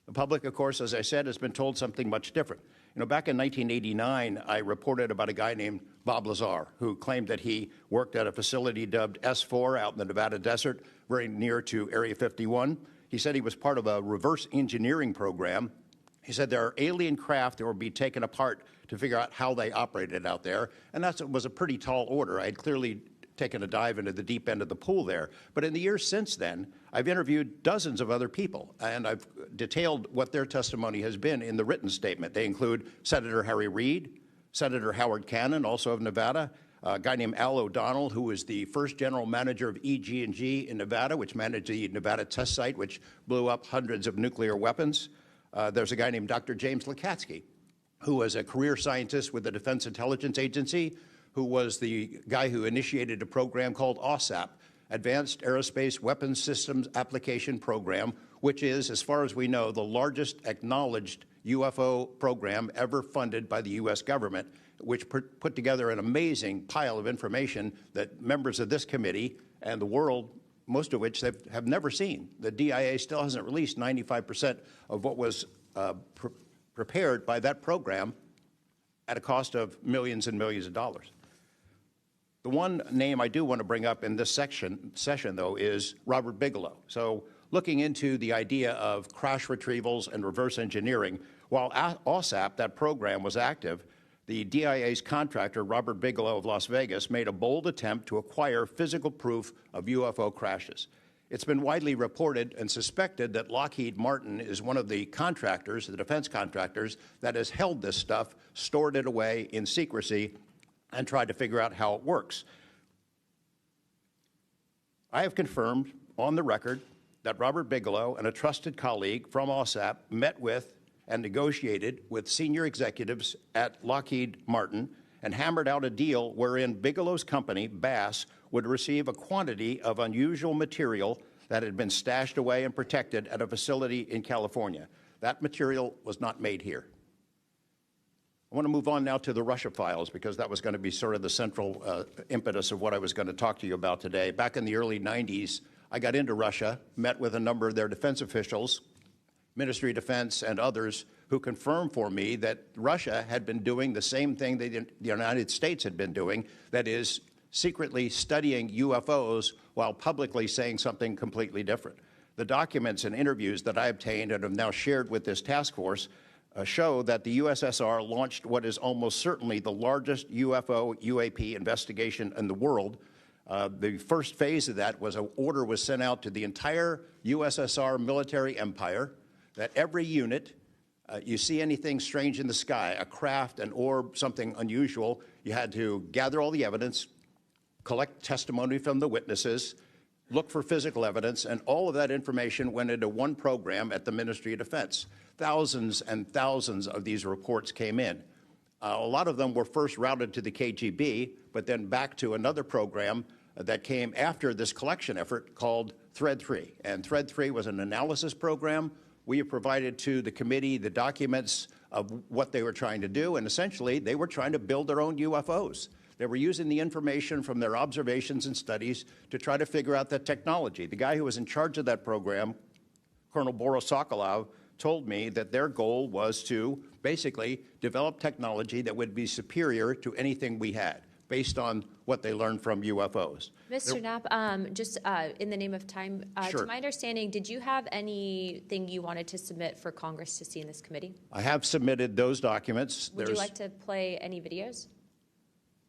The public, of course, as I said, has been told something much different. Back in 1989, I reported about a guy named Bob Lazar, who claimed that he worked at a facility dubbed S4 out in the Nevada desert, very near to Area 51. He said he was part of a reverse engineering program. He said there are alien craft that would be taken apart to figure out how they operated out there, and that was a pretty tall order. I had clearly taken a dive into the deep end of the pool there. But in the years since then, I've interviewed dozens of other people, and I've detailed what their testimony has been in the written statement. They include Senator Harry Reid, Senator Howard Cannon, also of Nevada, a guy named Al O'Donnell, who was the first general manager of EG&G in Nevada, which managed the Nevada test site, which blew up hundreds of nuclear weapons. There's a guy named Dr. James Lakatsky, who was a career scientist with the Defense Intelligence Agency, who was the guy who initiated a program called AAWSAP, Advanced Aerospace Weapons Systems Application Program, which is, as far as we know, the largest acknowledged UFO program ever funded by the U.S. government, which put together an amazing pile of information that members of this committee and the world, most of which have never seen. The DIA still hasn't released 95% of what was prepared by that program at a cost of millions and millions of dollars. The one name I do want to bring up in this session, though, is Robert Bigelow. So looking into the idea of crash retrievals and reverse engineering, while AAWSAP, that program, was active, the DIA's contractor, Robert Bigelow of Las Vegas, made a bold attempt to acquire physical proof of UFO crashes. It's been widely reported and suspected that Lockheed Martin is one of the contractors, the defense contractors, that has held this stuff, stored it away in secrecy, and tried to figure out how it works. I have confirmed on the record that Robert Bigelow and a trusted colleague from OSAP met with and negotiated with senior executives at Lockheed Martin and hammered out a deal wherein Bigelow's company, Bass, would receive a quantity of unusual material that had been stashed away and protected at a facility in California. That material was not made here. I want to move on now to the Russia files, because that was going to be sort of the central impetus of what I was going to talk to you about today. Back in the early 90s, I got into Russia, met with a number of their defense officials, Ministry of Defense and others, who confirmed for me that Russia had been doing the same thing that the United States had been doing, that is, secretly studying UFOs while publicly saying something completely different. The documents and interviews that I obtained and have now shared with this task force show that the USSR launched what is almost certainly the largest UFO UAP investigation in the world. The first phase of that was an order was sent out to the entire USSR military empire that every unit, you see anything strange in the sky, a craft, an orb, something unusual, you had to gather all the evidence, collect testimony from the witnesses, look for physical evidence, and all of that information went into one program at the Ministry of Defense. Thousands and thousands of these reports came in. A lot of them were first routed to the KGB, but then back to another program that came after this collection effort called Thread 3. And Thread 3 was an analysis program. We have provided to the committee the documents of what they were trying to do, and essentially they were trying to build their own UFOs. They were using the information from their observations and studies to try to figure out the technology. The guy who was in charge of that program, Colonel Boris Sokolov, told me that their goal was to basically develop technology that would be superior to anything we had, based on what they learned from UFOs. Mr. Knapp, just in the name of time, Sure. to my understanding, did you have anything you wanted to submit for Congress to see in this committee? I have submitted those documents. Would you like to play any videos?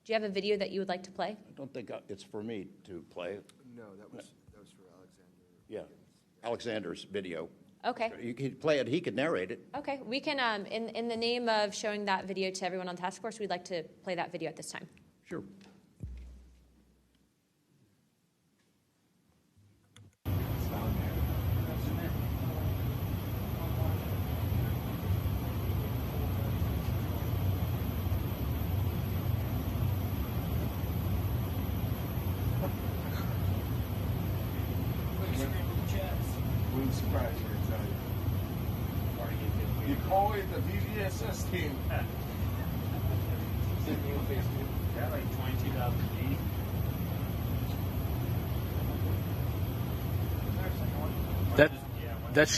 Do you have a video that you would like to play? I don't think it's for me to play. No, that was for Alexander. Yeah, Alexander's video. Okay. You could play it, he could narrate it. Okay, we can, in the name of showing that video to everyone on task force, we'd like to play that video at this time. Sure. Wouldn't surprise you, I tell you. You call it the VVSS team.